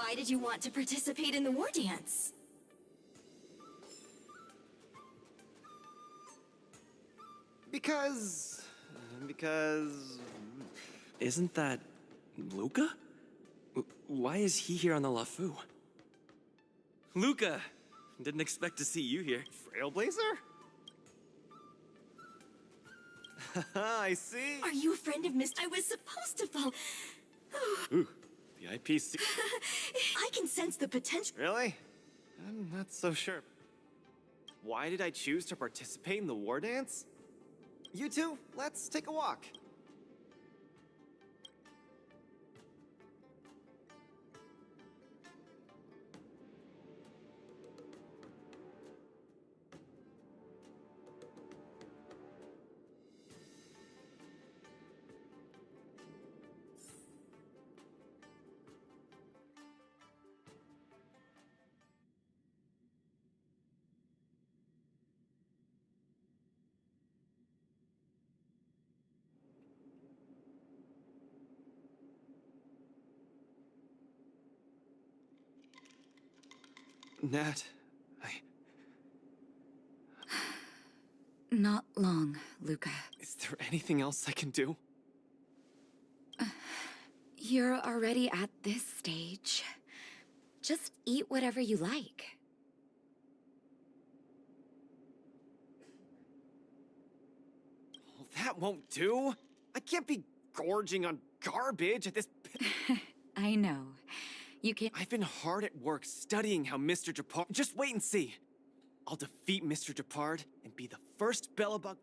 Why did you want to participate in the war dance? Because... Isn't that Luca? Why is he here on the LeFou? Luca! Didn't expect to see you here. Trailblazer? I see. Are you a friend of Mr. I was supposed to follow. Ooh, VIP seat. I can sense the potential. Really? I'm not so sure. Why did I choose to participate in the war dance? You two, let's take a walk. Nat, Not long, Luca. is there anything else I can do? You're already at this stage. Just eat whatever you like. Well, that won't do. I can't be gorging on garbage at this. I know. You can. I've been hard at work studying how Mr. Japard. Just wait and see. I'll defeat Mr. Japard and be the first Belabug.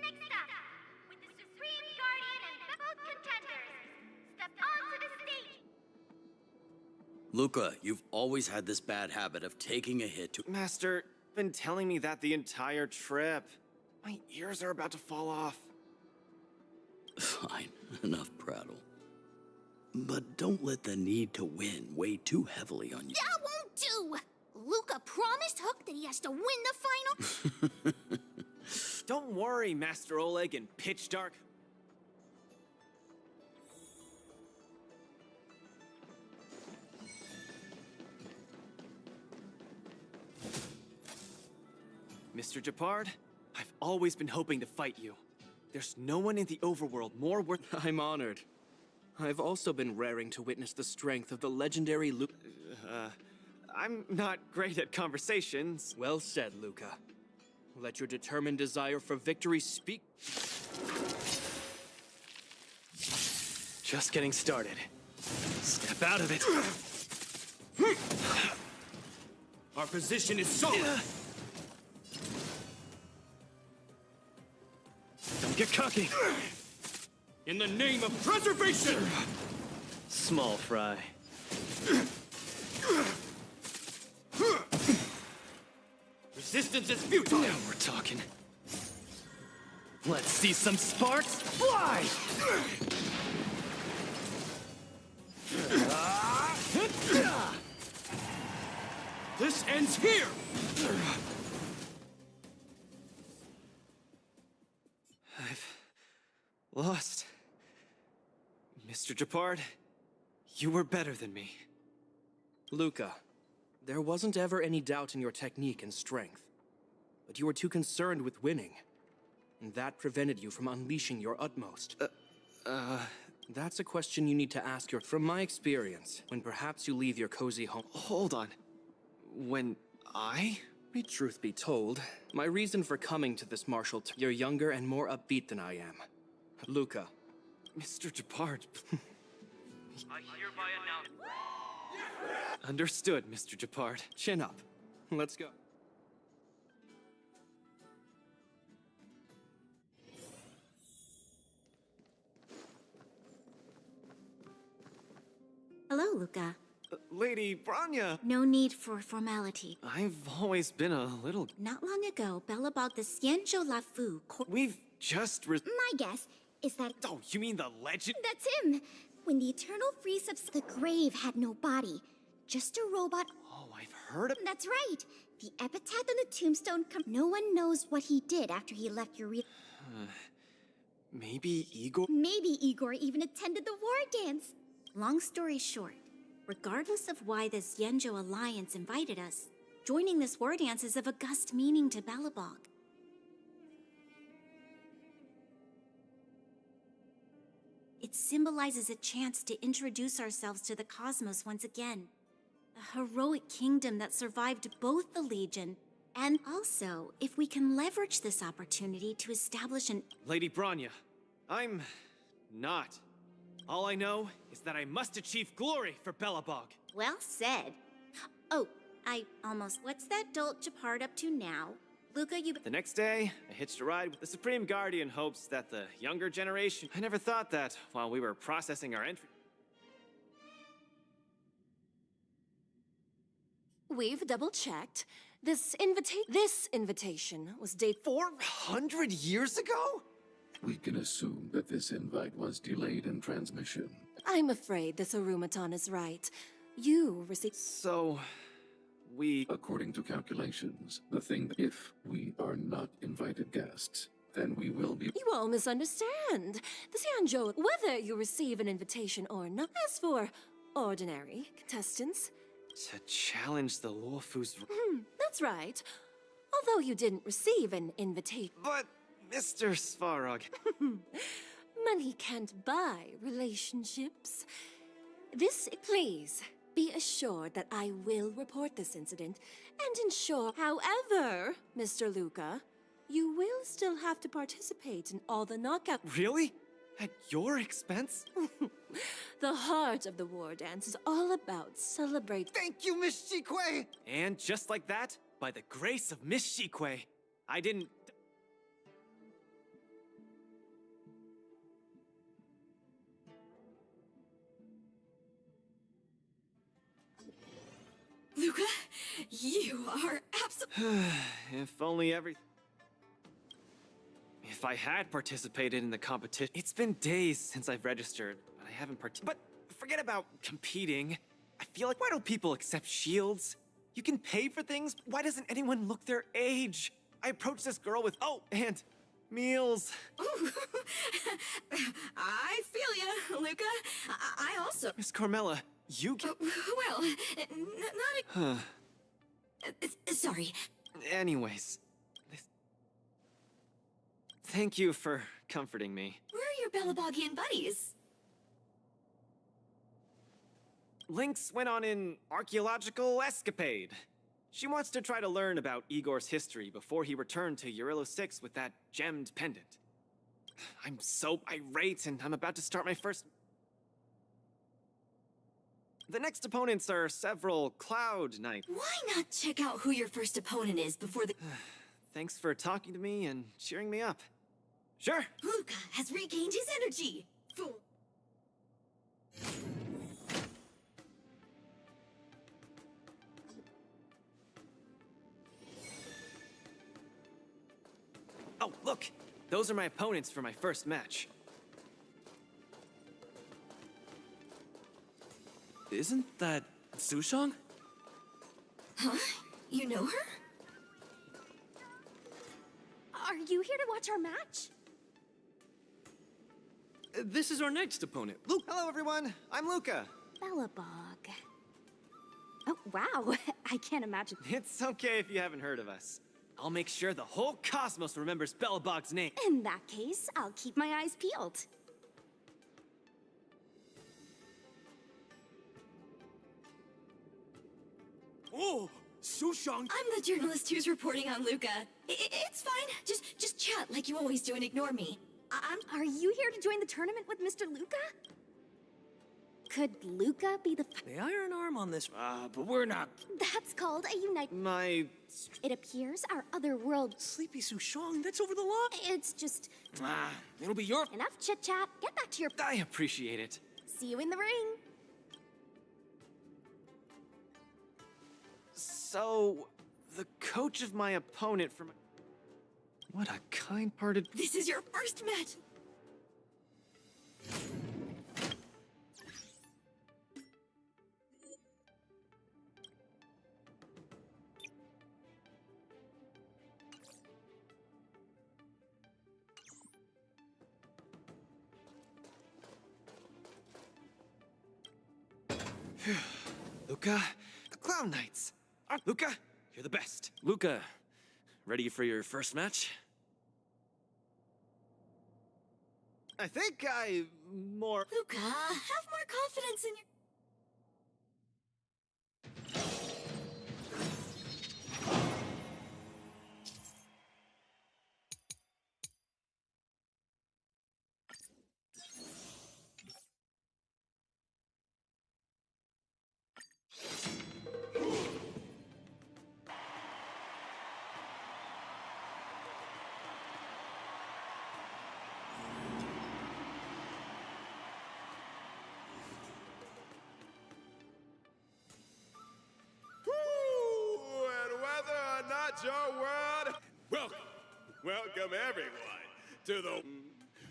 Next up, with the Supreme Guardian and both contenders, step onto the stage. Luca, you've always had this bad habit of taking a hit to... Master, been telling me that the entire trip. My ears are about to fall off. Fine, enough prattle. But don't let the need to win weigh too heavily on you. That won't do! Luca promised Hook that he has to win the final. Don't worry, Master Oleg and Pitch Dark. Mr. Japard, I've always been hoping to fight you. There's no one in the overworld more worth— I'm honored. I've also been raring to witness the strength of the legendary Luca. I'm not great at conversations. Well said, Luca. Let your determined desire for victory speak. Just getting started. Step out of it. Our position is solid. Don't get cocky. In the name of preservation! Small fry. Resistance is futile! Now we're talking. Let's see some sparks fly! This ends here! I've lost. Mr. Japard, you were better than me. Luca, there wasn't ever any doubt in your technique and strength. But you were too concerned with winning. And that prevented you from unleashing your utmost. That's a question you need to ask your— From my experience, when perhaps you leave your cozy home— Hold on. When I? Truth be told, my reason for coming to this martial— You're younger and more upbeat than I am. Luca. Mr. Japard. I hereby announce— Understood, Mr. Japard. Chin up. Let's go. Hello, Luca. Lady Branya, No need for formality. I've always been a little... Not long ago, Belabog the Xianzhou LeFou We've just My guess is that Oh, you mean the legend? that's him. when the Eternal Free the grave had no body, just a robot. Oh, I've heard of. That's right. The epitaph on the tombstone. No one knows what he did after he left your real. Maybe Igor? Maybe Igor even attended the war dance. Long story short, regardless of why this Yenjo alliance invited us, joining this war dance is of august meaning to Belobog. It symbolizes a chance to introduce ourselves to the cosmos once again. A heroic kingdom that survived both the Legion, and also, if we can leverage this opportunity to establish an... Lady Branya, I'm not. All I know is that I must achieve glory for Belobog. Well said. Oh, I almost... What's that dolt Japard up to now? Luca, you... The next day, I hitched a ride with the Supreme Guardian in hopes that the younger generation... I never thought that while we were processing our entry... We've double-checked. This invitation was dated 400 years ago? We can assume that this invite was delayed in transmission. I'm afraid this Arumaton is right. You received... So... we... According to calculations, the thing that if we are not invited guests, then we will be... You all misunderstand. The Xianzhou, whether you receive an invitation or not. As for ordinary contestants... To challenge the Luofu's... That's right. Although you didn't receive an invitation... But, Mr. Svarog... Money can't buy relationships. Please, be assured that I will report this incident and ensure, however, Mr. Luca, you will still have to participate in all the knockout... Really? At your expense? The heart of the war dance is all about celebrating... Thank you, Miss Shikwe! And just like that, by the grace of Miss Shikwe, I didn't... Luca, you are absolutely... If only If I had participated in the competition... It's been days since I've registered, but I haven't But forget about competing. I feel like, why don't people accept shields? You can pay for things. Why doesn't anyone look their age? I approached this girl with... Oh, and meals. I feel ya, Luca. I also... Miss Carmela, you can... Well, not a... Sorry. Anyways... Thank you for comforting me. Where are your Belabogian buddies? Lynx went on an archaeological escapade. She wants to try to learn about Igor's history before he returned to Urilo 6 with that gemmed pendant. I'm so irate, and I'm about to start my first... The next opponents are several Cloud Knights. Why not check out who your first opponent is before the... Thanks for talking to me and cheering me up. Sure. Luca has regained his energy. Fool. Oh, look! Those are my opponents for my first match. Isn't that Sushang? Huh? You know her? Are you here to watch our match? This is our next opponent, Luke. Hello, everyone. I'm Luca. Belobog. Oh, wow. I can't imagine. It's okay if you haven't heard of us. I'll make sure the whole cosmos remembers Belobog's name. In that case, I'll keep my eyes peeled. Oh, Sushang! I'm the journalist who's reporting on Luca. It's fine. Just chat like you always do and ignore me. Are you here to join the tournament with Mr. Luca? Could Luca be the... The iron arm on this, but we're not. That's called a unite... My... It appears our other world... Sleepy Sushang, that's over the law. It's just... It'll be your... Enough chit-chat. Get back to your... I appreciate it. See you in the ring. So... The coach of my opponent from... What a kind-hearted... This is your first match. Luca, the Clown Knights. Luca, you're the best. Luca, ready for your first match? I think I more. Luca, have more confidence in your... And whether or not your world, welcome everyone to the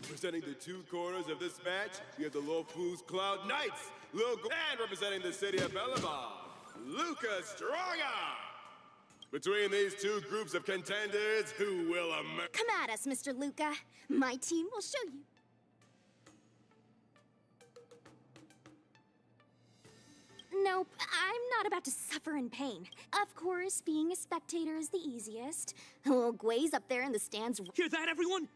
presenting the two corners of this match. We have the Lofu's Cloud Knights, and representing the city of Bellabon, Luca Stronga. Between these two groups of contenders, who will emerge? Come at us, Mr. Luca. My team will show you. Nope, I'm not about to suffer in pain. Of course, being a spectator is the easiest. Little Gwei's up there in the stands. Hear that, everyone?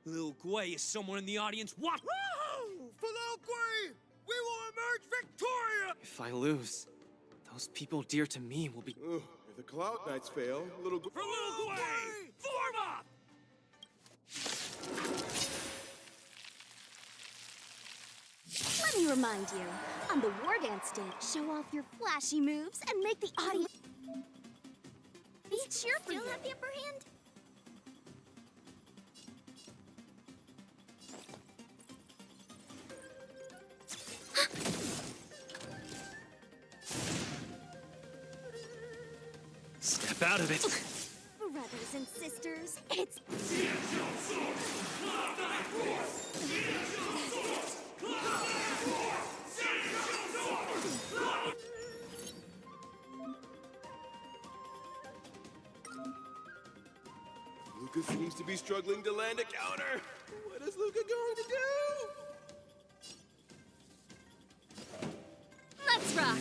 Lil Gwei is someone in the audience. What? Woo! For Lil Gwei, we will emerge victorious! If I lose, those people dear to me will be. If the Cloud Knights fail, little For Lil Gwei, form up! Let me remind you, on the war dance stage, show off your flashy moves and make the audience cheer for you. Still have the upper hand? Step out of it. Brothers and sisters, it's... Luca seems to be struggling to land a counter. What is Luca going to do? Let's rock!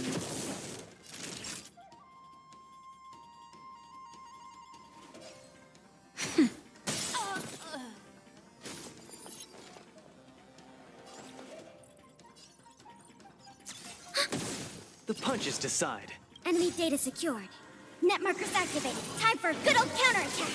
The punches decide. Enemy data secured. Net markers activated. Time for a good old counterattack.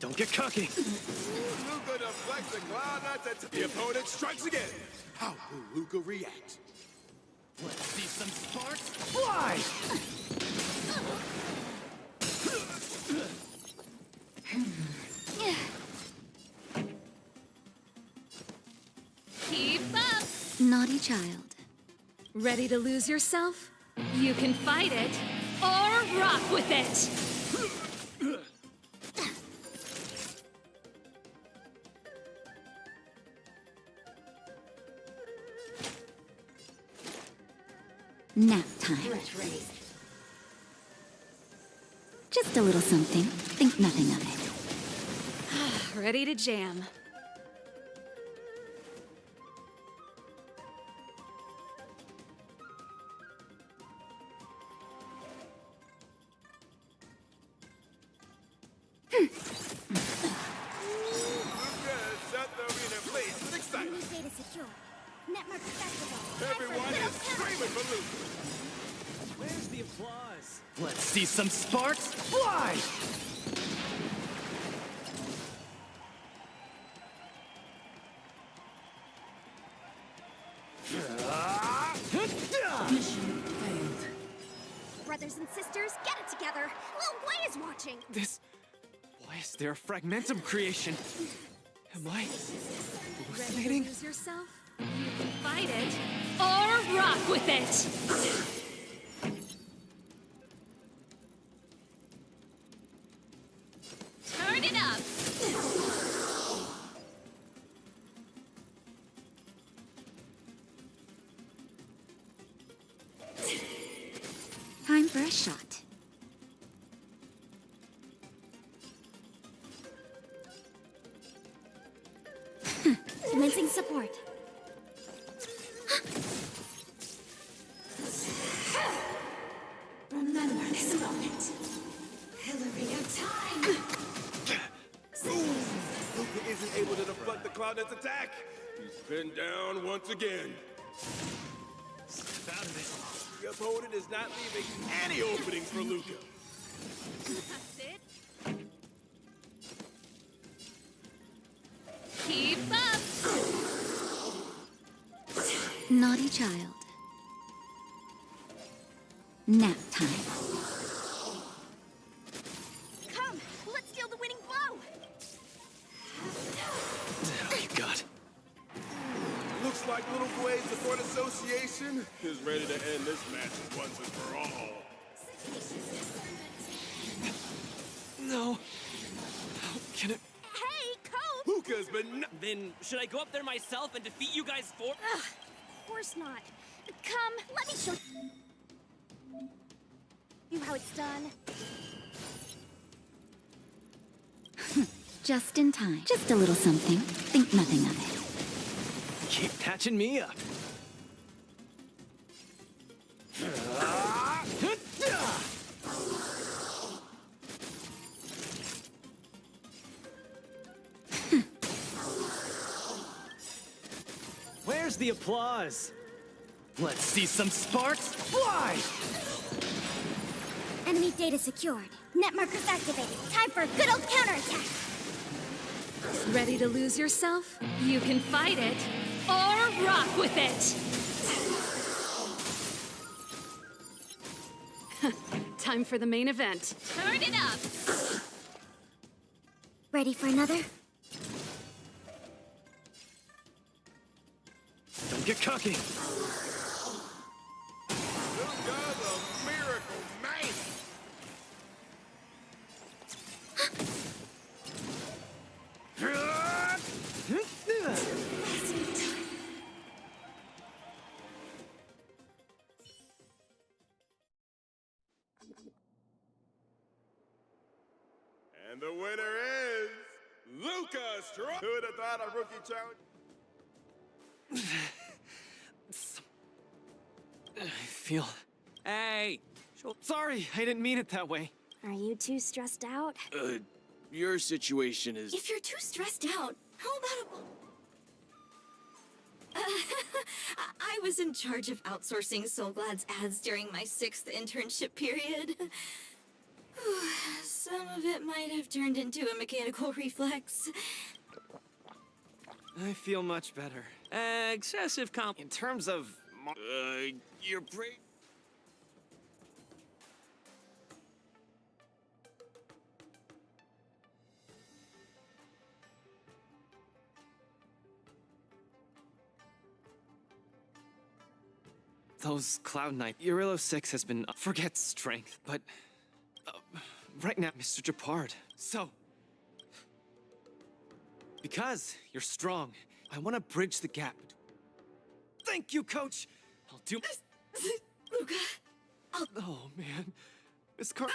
Don't get cocky. Luca deflects the Cloud Knights and the opponent strikes again. How will Luca react? Let's see some sparks fly! Keep up! Naughty child. Ready to lose yourself? You can fight it, or rock with it! Nap time. Just a little something. Think nothing of it. Ready to jam. Enemy data secure. Net markers activated. Everyone is screaming for Luca. Where's the applause? Let's see some sparks fly! Brothers and sisters, get it together. Lil Gwei is watching. Why is there a fragmentum creation? Am I Ready to hallucinating? lose yourself? You can fight it, or rock with it! Turn it up! Time for a shot. Commencing support. Remember this moment. Pillory of time. Luca isn't able to deflect the Cloud Knight's attack. He's pinned down once again. Snap out of it. The opponent is not leaving any openings for Luca. That's it. Keep up! Naughty child. Nap time. Come, let's deal the winning blow. Oh, you got. Looks like Little Blaze Support Association is ready to end this match once and for all. No. How can it? Hey, Coach! Luca's been. Then should I go up there myself and defeat you guys for? Of course not. Come, let me show you how it's done. Just in time. Just a little something. Think nothing of it. Keep patching me up. Where's the applause? Let's see some sparks fly! Enemy data secured. Net markers activated. Time for a good old counterattack. Ready to lose yourself? You can fight it, or rock with it! Time for the main event. Turn it up! Ready for another? Don't get cocky. Luca's a miracle man. And the winner is Luca Strong. Who would have thought a rookie challenge? I feel. Hey! Sorry, I didn't mean it that way. Are you too stressed out? Your situation is... If you're too stressed out, how about I was in charge of outsourcing Soulglad's ads during my 6th internship period. Some of it might have turned into a mechanical reflex. I feel much better. excessive In terms of... you're pretty... Those Cloud Knight... Eurylo 6 has been... Forget strength, but... right now, Mr. Japard. So... Because you're strong, I want to bridge the gap. Thank you, Coach! I'll do... Luca, Oh, man. Miss Car...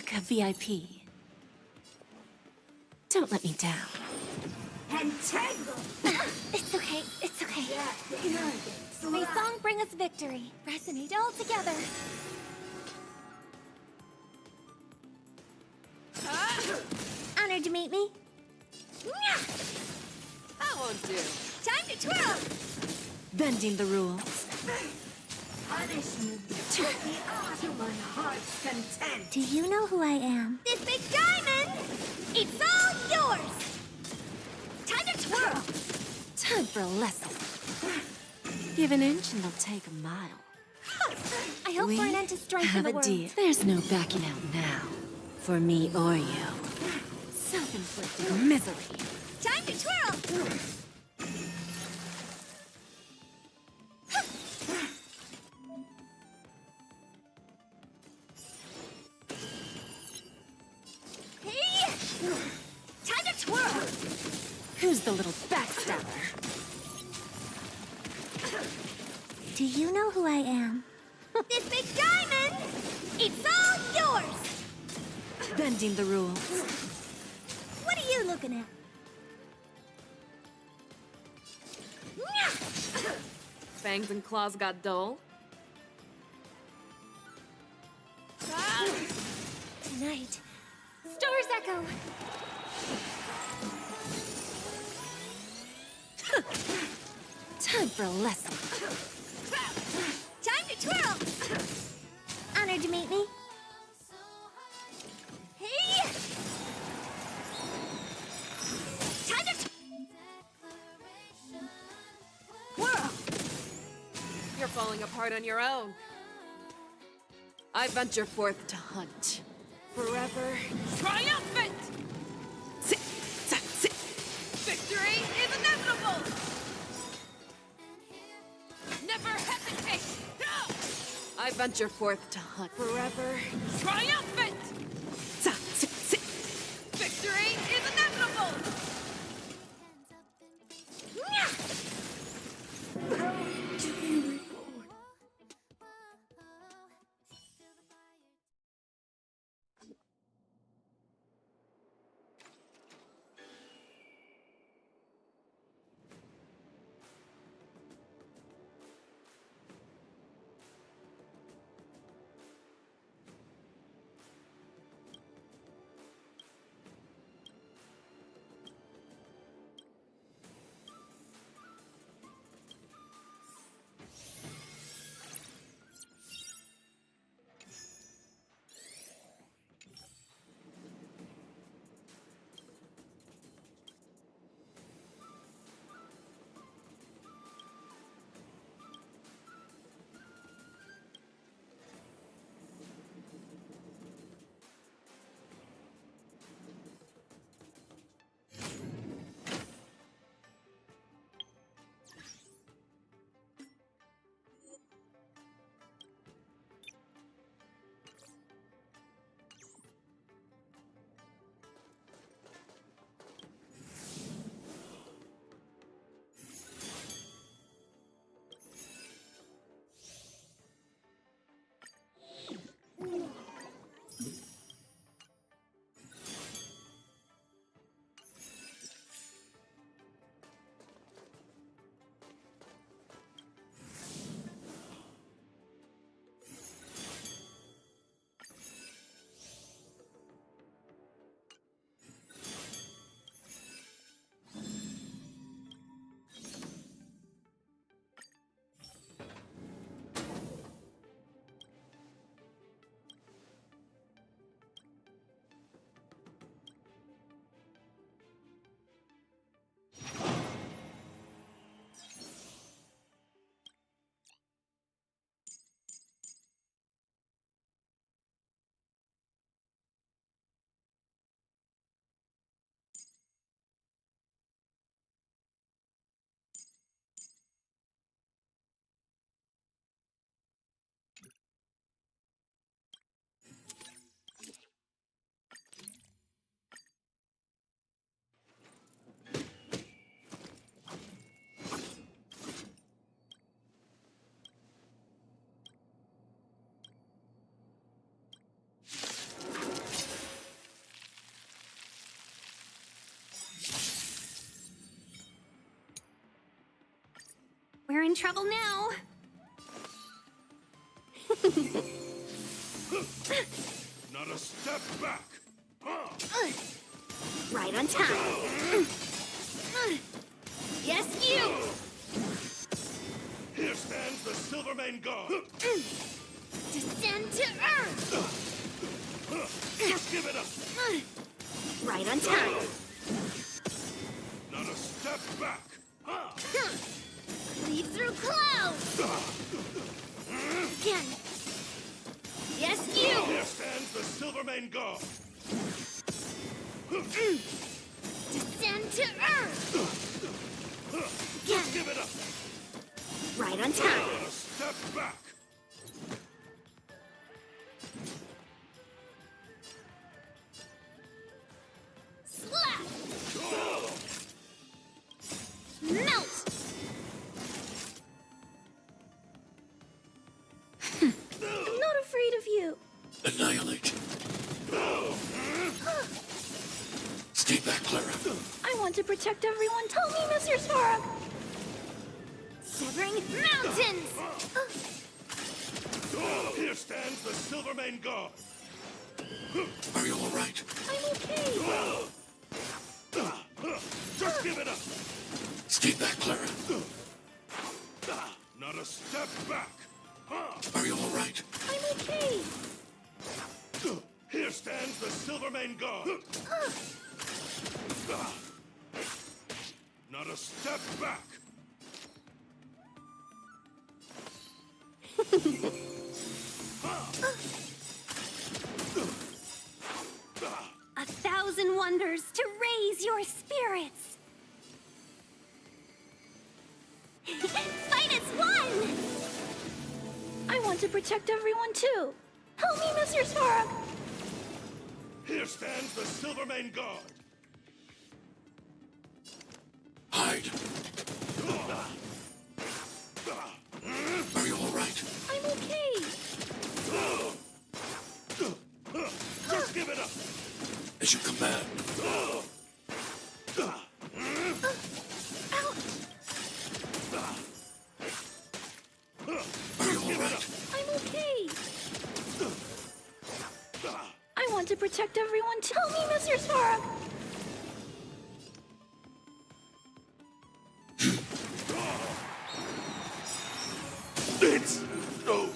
Aka VIP. Don't let me down. It's okay, it's okay. May song bring us victory. Resonate all together. Honored to meet me. That won't do. Time to twirl! Bending the rules. Do you know who I am? This big diamond! It's all yours! Time to twirl! Time for a lesson. Give an inch and they'll take a mile. I hope for an end to strife in Have the a world. deal. There's no backing out now. For me or you. Self-inflicted misery. Time to twirl! Hey! Time to twirl! Who's the little backstabber? Do you know who I am? This big diamond! It's all yours! Bending the rules. What are you looking at? Fangs and claws got dull. Tonight, stars echo. Time for a lesson. Time to twirl! Honored to meet me. Hey! Time to twirl! You're falling apart on your own. I venture forth to hunt. Forever triumphant! Victory is inevitable! Never hesitate! I venture forth to hunt. Forever triumphant! Victory is inevitable! in trouble now. Not a step back! Right on time. Yes, you! Here stands the Silvermane God! Descend to Earth! Just give it up! Right on time. Not a step back! Leap through clouds! Again. Yes, you! Here stands the Silvermane God! Descend to Earth! Again. Give it up! Right on time. Not a step back! Slap! Melt! I'm not afraid of you. Annihilate. Stay back, Clara. I want to protect everyone. Tell me, Mr. Stark. Severing mountains! Here stands the Silvermane God! Are you all right? I'm okay. Just give it up! Stay back, Clara. Not a step back! Are you all right? I'm okay. Here stands the Silvermane God! Not a step back! 1,000 wonders to raise your spirits. Fight as one! I want to protect everyone too. Help me, Mr. Stark. Here stands the Silvermane God! Hide. Are you all right? I'm okay. Just give it up! As you command. Ouch! Are you all right? I'm okay. I want to protect everyone too. Help me, Mr. Stark. It's over!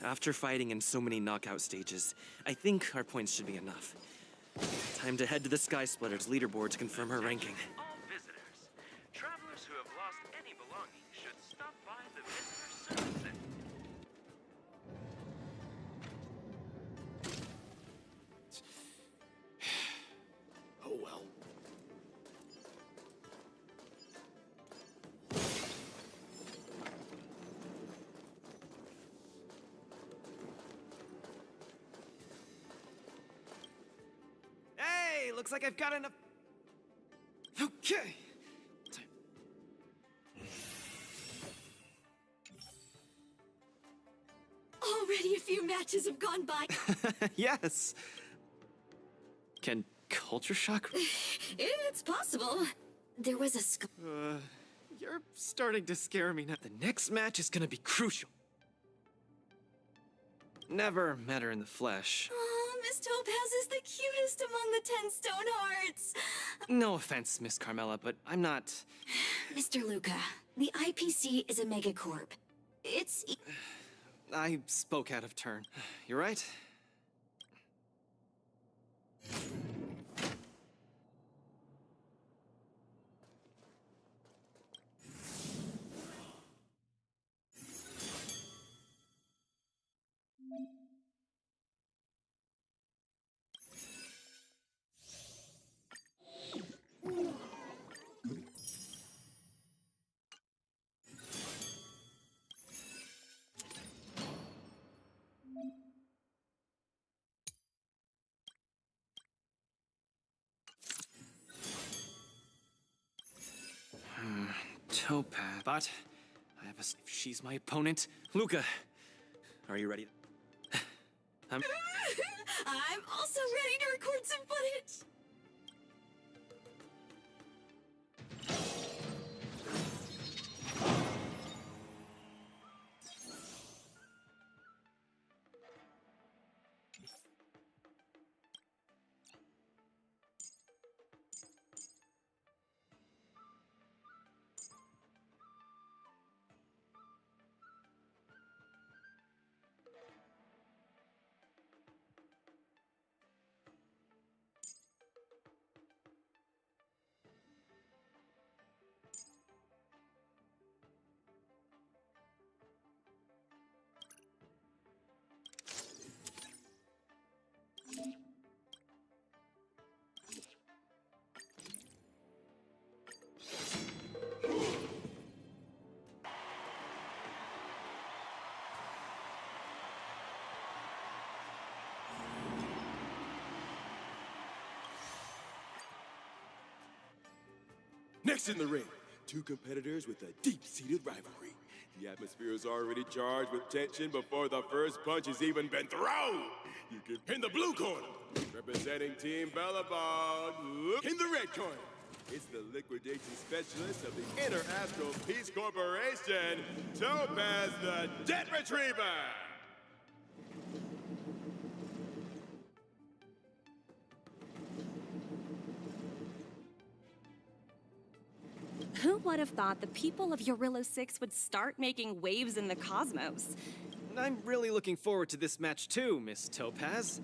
After fighting in so many knockout stages, I think our points should be enough. Time to head to the Sky Splitter's leaderboard to confirm her ranking. All visitors. Travelers who have lost any belongings should stop by the Visitor Service Center. Oh well. Hey, looks like I've got enough. Okay. Already a few matches have gone by. Yes. Can culture shock? It's possible. There was a You're starting to scare me now. The next match is gonna be crucial. Never met her in the flesh. Oh, Miss Topaz is the cutest among the 10 stone hearts. No offense, Miss Carmela, but I'm not... Mr. Luca, the IPC is a megacorp. It's... I spoke out of turn. You're right. Topaz. But I have if she's my opponent. Luca, are you ready? I'm also ready to record some footage. Next in the ring, two competitors with a deep-seated rivalry. The atmosphere is already charged with tension before the first punch has even been thrown. You can in the blue corner, representing Team Bellabog. In the red corner, it's the liquidation specialist of the Inter-Astral Peace Corporation, Topaz the Debt Retriever. Who would have thought the people of Eurillo 6 would start making waves in the cosmos? I'm really looking forward to this match too, Miss Topaz.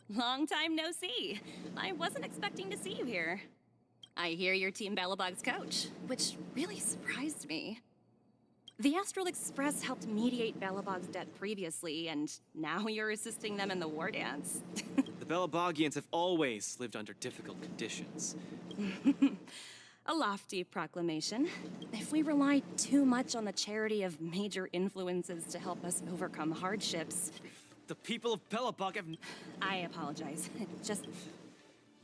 Long time no see. I wasn't expecting to see you here. I hear you're Team Bellabog's coach, which really surprised me. The Astral Express helped mediate Bellabog's debt previously, and now you're assisting them in the war dance. The Bellabogians have always lived under difficult conditions. A lofty proclamation. If we rely too much on the charity of major influences to help us overcome hardships... The people of Bellabog have... I apologize. Just...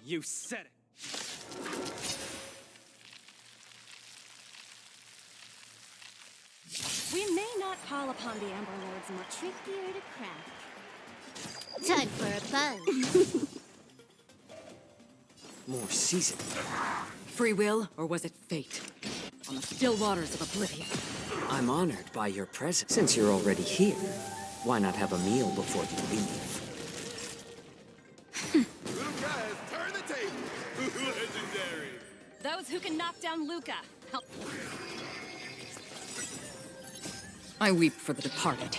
You said it. We may not call upon the Amber Lords much Trickier to crack. Time for a fun. More seasoned. Free will, or was it fate? On the still waters of oblivion. I'm honored by your presence. Since you're already here, why not have a meal before you leave? Luca has turned the table. Legendary. those who can knock down Luca. Help. I weep for the departed.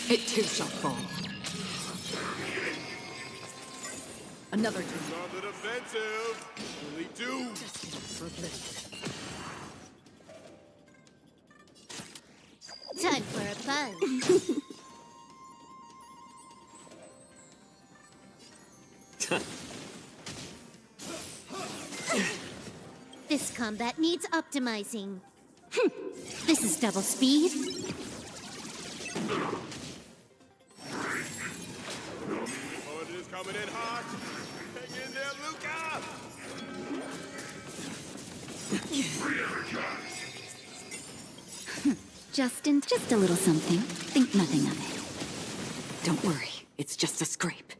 It too shall fall. Another on the defensive. Only two. For oblivion. Time for a fun. This combat needs optimizing. This is double speed. Opponent is coming in hot. Hang in there, Luca! Justin, just a little something. Think nothing of it. Don't worry, it's just a scrape.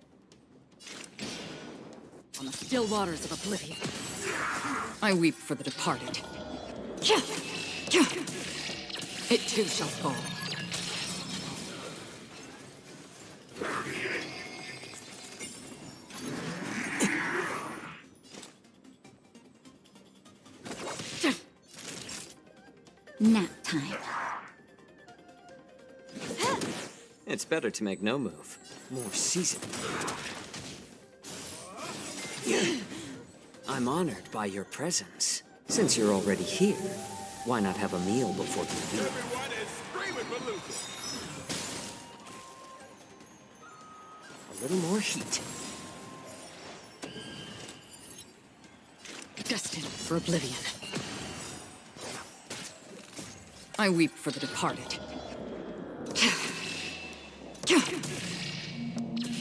On the still waters of oblivion. I weep for the departed. It too shall fall. Nap time. It's better to make no move. More seasoned. I'm honored by your presence. Since you're already here, why not have a meal before you leave? Everyone is screaming for Luca. A little more heat. Destined for oblivion. I weep for the departed.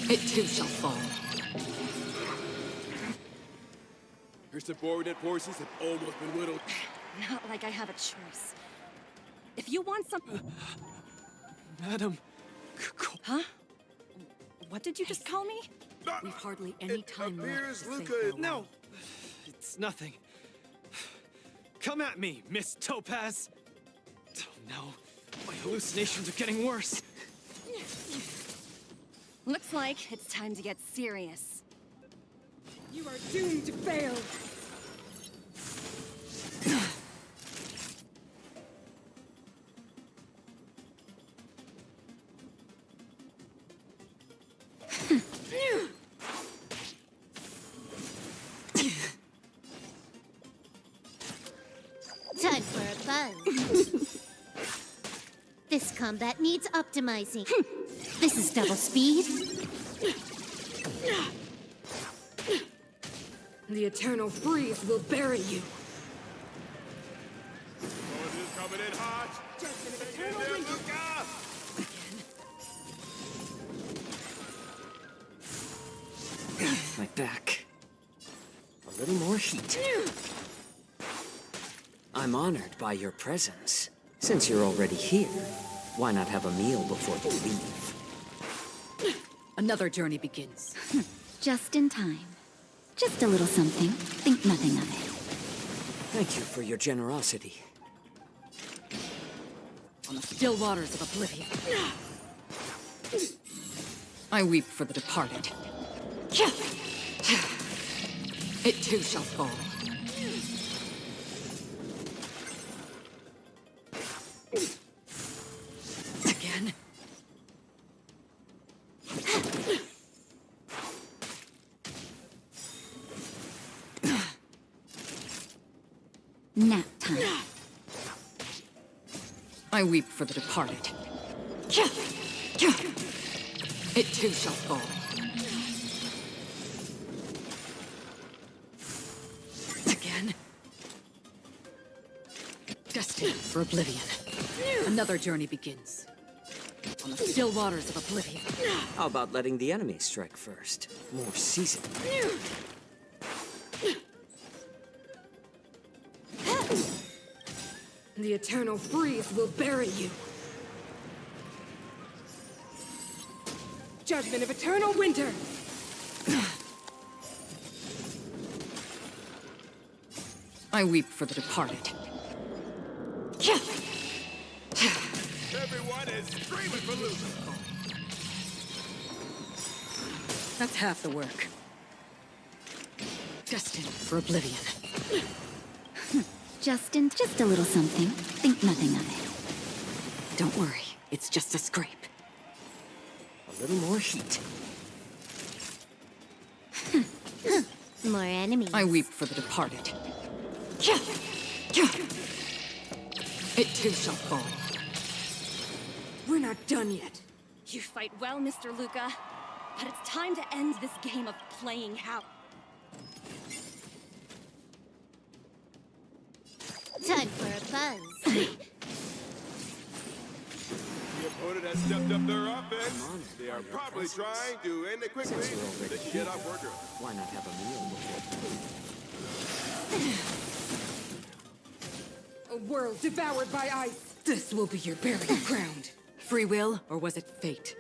It too shall fall. Her subordinate forces have almost been whittled. Not like I have a choice. If you want some... Madam... Huh? What did you just call me? We've hardly any time left. Appears to say Luca... farewell. No! It's nothing. Come at me, Miss Topaz! Oh no, my hallucinations are getting worse. Looks like it's time to get serious. You are doomed to fail! Time for a buzz. This combat needs optimizing. This is double speed. The eternal freeze will bury you. Oh, this is coming in hot. Hang in there, Luca! My back. A little more heat. I'm honored by your presence. Since you're already here, why not have a meal before you leave? Another journey begins. Just in time. Just a little something. Think nothing of it. Thank you for your generosity. On the still waters of oblivion, I weep for the departed. It too shall fall. Again. Nap time. I weep for the departed. It too shall fall. Again. Destined for oblivion. Another journey begins. On the still waters of oblivion. How about letting the enemy strike first? More seasoned. The eternal freeze will bury you. Judgment of eternal winter! I weep for the departed. Everyone is screaming for Luca! That's half the work. Destined for oblivion. Just a little something. Think nothing of it. Don't worry, it's just a scrape. A little more heat. More enemies. I weep for the departed. It too shall fall. We're not done yet. You fight well, Mr. Luca, but it's time to end this game of playing house. Time for a buzz. The opponent has stepped up their offense. They are probably trying to end it quickly so they can get off work early. Why not have a meal before? A world devoured by ice. This will be your burial ground. Free will, or was it fate?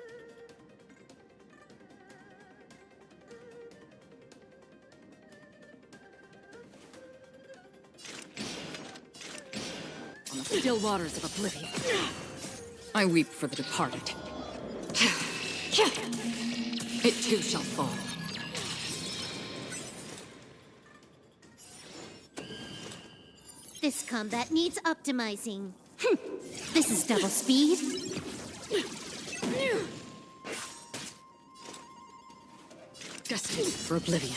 On the still waters of oblivion, I weep for the departed. It too shall fall. This combat needs optimizing. This is double speed. Destined for oblivion.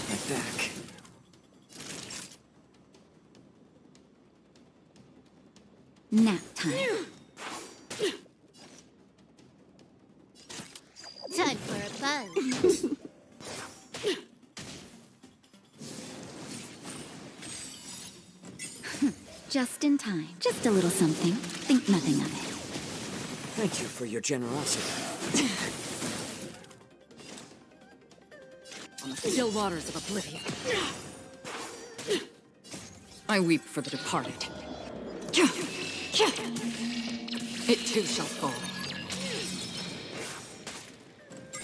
My back. Nap time. Just in time. Just a little something. Think nothing of it. Thank you for your generosity. On the still waters of oblivion, I weep for the departed. It too shall fall.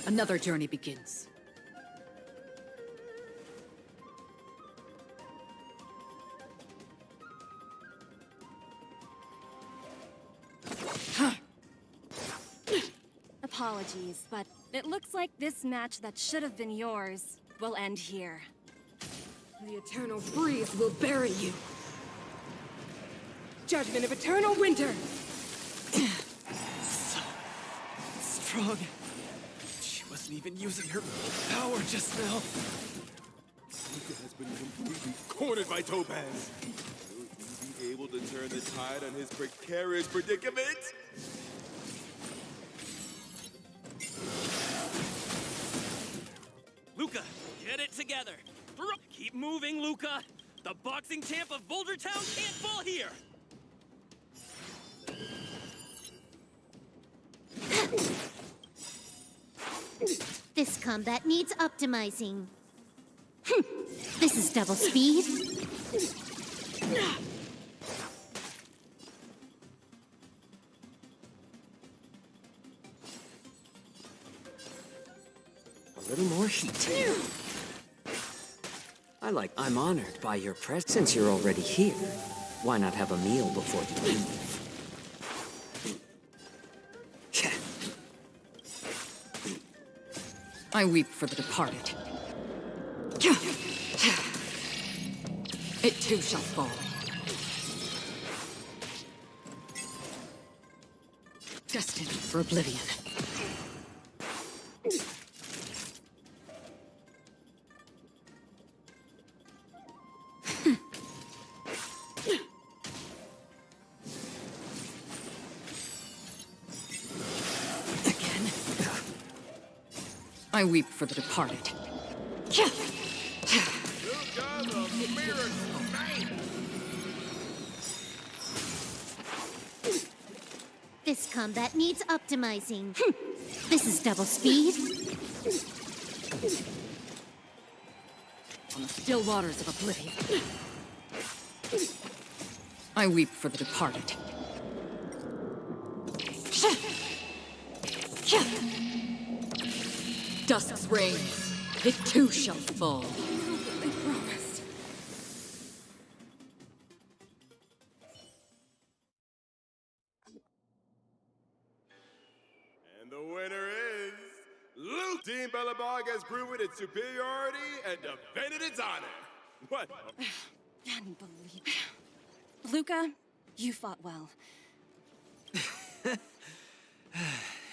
Another journey begins. Apologies, but it looks like this match that should have been yours will end here. The eternal freeze will bury you. Judgment of eternal winter. So strong. She wasn't even using her power just now. Luca has been completely cornered by Topaz. Will he be able to turn the tide on his precarious predicament? Luca, get it together. Keep moving, Luca. The boxing champ of Boulder Town can't fall here. This combat needs optimizing. This is double speed. A little more heat. I'm honored by your presence. Since you're already here, why not have a meal before you leave? I weep for the departed. It too shall fall. Destined for oblivion. I weep for the departed. This combat needs optimizing. This is double speed. On the still waters of oblivion, I weep for the departed. Dusk's reign, it too shall fall. I promised. And the winner is Luke. Team Belabog has proven its superiority and defended its honor. What? Unbelievable. Luca, you fought well.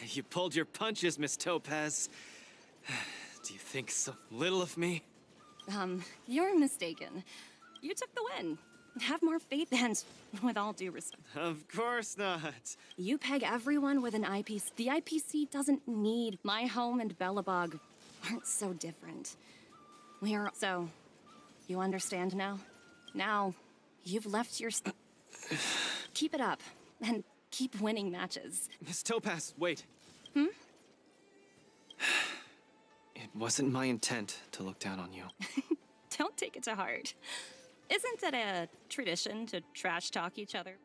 You pulled your punches, Miss Topaz. Do you think so little of me? You're mistaken. You took the win. Have more faith and, with all due respect. Of course not. You peg everyone with an IPC. The IPC doesn't need my home and Belabog aren't so different. We are so. You understand now? Now, you've left your. Keep it up and keep winning matches. Miss Topaz, wait. Hmm? It wasn't my intent to look down on you. Don't take it to heart. Isn't it a tradition to trash talk each other?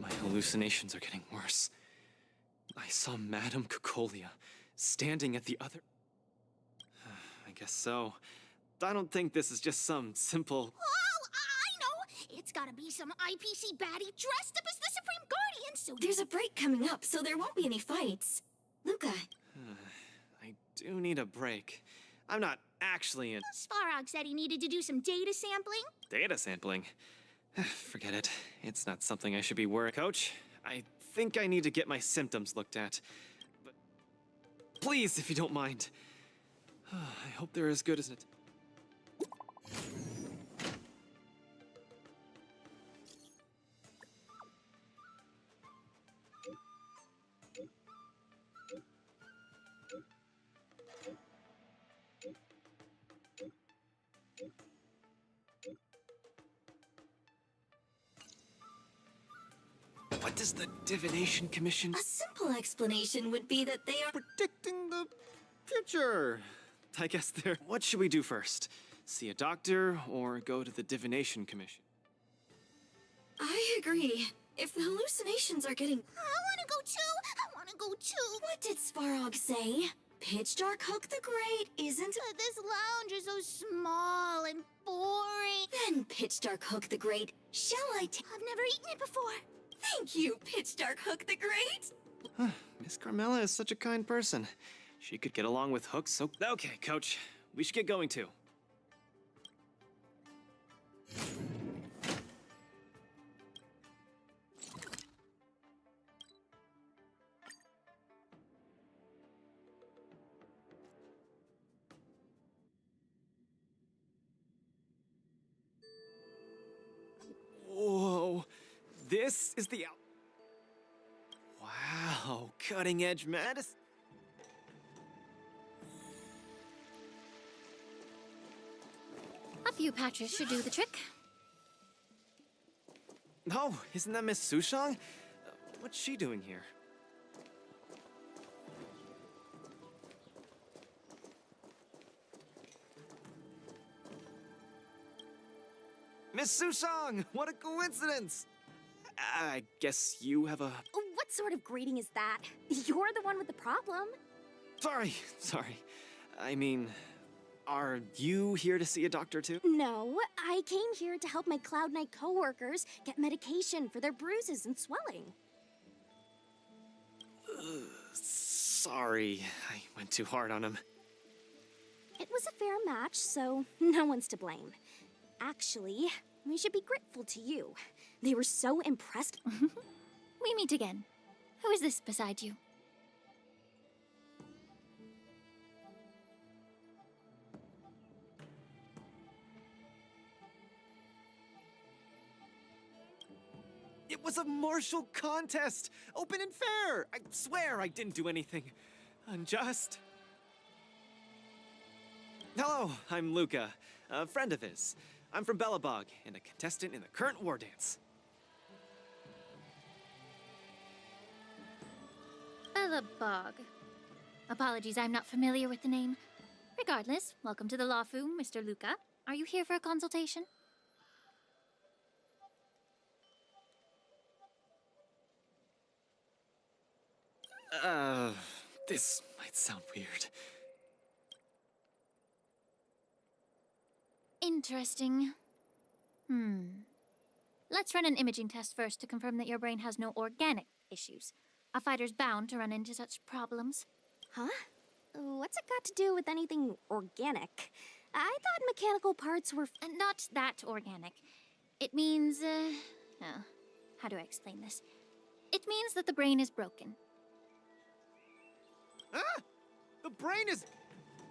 My hallucinations are getting worse. I saw Madame Cocolia standing at the other... I guess so. I don't think this is just some simple... Oh, I know! It's gotta be some IPC baddie dressed up as the Supreme Guardian, so... There's a break coming up, so there won't be any fights. Luca. I do need a break. I'm not actually in... Svarog said he needed to do some data sampling. Data sampling? Forget it. It's not something I should be worried. Coach, I think I need to get my symptoms looked at. But please, if you don't mind. I hope they're as good as it. What does the Divination Commission... A simple explanation would be that they are predicting the future. I guess they're... What should we do first? See a doctor or go to the Divination Commission? I agree. If the hallucinations are getting... I wanna go too! What did Svarog say? Pitch Dark Hulk the Great isn't... This lounge is so small and boring. Then Pitch Dark Hulk the Great, shall I I've never eaten it before. Thank you, Pitch Dark Hulk the Great! Miss Carmela is such a kind person. She could get along with Hook so... Okay, Coach. We should get going too. Whoa. This is the... Wow, cutting edge medicine. A few patches should do the trick. Oh, isn't that Miss Sushang? What's she doing here? Miss Sushang! What a coincidence! I guess you have a... What sort of greeting is that? You're the one with the problem. Sorry. I mean, are you here to see a doctor too? No, I came here to help my Cloud Knight coworkers get medication for their bruises and swelling. Sorry, I went too hard on him. It was a fair match, so no one's to blame. Actually, we should be grateful to you. They were so impressed. We meet again. Who is this beside you? It was a martial contest! Open and fair! I swear I didn't do anything unjust. Hello, I'm Luca, a friend of his. I'm from Belabog, and a contestant in the current war dance. Belabog. Apologies, I'm not familiar with the name. Regardless, welcome to the Lawfu, Mr. Luca. Are you here for a consultation? This might sound weird. Interesting. Let's run an imaging test first to confirm that your brain has no organic issues. A fighter's bound to run into such problems. Huh? What's it got to do with anything organic? I thought mechanical parts were... Not that organic. It means, how do I explain this? It means that the brain is broken. Ah! The brain is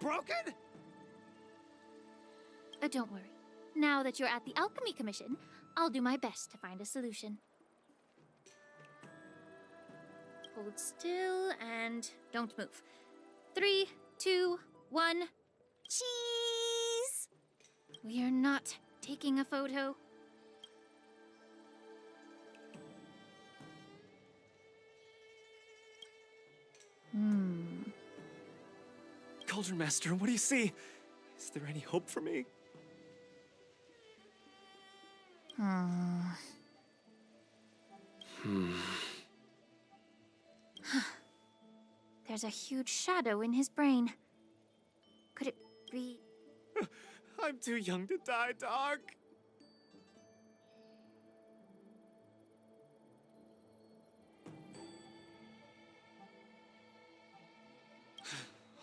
broken? Don't worry. Now that you're at the Alchemy Commission, I'll do my best to find a solution. Hold still and don't move. 3, 2, 1. Cheese! We are not taking a photo. Cauldron Master, what do you see? Is there any hope for me? There's a huge shadow in his brain. Could it be... I'm too young to die, Doc.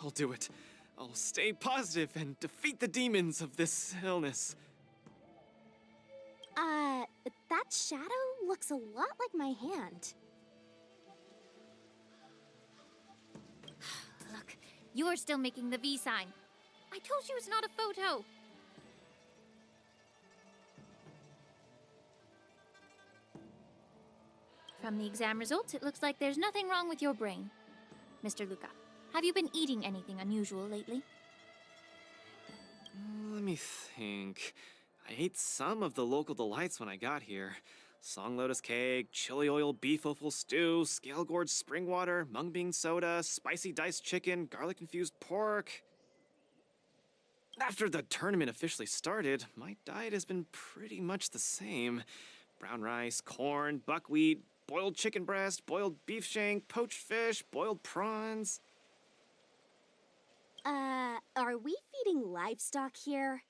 I'll do it. I'll stay positive and defeat the demons of this illness. That shadow looks a lot like my hand. Look, you're still making the V sign. I told you it's not a photo. From the exam results, it looks like there's nothing wrong with your brain. Mr. Luca, have you been eating anything unusual lately? Let me think. I ate some of the local delights when I got here. Song lotus cake, chili oil beef offal stew, scale gorge spring water, mung bean soda, spicy diced chicken, garlic infused pork. After the tournament officially started, my diet has been pretty much the same. Brown rice, corn, buckwheat, boiled chicken breast, boiled beef shank, poached fish, boiled prawns. Are we feeding livestock here?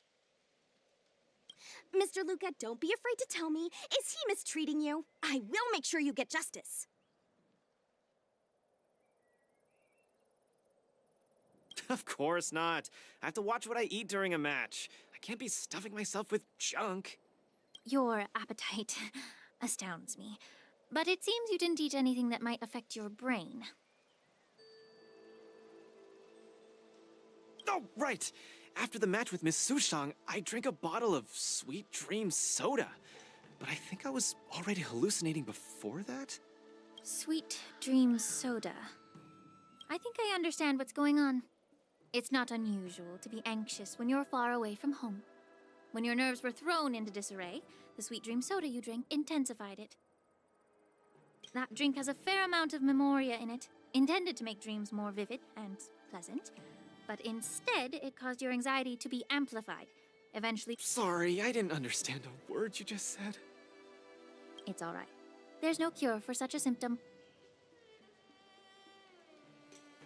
Mr. Luca, don't be afraid to tell me. Is he mistreating you? I will make sure you get justice. Of course not. I have to watch what I eat during a match. I can't be stuffing myself with junk. Your appetite astounds me. But it seems you didn't eat anything that might affect your brain. Oh, right! After the match with Miss Sushang, I drank a bottle of Sweet Dream soda. But I think I was already hallucinating before that? Sweet Dream soda. I think I understand what's going on. It's not unusual to be anxious when you're far away from home. When your nerves were thrown into disarray, the Sweet Dream soda you drank intensified it. That drink has a fair amount of memoria in it, intended to make dreams more vivid and pleasant. But instead, it caused your anxiety to be amplified. Eventually... Sorry, I didn't understand a word you just said. It's all right. There's no cure for such a symptom.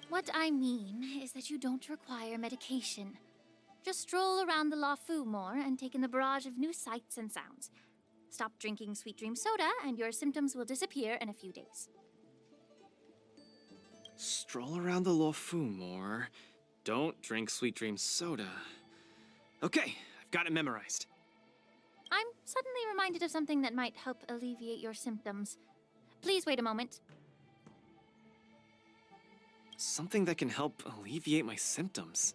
What I mean is that you don't require medication. Just stroll around the La Fu more and take in the barrage of new sights and sounds. Stop drinking Sweet Dream soda and your symptoms will disappear in a few days. Stroll around the La Fu more. Don't drink Sweet Dream soda. Okay, I've got it memorized. I'm suddenly reminded of something that might help alleviate your symptoms. Please wait a moment. Something that can help alleviate my symptoms.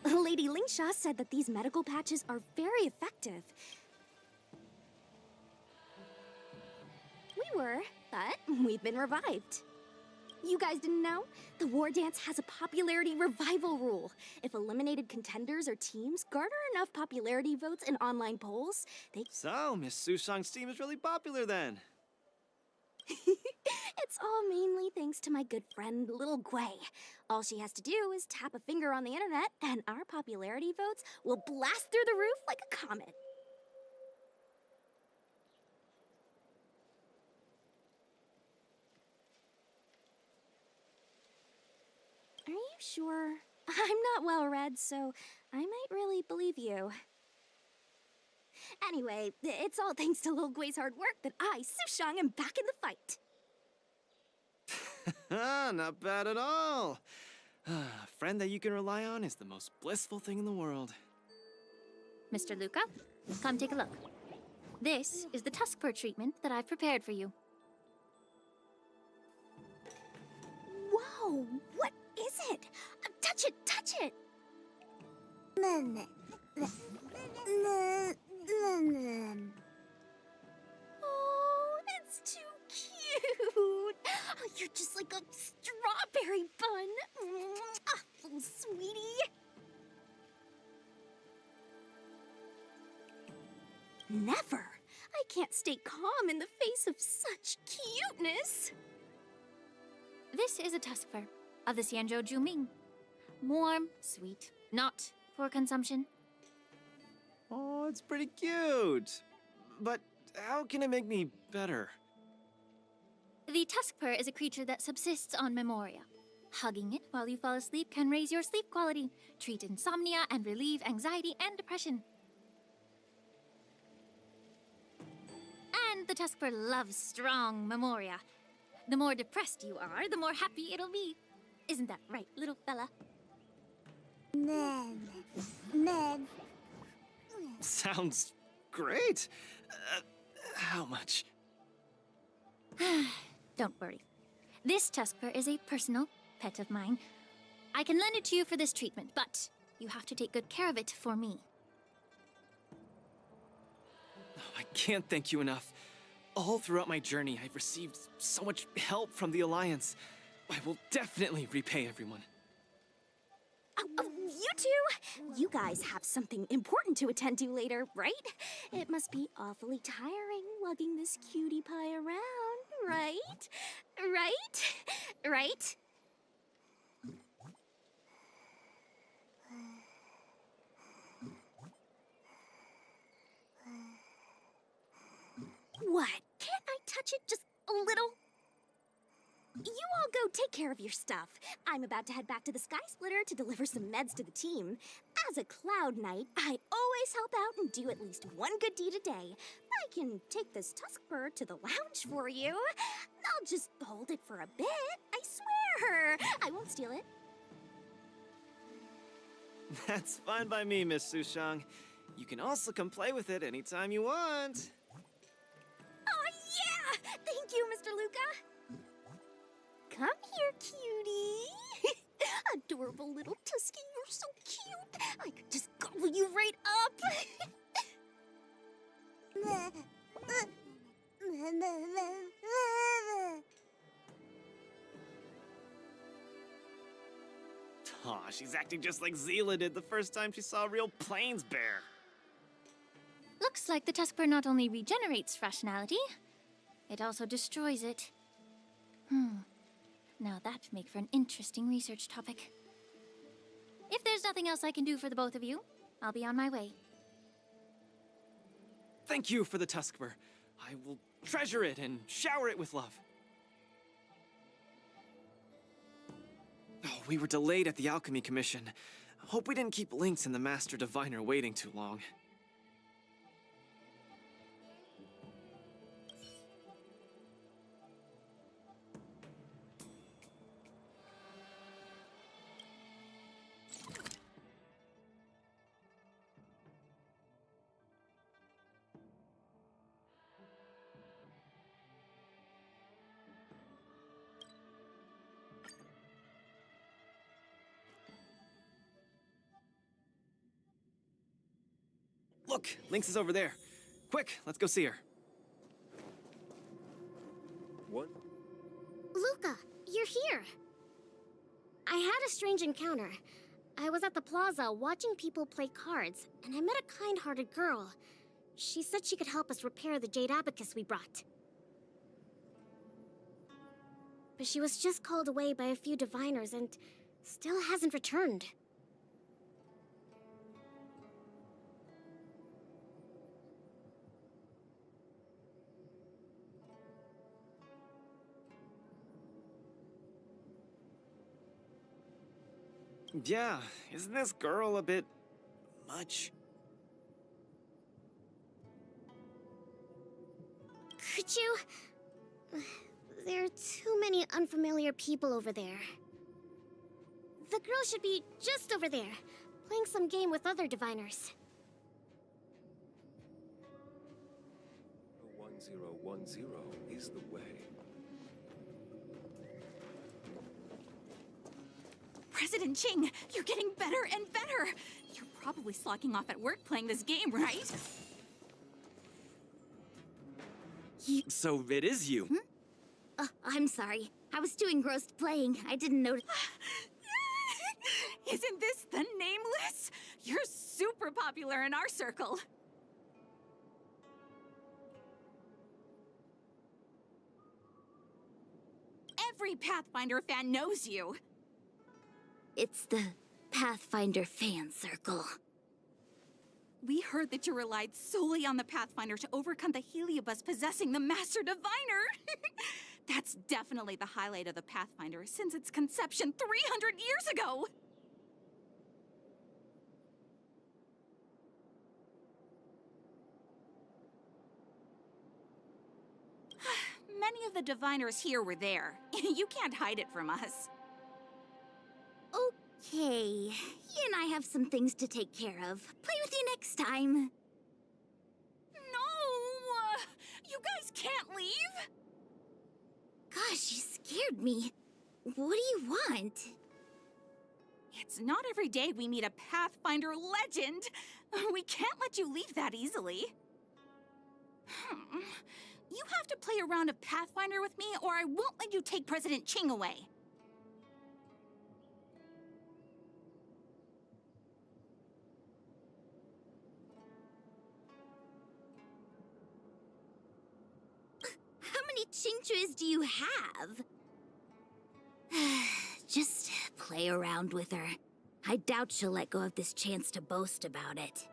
Lady Lingsha said that these medical patches are very effective. We were, but we've been revived. You guys didn't know? The War Dance has a popularity revival rule. If eliminated contenders or teams garner enough popularity votes in online polls, they... So, Miss Sushang's team is really popular then. It's all mainly thanks to my good friend, Little Gwei. All she has to do is tap a finger on the internet, and our popularity votes will blast through the roof like a comet. Are you sure? I'm not well read, so I might really believe you. Anyway, it's all thanks to Lil Gwei's hard work that I, Sushang, am back in the fight. Not bad at all. A friend that you can rely on is the most blissful thing in the world. Mr. Luca, come take a look. This is the tusk fur treatment that I've prepared for you. Whoa, what is it? Touch it, touch it! Oh, it's too cute! Oh, you're just like a strawberry bun! Oh, sweetie! Never! I can't stay calm in the face of such cuteness! This is a tusk fur of the Xianzhou Juming. Warm, sweet, not for consumption. Oh, it's pretty cute. But how can it make me better? The Tuskper is a creature that subsists on memoria. Hugging it while you fall asleep can raise your sleep quality, treat insomnia, and relieve anxiety and depression. And the Tuskper loves strong memoria. The more depressed you are, the more happy it'll be. Isn't that right, little fella? Sounds great. How much? Don't worry. This Tuskper is a personal pet of mine. I can lend it to you for this treatment, but you have to take good care of it for me. I can't thank you enough. All throughout my journey, I've received so much help from the Alliance. I will definitely repay everyone. You two! You guys have something important to attend to later, right? It must be awfully tiring lugging this cutie pie around, right? Right? What? Can't I touch it just a little? You all go take care of your stuff. I'm about to head back to the Sky Splitter to deliver some meds to the team. As a Cloud Knight, I always help out and do at least one good deed a day. I can take this Tuskper to the lounge for you. I'll just hold it for a bit, I swear. I won't steal it. That's fine by me, Miss Sushang. You can also come play with it anytime you want. Oh, yeah! Thank you, Mr. Luca. Come here, cutie. Adorable little Tusky, you're so cute. I could just gobble you right up. Aw, she's acting just like Zila did the first time she saw a real plains bear. Looks like the Tuskper not only regenerates rationality, it also destroys it. Now that'd make for an interesting research topic. If there's nothing else I can do for the both of you, I'll be on my way. Thank you for the Tuskper. I will treasure it and shower it with love. Oh, we were delayed at the Alchemy Commission. Hope we didn't keep Lynx and the Master Diviner waiting too long. Look, Lynx is over there. Quick, let's go see her. What? Luca, you're here. I had a strange encounter. I was at the plaza watching people play cards, and I met a kind-hearted girl. She said she could help us repair the jade abacus we brought. But she was just called away by a few diviners and still hasn't returned. Yeah, isn't this girl a bit much? Could you? There are too many unfamiliar people over there. The girl should be just over there, playing some game with other diviners. 1010 is the way. President Ching, you're getting better and better. You're probably slacking off at work playing this game, right? So it is you. I'm sorry. I was too engrossed playing. I didn't notice. Isn't this the Nameless? You're super popular in our circle. Every Pathfinder fan knows you. It's the Pathfinder fan circle. We heard that you relied solely on the Pathfinder to overcome the Heliobus possessing the Master Diviner. That's definitely the highlight of the Pathfinder since its conception 300 years ago. Many of the diviners here were there. You can't hide it from us. Okay, he and I have some things to take care of. Play with you next time. No! You guys can't leave! Gosh, you scared me. What do you want? It's not every day we meet a Pathfinder legend. We can't let you leave that easily. You have to play a round of Pathfinder with me, or I won't let you take President Ching away. How many Chingchuas do you have? Just play around with her. I doubt she'll let go of this chance to boast about it.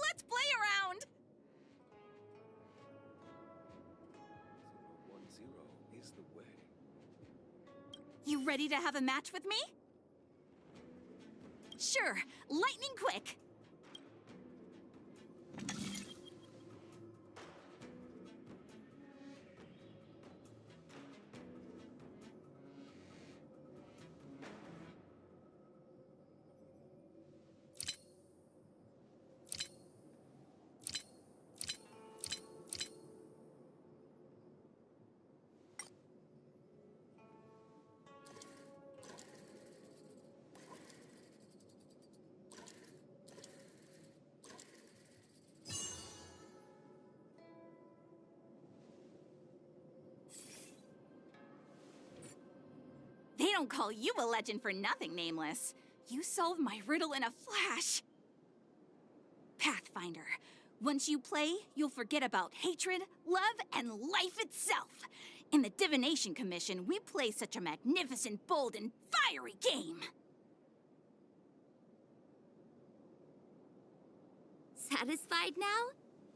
Let's play around! 010 is the way. You ready to have a match with me? Sure, lightning quick. They don't call you a legend for nothing, Nameless. You solved my riddle in a flash. Pathfinder, once you play, you'll forget about hatred, love, and life itself. In the Divination Commission, we play such a magnificent, bold, and fiery game. Satisfied now?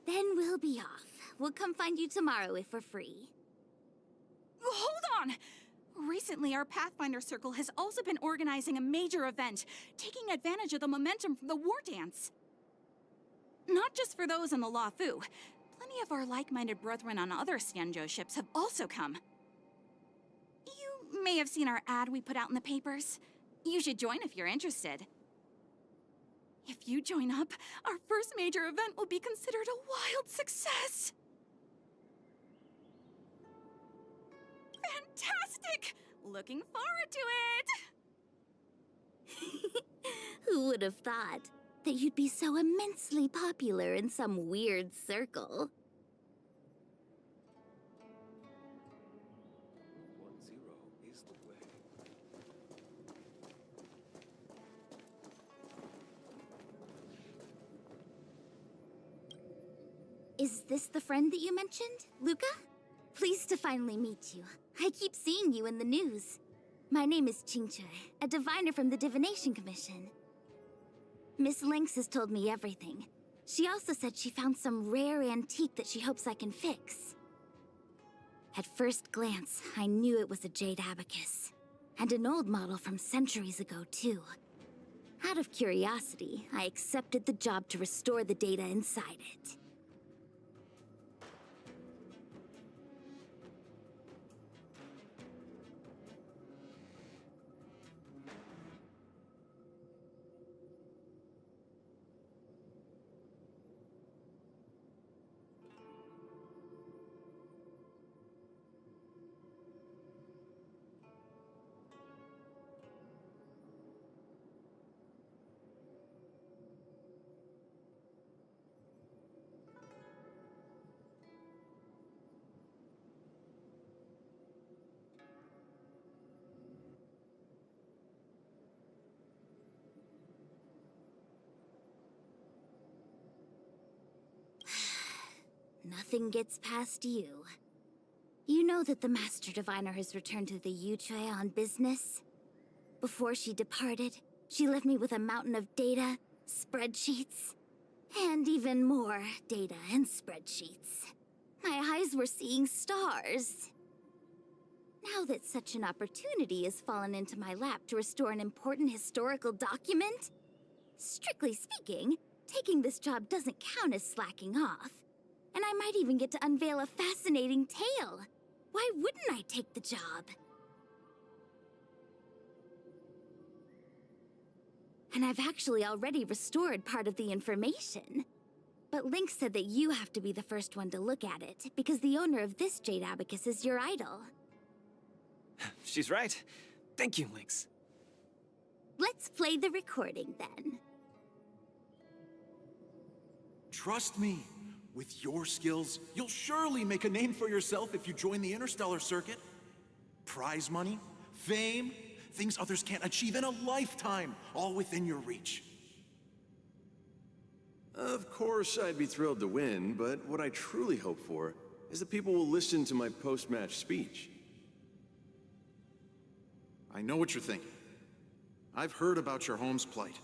Then we'll be off. We'll come find you tomorrow if we're free. Hold on! Recently, our Pathfinder Circle has also been organizing a major event, taking advantage of the momentum from the war dance. Not just for those in the Law Fu. Plenty of our like-minded brethren on other Xianzhou ships have also come. You may have seen our ad we put out in the papers. You should join if you're interested. If you join up, our first major event will be considered a wild success. Fantastic! Looking forward to it! Who would have thought that you'd be so immensely popular in some weird circle? 10 is the way. Is this the friend that you mentioned, Luca? Pleased to finally meet you. I keep seeing you in the news. My name is Qingche, a diviner from the Divination Commission. Miss Lynx has told me everything. She also said she found some rare antique that she hopes I can fix. At first glance, I knew it was a jade abacus. And an old model from centuries ago, too. Out of curiosity, I accepted the job to restore the data inside it. Nothing gets past you. You know that the Master Diviner has returned to the Yuchui on business? Before she departed, she left me with a mountain of data, spreadsheets, and even more data and spreadsheets. My eyes were seeing stars. Now that such an opportunity has fallen into my lap to restore an important historical document, strictly speaking, taking this job doesn't count as slacking off. And I might even get to unveil a fascinating tale. Why wouldn't I take the job? And I've actually already restored part of the information. But Link said that you have to be the first one to look at it, because the owner of this Jade Abacus is your idol. She's right. Thank you, Lynx. Let's play the recording then. Trust me, with your skills, you'll surely make a name for yourself if you join the Interstellar Circuit. Prize money, fame, things others can't achieve in a lifetime, all within your reach. Of course, I'd be thrilled to win, but what I truly hope for is that people will listen to my post-match speech. I know what you're thinking. I've heard about your home's plight.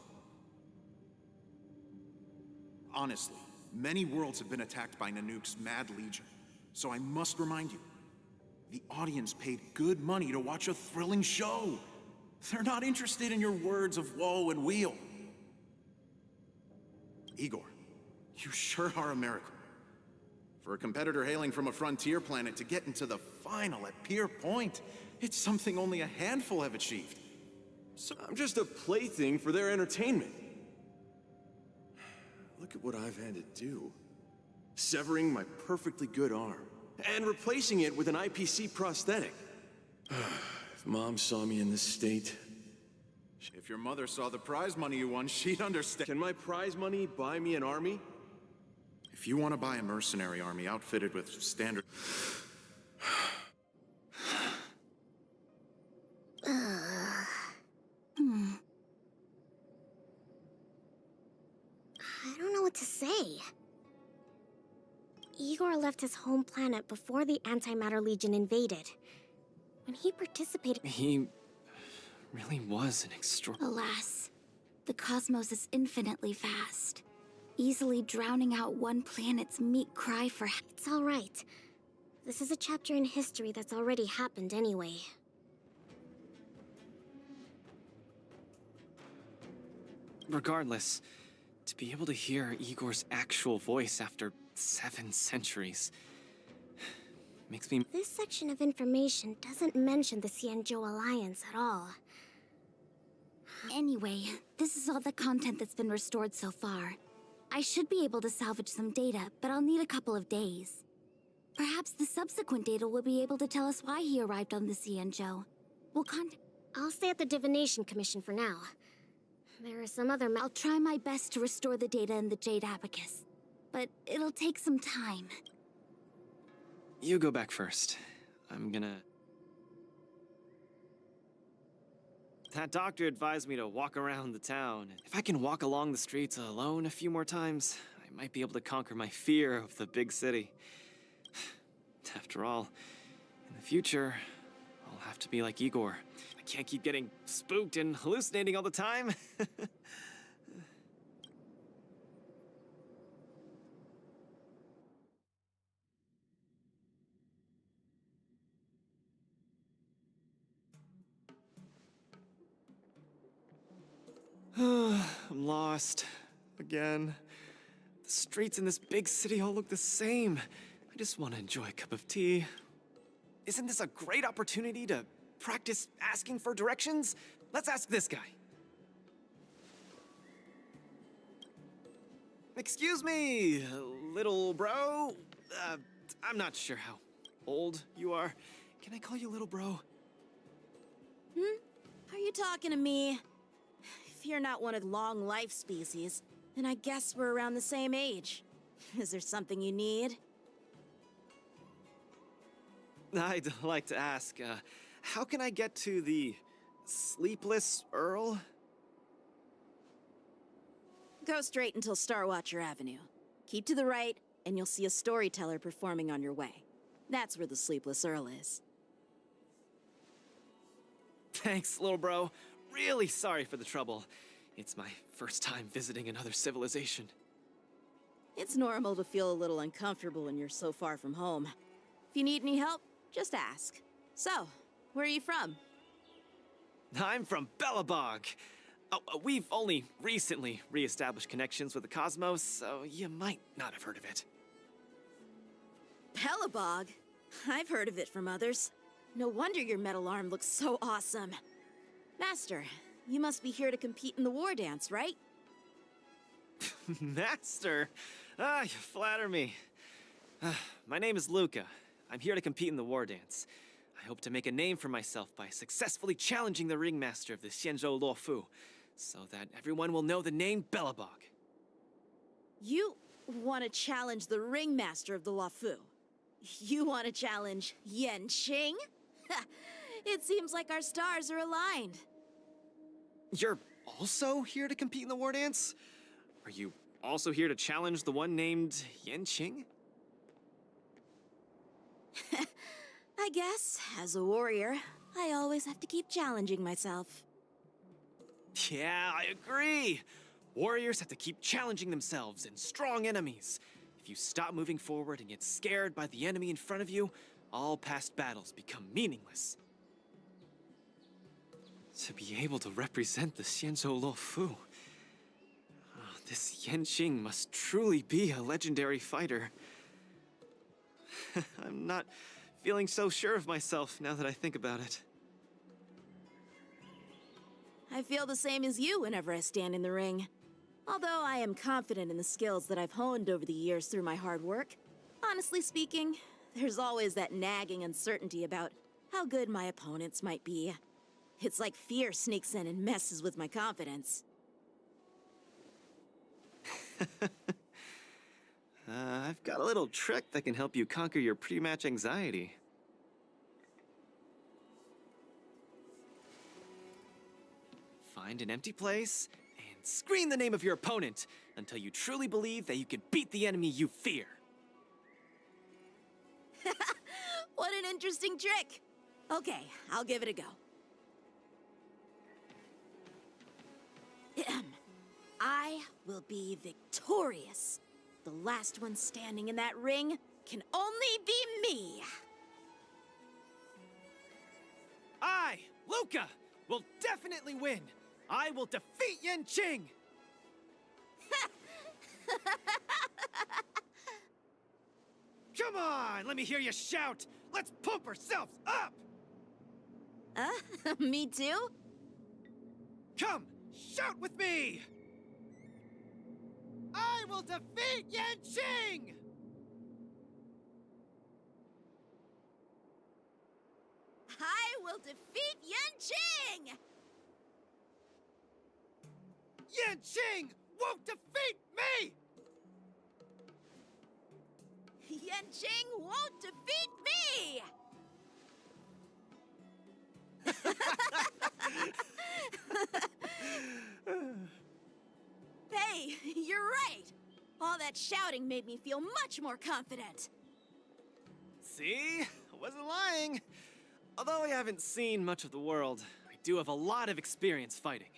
Honestly, many worlds have been attacked by Nanook's Mad Legion, so I must remind you, the audience paid good money to watch a thrilling show. They're not interested in your words of woe and weal. Igor, you sure are a miracle. For a competitor hailing from a frontier planet to get into the final at Pier Point, it's something only a handful have achieved. So I'm just a plaything for their entertainment. Look at what I've had to do. Severing my perfectly good arm, and replacing it with an IPC prosthetic. If Mom saw me in this state... If your mother saw the prize money you won, she'd understand. Can my prize money buy me an army? If you want to buy a mercenary army outfitted with standard... I don't know what to say. Igor left his home planet before the Antimatter Legion invaded. When he participated... He really was an Alas, the cosmos is infinitely vast, easily drowning out one planet's meek cry for help. It's all right. This is a chapter in history that's already happened anyway. Regardless, to be able to hear Igor's actual voice after 7 centuries makes me... This section of information doesn't mention the Xianzhou Alliance at all. Anyway, this is all the content that's been restored so far. I should be able to salvage some data, but I'll need a couple of days. Perhaps the subsequent data will be able to tell us why he arrived on the Xianzhou. I'll stay at the Divination Commission for now. There are some other I'll try my best to restore the data in the Jade Abacus, but it'll take some time. You go back first. I'm gonna... That doctor advised me to walk around the town. If I can walk along the streets alone a few more times, I might be able to conquer my fear of the big city. After all, in the future, I'll have to be like Igor. I can't keep getting spooked and hallucinating all the time. I'm lost. Again. The streets in this big city all look the same. I just want to enjoy a cup of tea. Isn't this a great opportunity to practice asking for directions? Let's ask this guy. Excuse me, little bro. I'm not sure how old you are. Can I call you little bro? Are you talking to me? If you're not one of the long life species, then I guess we're around the same age. Is there something you need? I'd like to ask, how can I get to the Sleepless Earl? Go straight until Starwatcher Avenue. Keep to the right, and you'll see a storyteller performing on your way. That's where the Sleepless Earl is. Thanks, little bro. really sorry for the trouble. It's my first time visiting another civilization. It's normal to feel a little uncomfortable when you're so far from home. If you need any help, just ask. So, where are you from? I'm from Belabog. Oh, we've only recently re-established connections with the cosmos, so you might not have heard of it. Pelabog? I've heard of it from others. No wonder your metal arm looks so awesome. Master, you must be here to compete in the war dance, right? Master? You flatter me. My name is Luca. I'm here to compete in the war dance. I hope to make a name for myself by successfully challenging the ringmaster of the Xianzhou Luofu, so that everyone will know the name Belabog. You want to challenge the ringmaster of the Luofu? You want to challenge Yanqing? It seems like our stars are aligned. You're also here to compete in the war dance? Are you also here to challenge the one named Yanqing? I guess, as a warrior, I always have to keep challenging myself. Yeah, I agree. Warriors have to keep challenging themselves and strong enemies. If you stop moving forward and get scared by the enemy in front of you, all past battles become meaningless. To be able to represent the Xianzhou Luofu, this Yanqing must truly be a legendary fighter. I'm not feeling so sure of myself now that I think about it. I feel the same as you whenever I stand in the ring. Although I am confident in the skills that I've honed over the years through my hard work, honestly speaking, there's always that nagging uncertainty about how good my opponents might be. It's like fear sneaks in and messes with my confidence. I've got a little trick that can help you conquer your pre-match anxiety. Find an empty place and scream the name of your opponent until you truly believe that you can beat the enemy you fear. What an interesting trick! Okay, I'll give it a go. I will be victorious. The last one standing in that ring can only be me. I, Luca, will definitely win. I will defeat Yanqing. Come on, let me hear you shout. Let's pump ourselves up. Me too? Come, shout with me. I will defeat Yanqing! I will defeat Yanqing! Yanqing won't defeat me! Yanqing won't defeat me! Hey, you're right! All that shouting made me feel much more confident. See? I wasn't lying. Although I haven't seen much of the world, I do have a lot of experience fighting.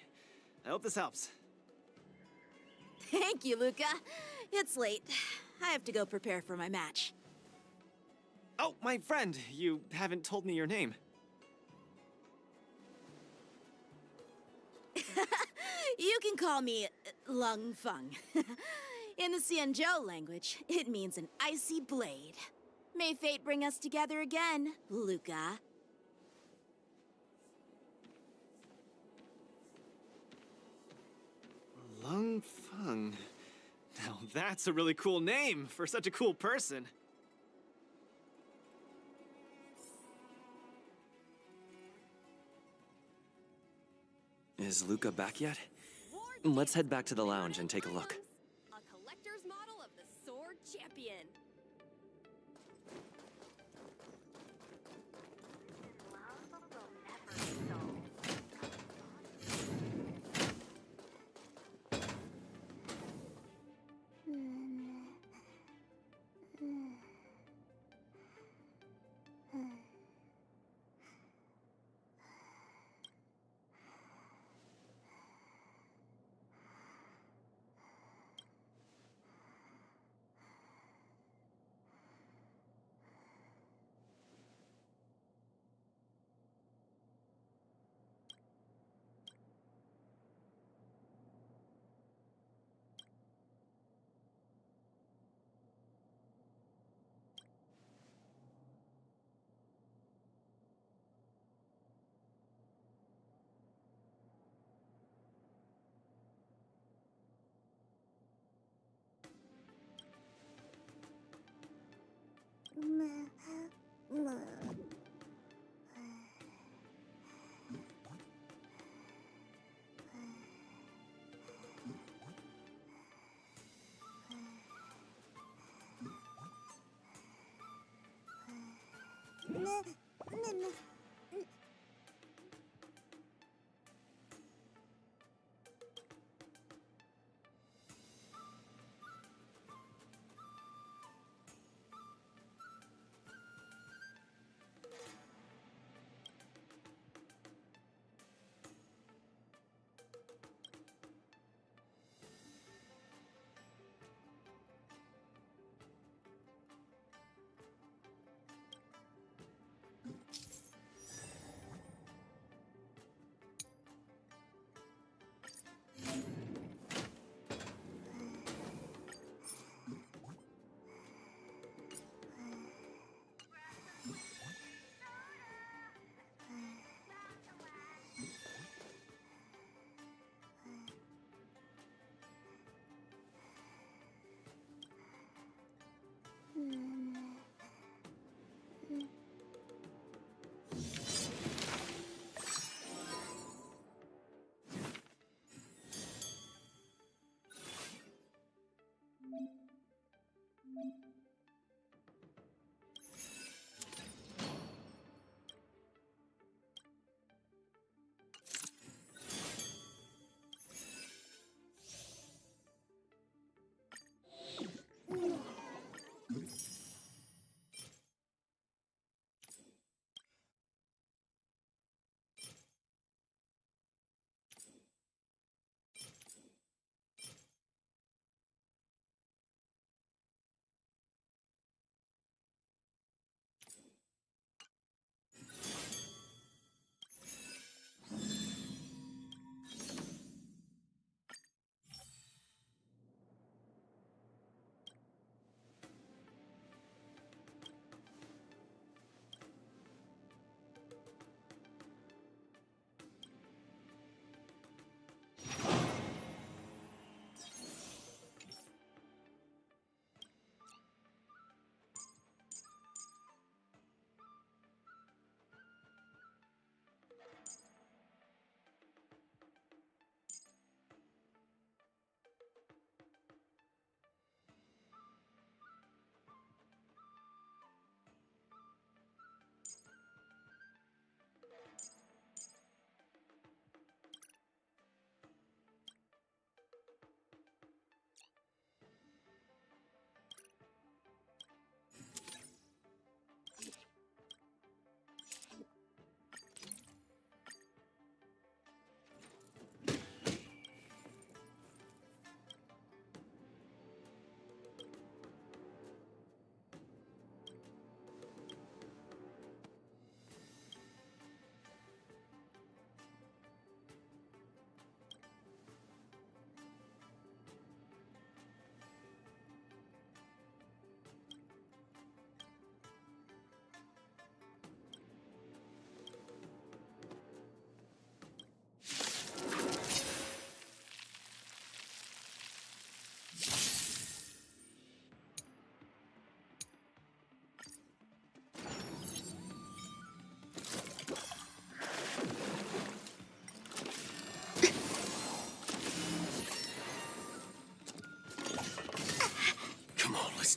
I hope this helps. Thank you, Luca. It's late. I have to go prepare for my match. Oh, my friend, you haven't told me your name. You can call me Lung Feng. In the Xianzhou language, it means an icy blade. May fate bring us together again, Luca. Lung Feng. Now that's a really cool name for such a cool person. Is Luca back yet? Let's head back to the lounge and take a look. A collector's model of the Sword Champion.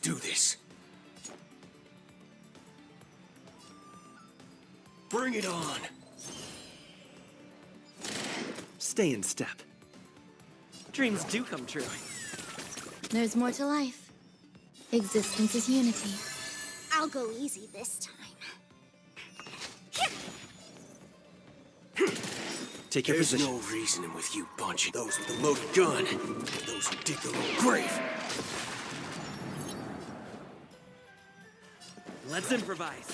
do this. Bring it on. Stay in step. Dreams do come true. There's more to life. Existence is unity. I'll go easy this time. Take your position. There's no reasoning with you punching those with a loaded gun. Those who dig their own grave. Let's improvise.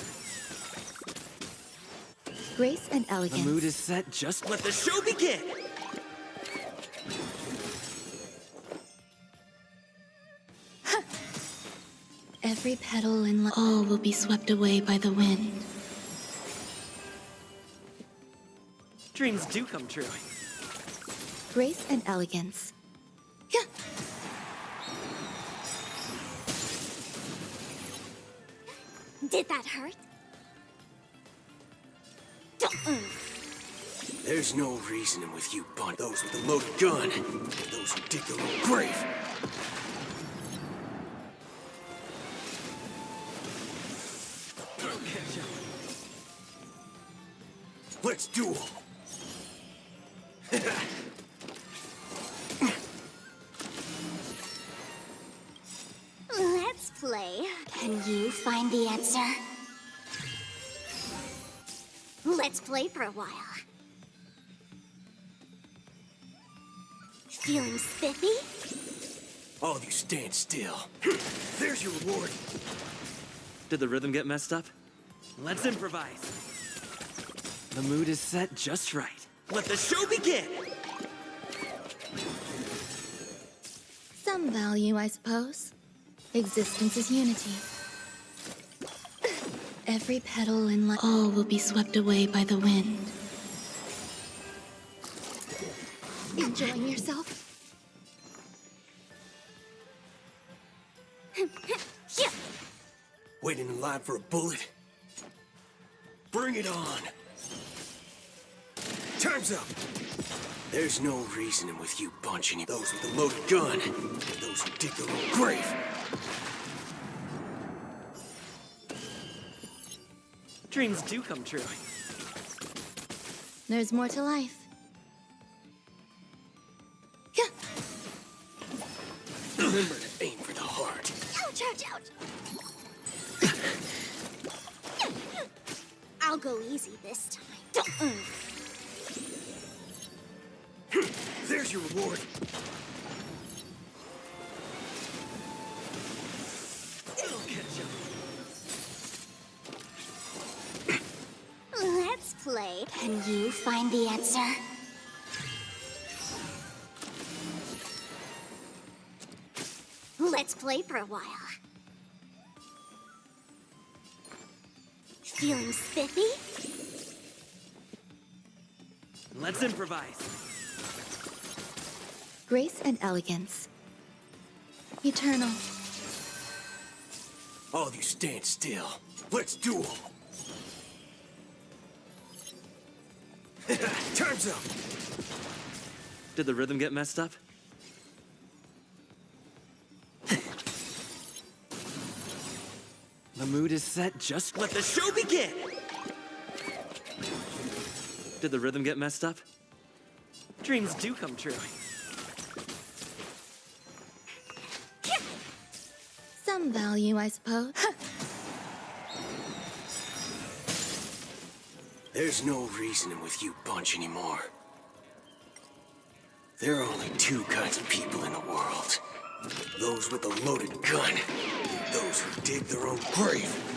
Grace and elegance. The mood is set, just let the show begin! Every petal in all will be swept away by the wind. Dreams do come true. Grace and elegance. Did that hurt? There's no reasoning with you punch those with a loaded gun. Those who dig their own grave. Let's duel. Let's play. Can you find the answer? Let's play for a while. Feeling spiffy? All of you stand still. There's your reward. Did the rhythm get messed up? Let's improvise. The mood is set just right. Let the show begin! Some value, I suppose. Existence is unity. Every petal in life, all will be swept away by the wind. Enjoying yourself? Waiting in line for a bullet? Bring it on! Time's up! There's no reasoning with you punching those with a loaded gun. Those who dig their own grave. Dreams do come true. There's more to life. Remember to aim for the heart. Ouch, ouch, ouch! I'll go easy this time. There's your reward. I'll catch up. Let's play. Can you find the answer? Let's play for a while. Feeling spiffy? Let's improvise. Grace and elegance. Eternal. All of you stand still. Let's duel. Time's up. Did the rhythm get messed up? The mood is set, just let the show begin! Did the rhythm get messed up? Dreams do come true. Some value, I suppose. There's no reasoning with you punch anymore. There are only two kinds of people in the world. Those with a loaded gun. Those who dig their own grave.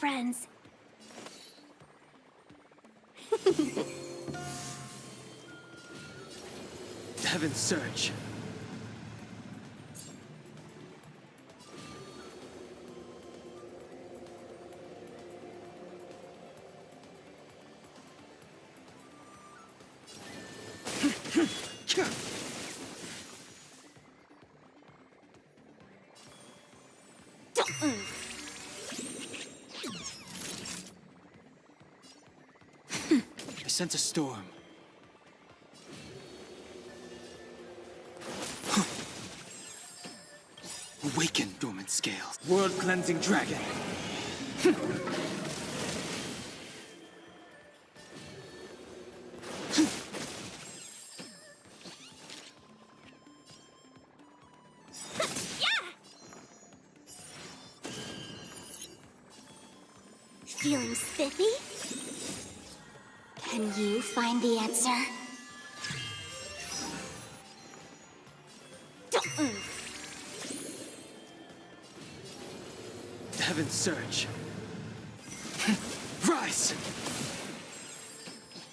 friends. Heaven's Surge. I sense a storm. Awaken, dormant scales. World-cleansing dragon. Feeling spiffy? Can you find the answer? Heaven's Surge. Rise!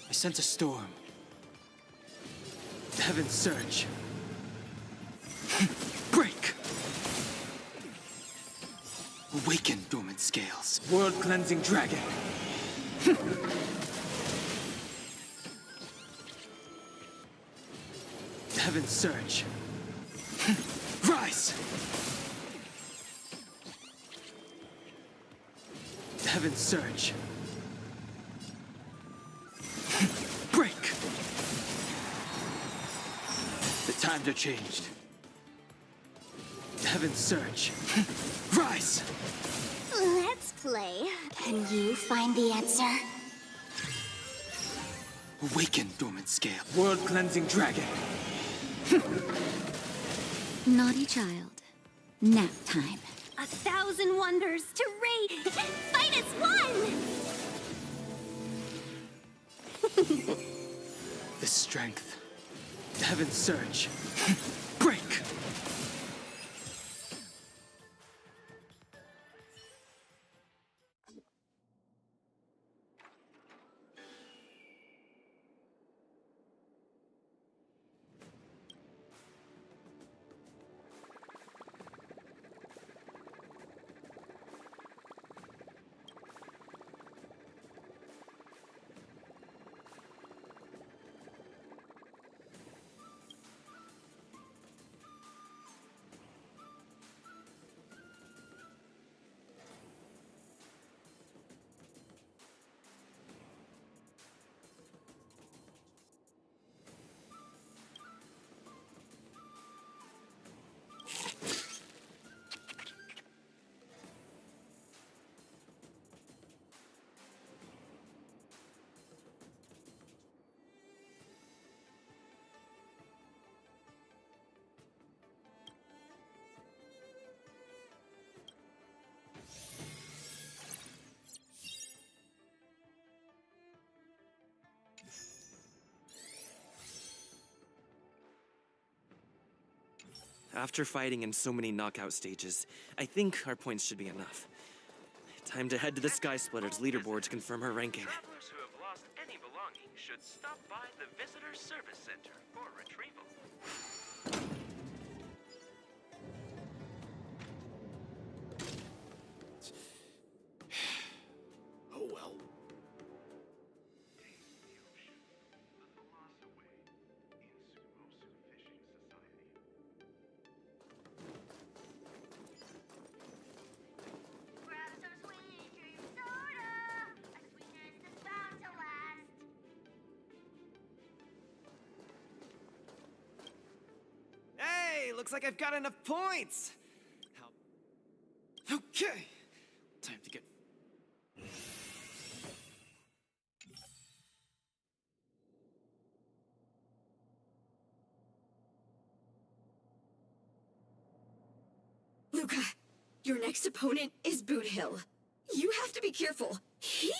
I sense a storm. Heaven's Surge. Break! Awaken, dormant scales. World-cleansing dragon. Heaven's Surge. Rise! Heaven's Surge. Break! The times are changed. Heaven's Surge. Rise! Let's play. Can you find the answer? Awaken, dormant scale. World-cleansing dragon. Naughty child. Nap time. 1,000 wonders to raid. Fight as one! The strength. Heaven's Surge. Break! After fighting in so many knockout stages, I think our points should be enough. Time to head to the Sky Splitter's leaderboard to confirm her ranking. Travelers who have lost any belongings should stop by the Visitor Service Center for retrieval. Oh well. Hey, looks like I've got enough points. Okay, time to get... Luca, your next opponent is Boot Hill. You have to be careful. He's...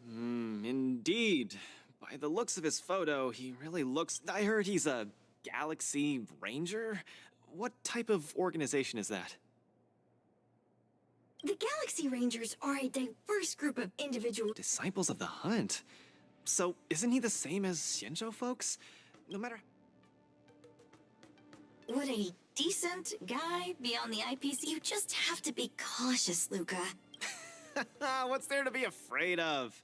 Indeed. By the looks of his photo, he really looks... I heard he's a Galaxy Ranger? What type of organization is that? The Galaxy Rangers are a diverse group of individuals. Disciples of the Hunt? So, isn't he the same as Xianzhou folks? No matter... Would a decent guy be on the IPC? You just have to be cautious, Luca. What's there to be afraid of?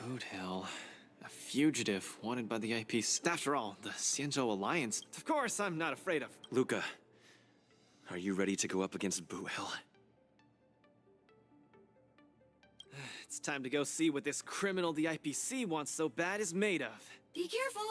Boot Hill. A fugitive wanted by the IPC. After all, the Xianzhou Alliance. Of course, I'm not afraid of. Luca, are you ready to go up against Boot Hill? It's time to go see what this criminal the IPC wants so bad is made of. Be careful.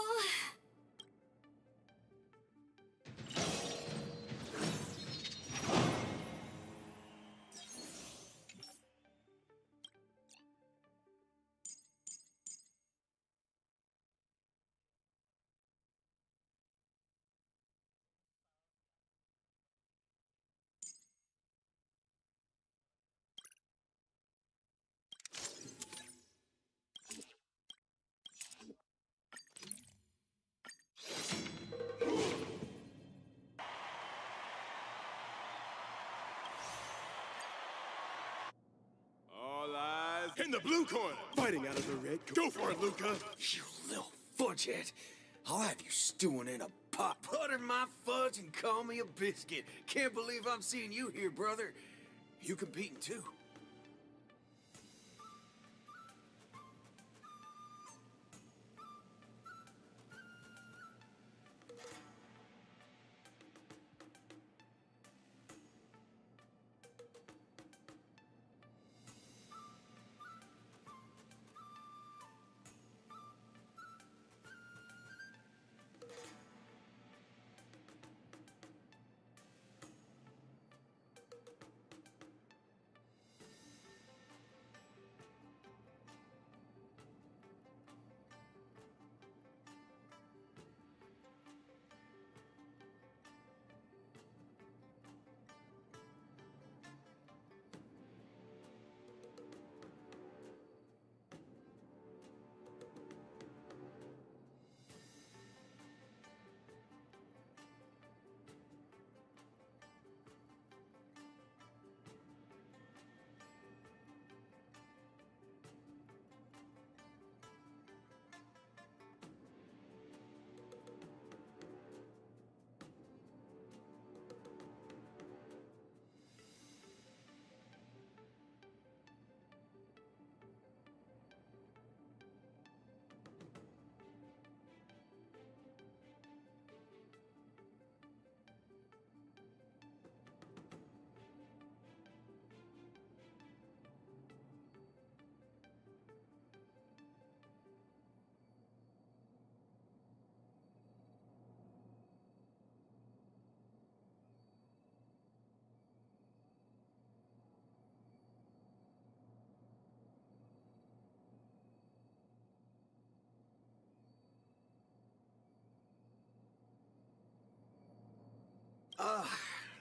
All eyes in the blue corner. Fighting out of the red. Go for it, Luca. You little fudgehead. I'll have you stewing in a pot. Butter my fudge and call me a biscuit. Can't believe I'm seeing you here, brother. You competing too?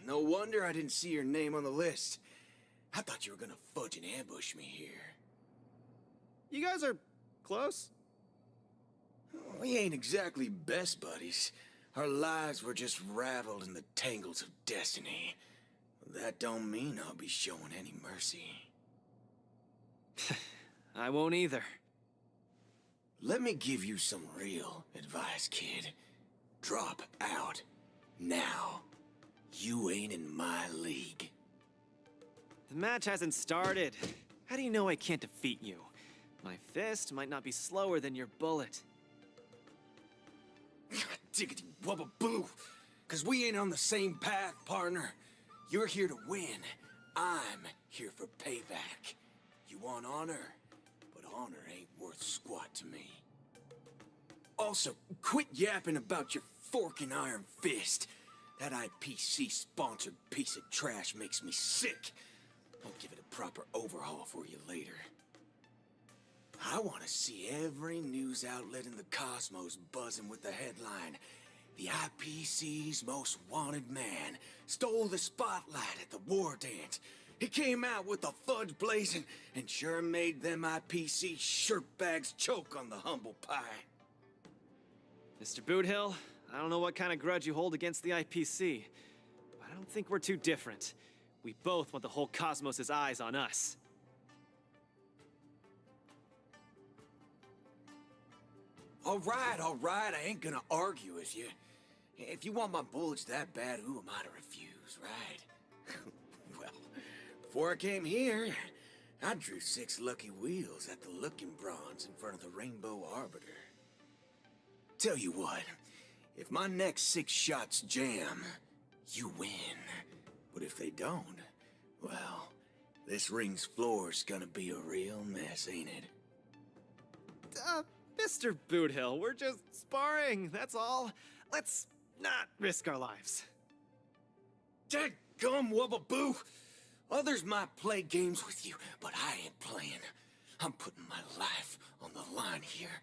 No wonder I didn't see your name on the list. I thought you were gonna fudge and ambush me here. You guys are close? We ain't exactly best buddies. Our lives were just raveled in the tangles of destiny. That don't mean I'll be showing any mercy. I won't either. Let me give you some real advice, kid. Drop out now. You ain't in my league. The match hasn't started. How do you know I can't defeat you? My fist might not be slower than your bullet. Diggity wubba boo! Cause we ain't on the same path, partner. You're here to win. I'm here for payback. You want honor? But honor ain't worth squat to me. Also, quit yapping about your forking iron fist. That IPC-sponsored piece of trash makes me sick. I'll give it a proper overhaul for you later. I want to see every news outlet in the cosmos buzzing with the headline, "The IPC's most wanted man stole the spotlight at the war dance. He came out with the fudge blazing and sure made them IPC shirtbags choke on the humble pie." Mr. Boothill, I don't know what kind of grudge you hold against the IPC, but I don't think we're too different. We both want the whole cosmos' eyes on us. All right, I ain't gonna argue with you. If you want my bullets that bad, who am I to refuse, right? Well, before I came here, I drew 6 lucky wheels at the Looking Bronze in front of the Rainbow Arbiter. Tell you what, if my next 6 shots jam, you win. But if they don't, well, this ring's floor's gonna be a real mess, ain't it? Mr. Boothill, we're just sparring, that's all. Let's not risk our lives. Dadgum wubba boo! Others might play games with you, but I ain't playing. I'm putting my life on the line here.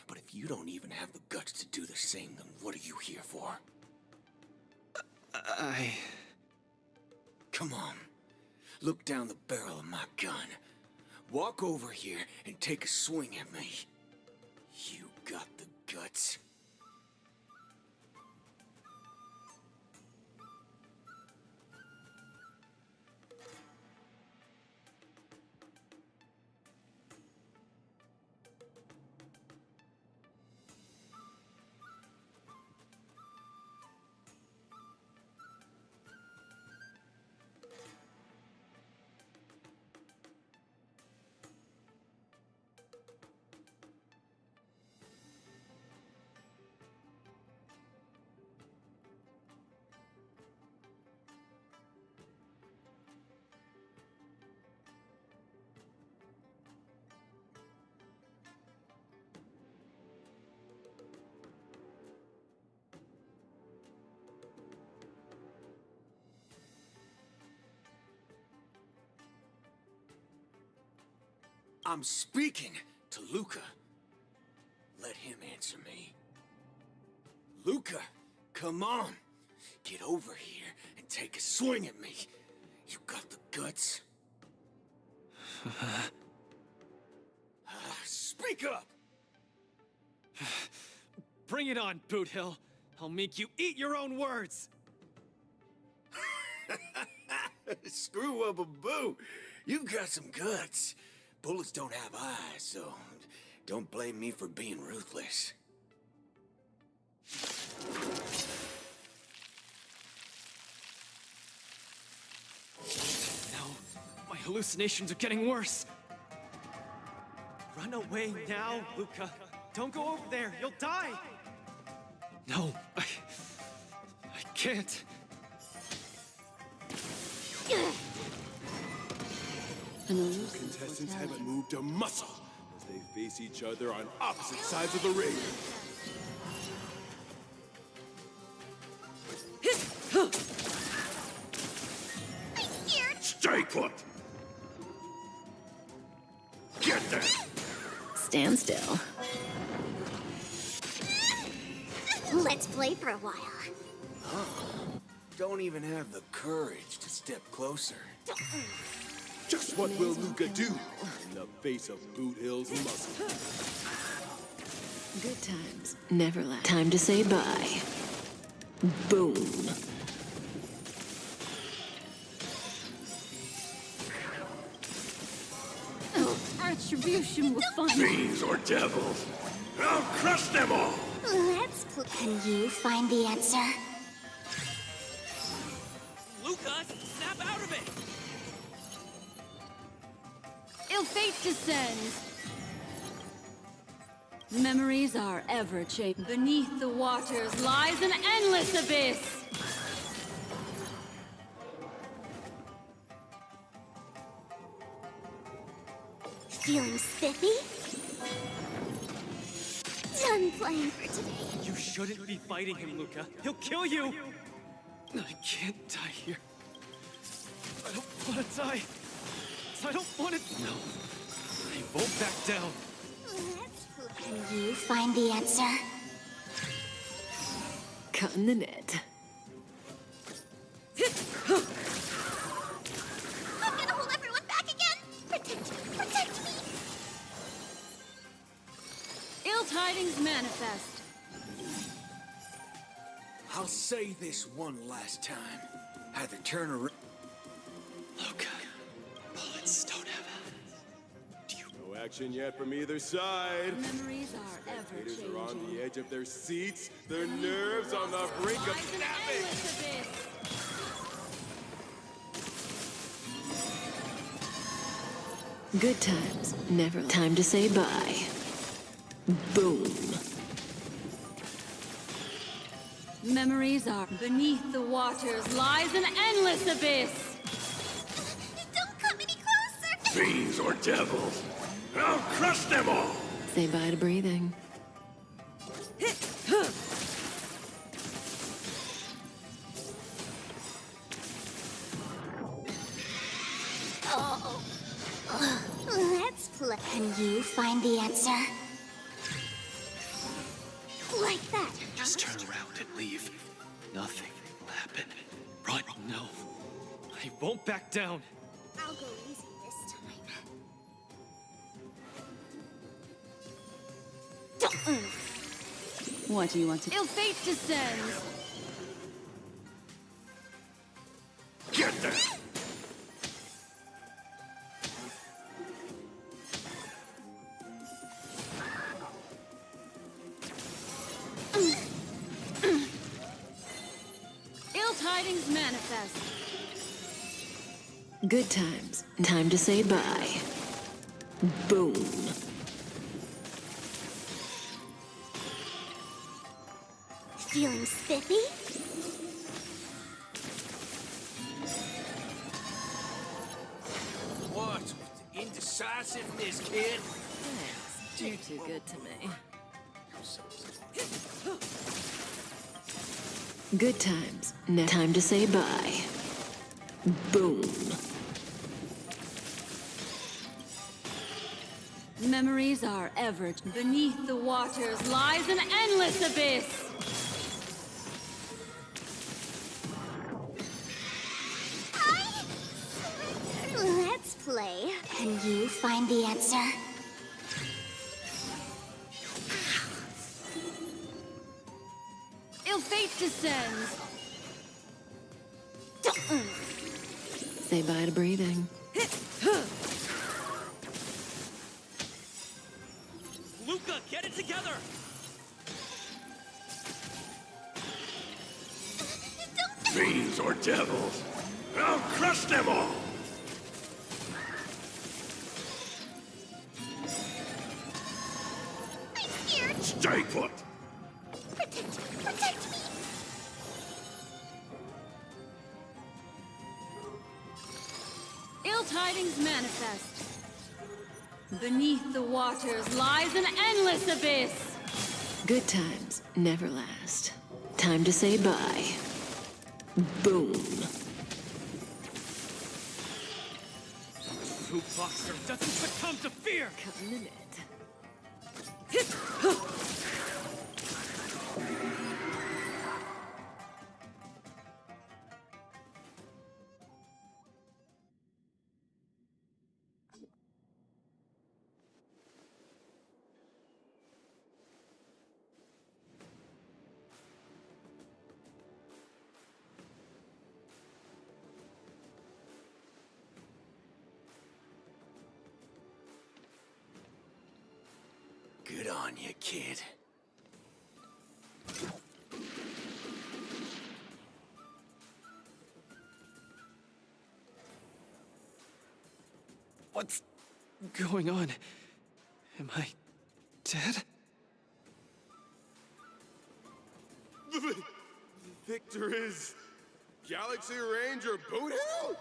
But if you don't even have the guts to do the same, then what are you here for? Come on. Look down the barrel of my gun. Walk over here and take a swing at me. You got the guts. I'm speaking to Luca. Let him answer me. Luca, come on. Get over here and take a swing at me. You got the guts? Speak up! Bring it on, Boothill. I'll make you eat your own words. Screw up a boo. You got some guts. Bullets don't have eyes, so don't blame me for being ruthless. No, my hallucinations are getting worse. Run away now, Luca. Don't go over there, you'll die. No, I can't. Contestants haven't moved a muscle as they face each other on opposite sides of the ring. Stay put! Get there! Stand still. Let's play for a while. Don't even have the courage to step closer. Just what will Luca do in the face of Boothill's muscle? Good times never last. Time to say bye. Boom. Attribution will find Fiends or devils, I'll crush them all! Let's play. Can you find the answer? Ill fate descends. Memories are ever changing. Beneath the waters lies an endless abyss. Feeling spiffy? Done playing for today. You shouldn't be fighting him, Luca. He'll kill you! I can't die here. I don't want to die. I don't want to... No. I won't back down. Can you find the answer? Cutting the net. I'm gonna hold everyone back again! Protect me! Ill tidings manifest. I'll say this one last time. Either turn around... Luca, bullets don't have No action yet from either side. Memories are ever Spectators changing. are on the edge of their seats, their nerves on the brink of snapping. Good times, never. Time to say bye. Boom. Memories are beneath the waters lies an endless abyss. Don't come any closer! Fiends or devils, I'll crush them all! Say bye to breathing. Oh. Let's play. Can you find the answer? Like that. Just turn around and leave. Nothing will happen. Run. No. I won't back down. I'll go easy this time. What do you want to... Ill fate descends. Get there! Ill tidings manifest. Good times. Time to say bye. Boom. Feeling spiffy? What's with the indecisiveness, kid? Thanks. You're too good to me. Good times. Time to say bye. Boom. Memories are ever... Beneath the waters lies an endless abyss. Let's play. Can you find the answer? Ill fate descends. Say bye to breathing. Luca, get it together! Fiends or devils, I'll crush them all! I'm scared. Stay put! Protect me. Ill tidings manifest. Beneath the waters lies an endless abyss. Good times never last. Time to say bye. Boom. Fruit boxer doesn't succumb to fear! Cutting the net. Good on you, kid. What's going on? Am I dead? The victor is Galaxy Ranger Boot Hill?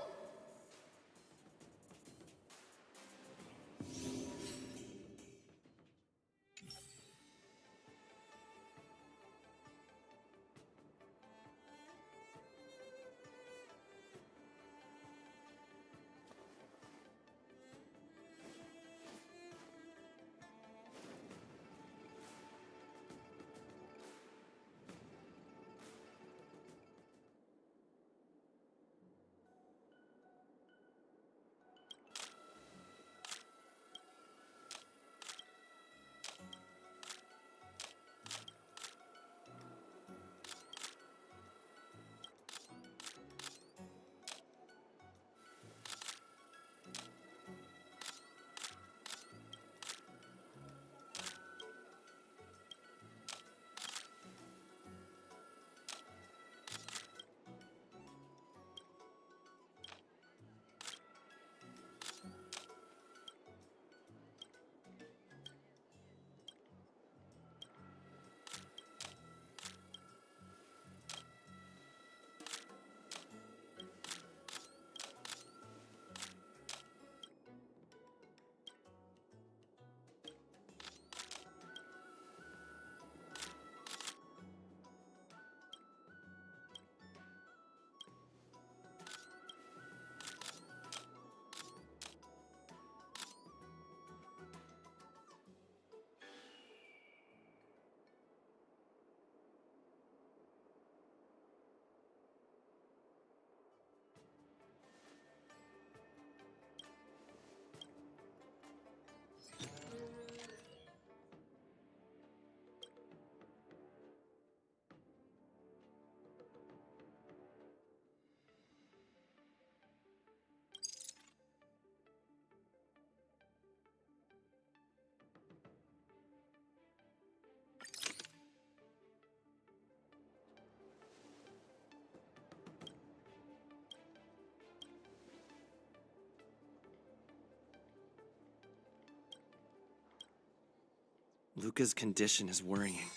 Luca's condition is worrying.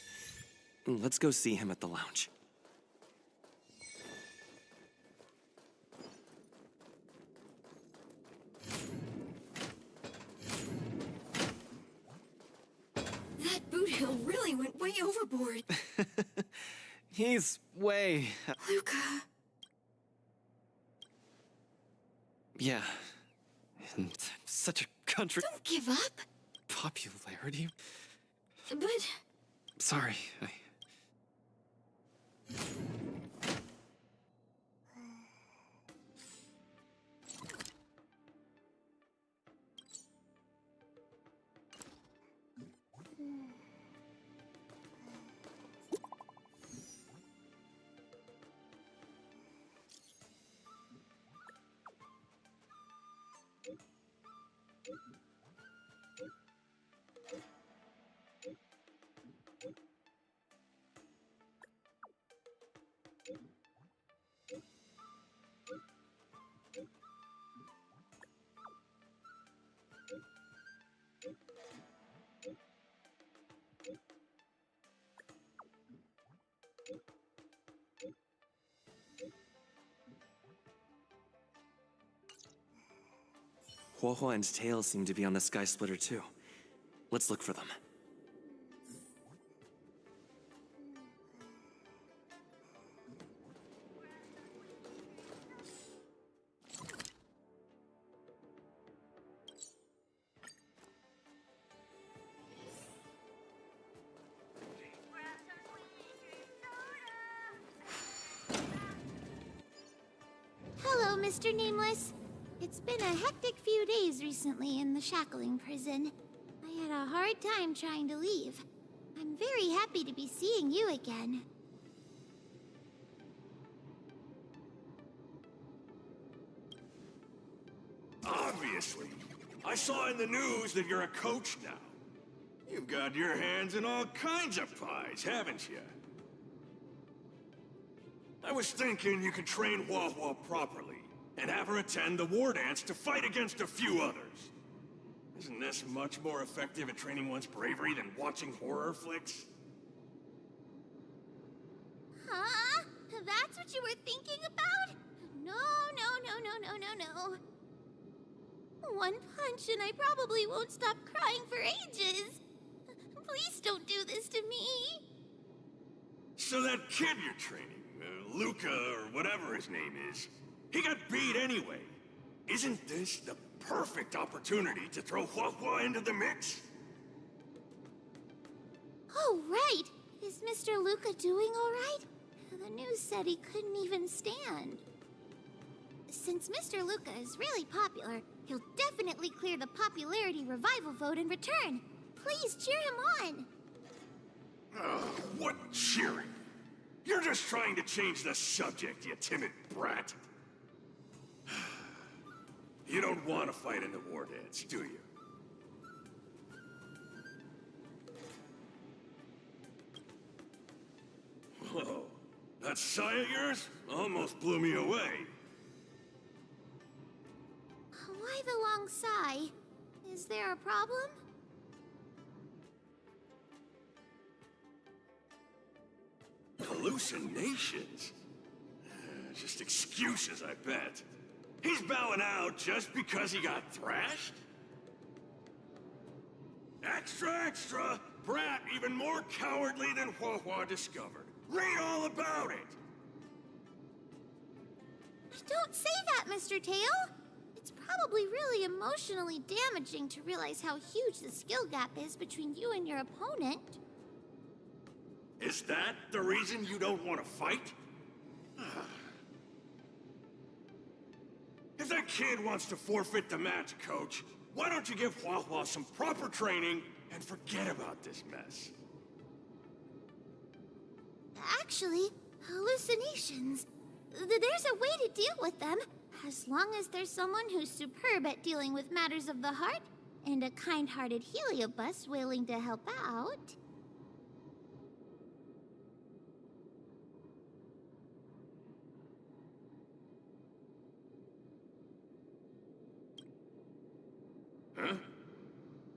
Let's go see him at the lounge. That Boot Hill really went way overboard. He's way... Luca. Yeah. And such a country... Don't give up. Popularity? But... Sorry, Huohuo and Tails seem to be on the Sky Splitter too. Let's look for them. Hello, Mr. Nameless. It's been a hectic few days recently in the shackling prison. I had a hard time trying to leave. I'm very happy to be seeing you again. Obviously. I saw in the news that you're a coach now. You've got your hands in all kinds of pies, haven't you? I was thinking you could train Huohuo properly and have her attend the war dance to fight against a few others. Isn't this much more effective at training one's bravery than watching horror flicks? Huh? That's what you were thinking about? No, no, no, no, no, no, no. One punch and I probably won't stop crying for ages. Please don't do this to me. So that kid you're training, Luca or whatever his name is, he got beat anyway. Isn't this the perfect opportunity to throw Hua into the mix? Oh, right. Is Mr. Luca doing all right? The news said he couldn't even stand. Since Mr. Luca is really popular, he'll definitely clear the popularity revival vote in return. Please cheer him on. What cheering? You're just trying to change the subject, you timid brat. You don't want to fight in the war dance, do you? Whoa, that sigh of yours almost blew me away. Why the long sigh? Is there a problem? Hallucinations? Just excuses, I bet. He's bowing out just because he got thrashed? Extra, extra! Brat even more cowardly than Hua discovered. Read all about it! Don't say that, Mr. Tail. It's probably really emotionally damaging to realize how huge the skill gap is between you and your opponent. Is that the reason you don't want to fight? If that kid wants to forfeit the match, Coach, why don't you give Hua some proper training and forget about this mess? Actually, hallucinations. There's a way to deal with them, as long as there's someone who's superb at dealing with matters of the heart, and a kind-hearted Heliobus willing to help out. Huh?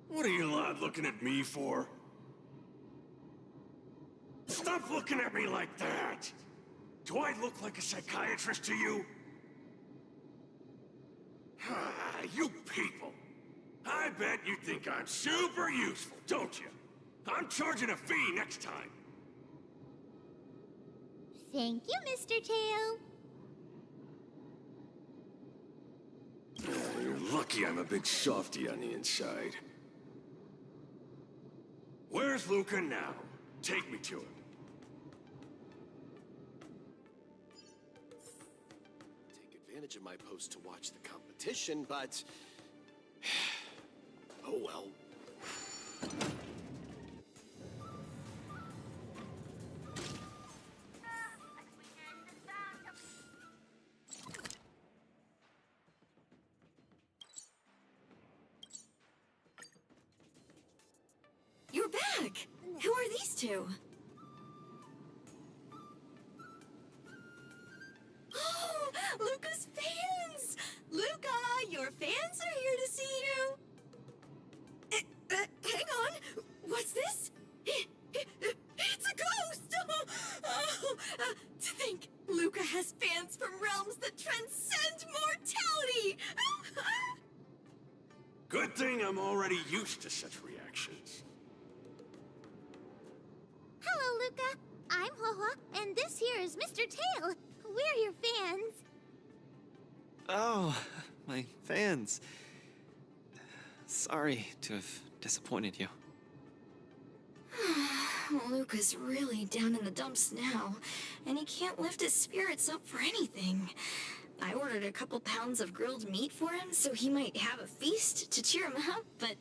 What are you lot looking at me for? Stop looking at me like that! Do I look like a psychiatrist to you? You people! I bet you think I'm super useful, don't you? I'm charging a fee next time. Thank you, Mr. Tail. You're lucky I'm a big softy on the inside. Where's Luca now? Take me to him. Take advantage of my post to watch the competition, but... oh well. You're back! Who are these two? Oh, Luca's fans! Luca, your fans are here to see you! Hang on! What's this? It's a ghost! To think, Luca has fans from realms that transcend mortality! Good thing I'm already used to such reactions. Hello, Luca. I'm Hua, and this here is Mr. Tail. We're your fans. Oh, my fans. Sorry to have disappointed you. Luca's really down in the dumps now, and he can't lift his spirits up for anything. I ordered a couple pounds of grilled meat for him so he might have a feast to cheer him up, but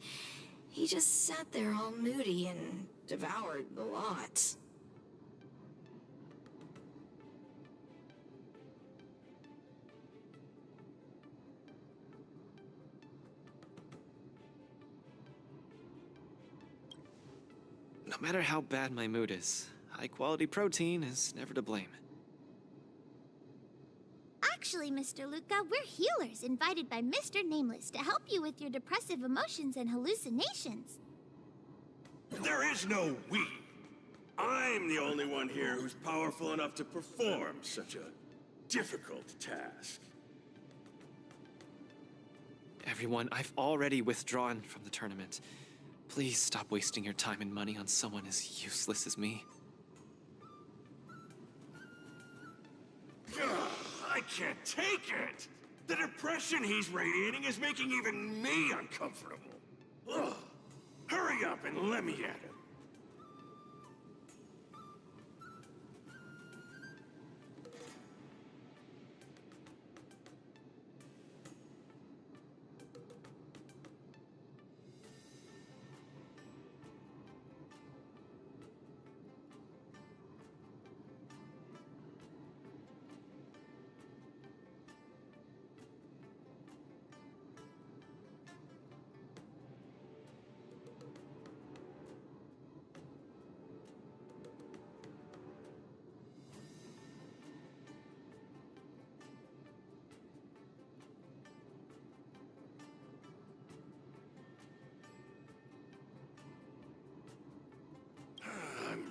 he just sat there all moody and devoured the lot. No matter how bad my mood is, high-quality protein is never to blame. Actually, Actually, Mr. Luca, we're healers invited by Mr. Nameless to help you with your depressive emotions and hallucinations. There is no we. I'm the only one here who's powerful enough to perform such a difficult task. Everyone, I've already withdrawn from the tournament. Please stop wasting your time and money on someone as useless as me. Ugh, I can't take it! The depression he's radiating is making even me uncomfortable. Ugh. Hurry up and let me at him.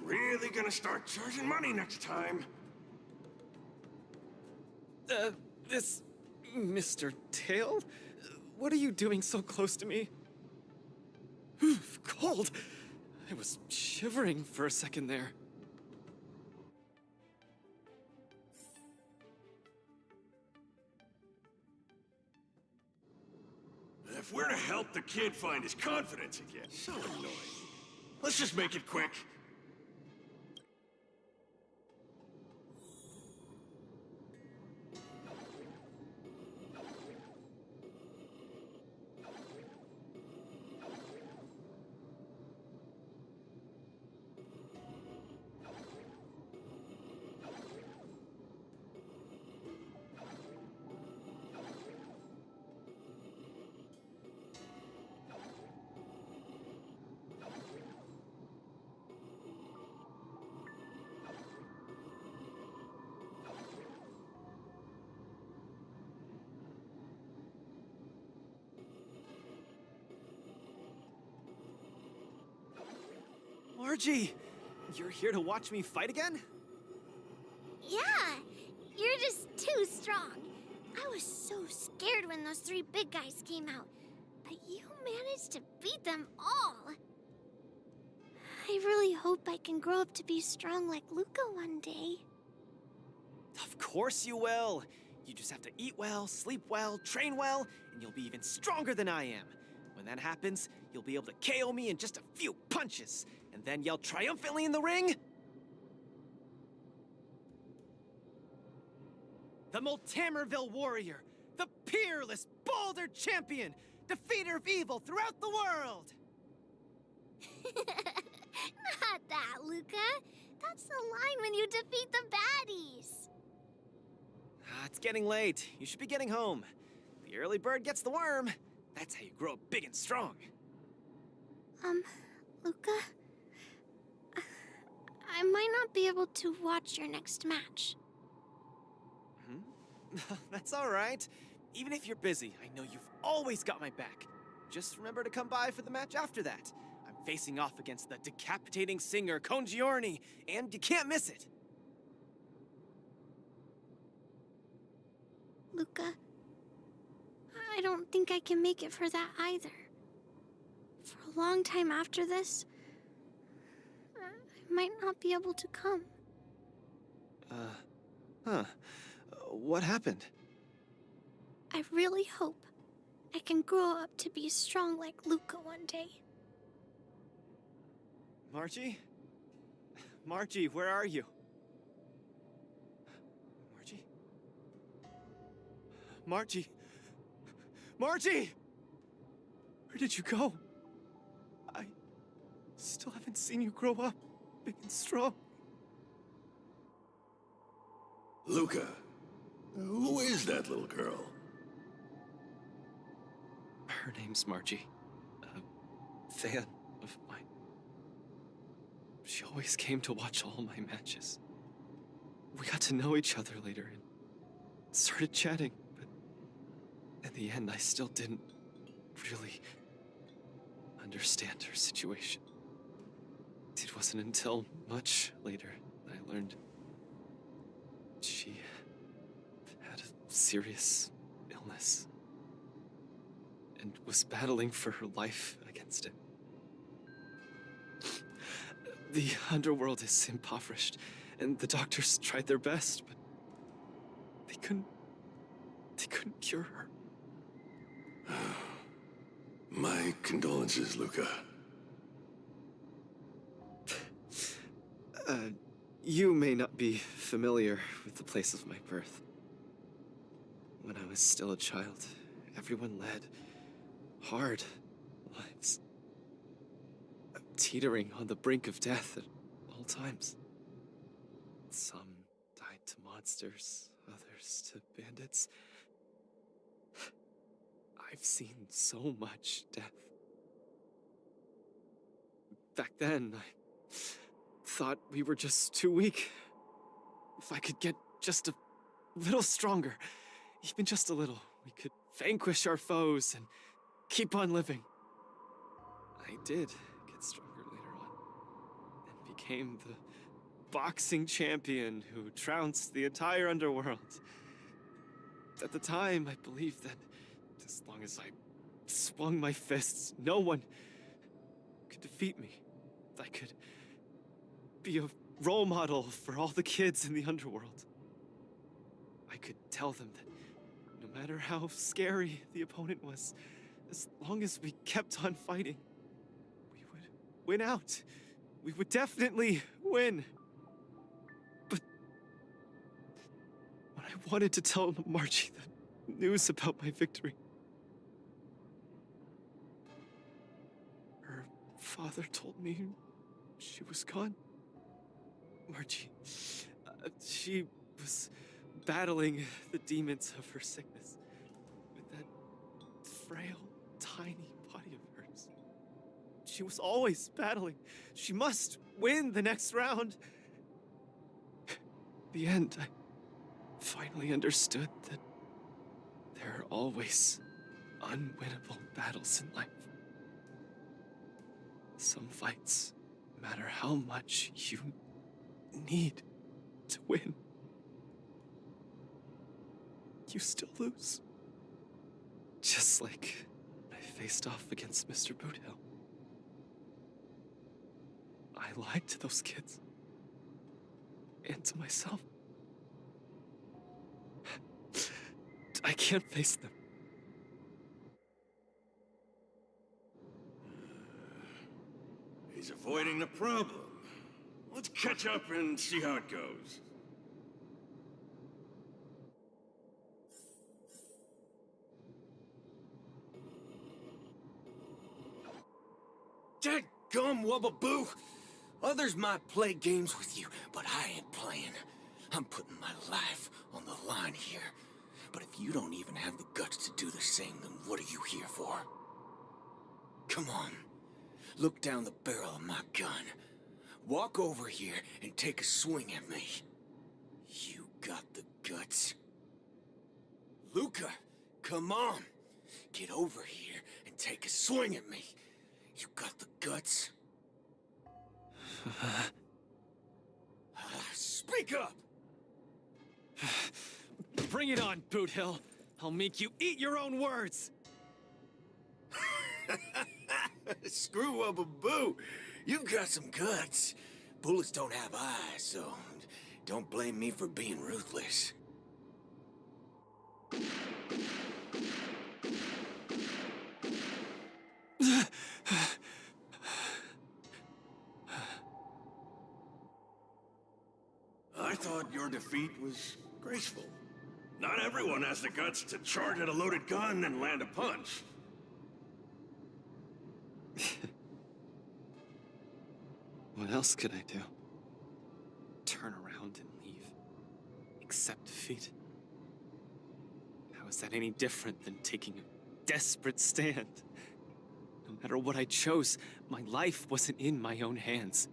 Really gonna start charging money next time. This... Mr. Tail? What are you doing so close to me? Cold! I was shivering for a second there. If we're to help the kid find his confidence again, so annoying. Let's just make it quick. Margie! You're here to watch me fight again? Yeah, you're just too strong. I was so scared when those three big guys came out, but you managed to beat them all. I really hope I can grow up to be strong like Luca one day. Of course you will! You just have to eat well, sleep well, train well, and you'll be even stronger than I am. When that happens, you'll be able to KO me in just a few punches, and then yell triumphantly in the ring. The Multamerville warrior, the peerless Boulder champion, defeater of evil throughout the world! Not that, Luca. That's the line when you defeat the baddies. It's getting late. You should be getting home. The early bird gets the worm. That's how you grow up big and strong. Luca? I might not be able to watch your next match. That's all right. Even if you're busy, I know you've always got my back. Just remember to come by for the match after that. I'm facing off against the decapitating singer Congiorni, and you can't miss it. Luca, I don't think I can make it for that either. For a long time after this, I might not be able to come. What happened? I really hope I can grow up to be strong like Luca one day. Margie? Margie, where are you? Margie? Margie! Margie! Where did you go? I still haven't seen you grow up big and strong. Luca, who is that little girl? Her name's Margie. A fan of mine. She always came to watch all my matches. We got to know each other later, and started chatting, but in the end, I still didn't really understand her situation. It wasn't until much later that I learned she had a serious illness and was battling for her life against it. The underworld is impoverished, and the doctors tried their best, but they couldn't cure her. My condolences, Luca. You may not be familiar with the place of my birth. When I was still a child, everyone led hard lives, teetering on the brink of death at all times. Some died to monsters, others to bandits. I've seen so much death. Back then, I thought we were just too weak. If I could get just a little stronger, even just a little, we could vanquish our foes and keep on living. I did get stronger later on, and became the boxing champion who trounced the entire underworld. At the time, I believed that as long as I swung my fists, no one could defeat me. I could be a role model for all the kids in the underworld. I could tell them that no matter how scary the opponent was, as long as we kept on fighting, we would win out. We would definitely win. But when I wanted to tell Margie the news about my victory, her father told me she was gone. Margie, she was battling the demons of her sickness with that frail, tiny body of hers. She was always battling. She must win the next round. The end, I finally understood that there are always unwinnable battles in life. Some fights, no matter how much you need to win, you still lose. Just like when I faced off against Mr. Boothill. I lied to those kids. And to myself. I can't face them. He's avoiding the problem. Let's catch up and see how it goes. Dadgum Wubbaboo! Others might play games with you, but I ain't playing. I'm putting my life on the line here. But if you don't even have the guts to do the same, then what are you here for? Come on. Look down the barrel of my gun. Walk over here and take a swing at me. You got the guts? Luca, come on. Get over here and take a swing at me. You got the guts? Speak up! Bring it on, Boothill. I'll make you eat your own words. Screw up a boo. You've got some guts. Bullets don't have eyes, so don't blame me for being ruthless. I thought your defeat was graceful. Not everyone has the guts to charge at a loaded gun and land a punch. What else could I do? Turn around and leave? Accept defeat? How is that any different than taking a desperate stand? No matter what I chose, my life wasn't in my own hands.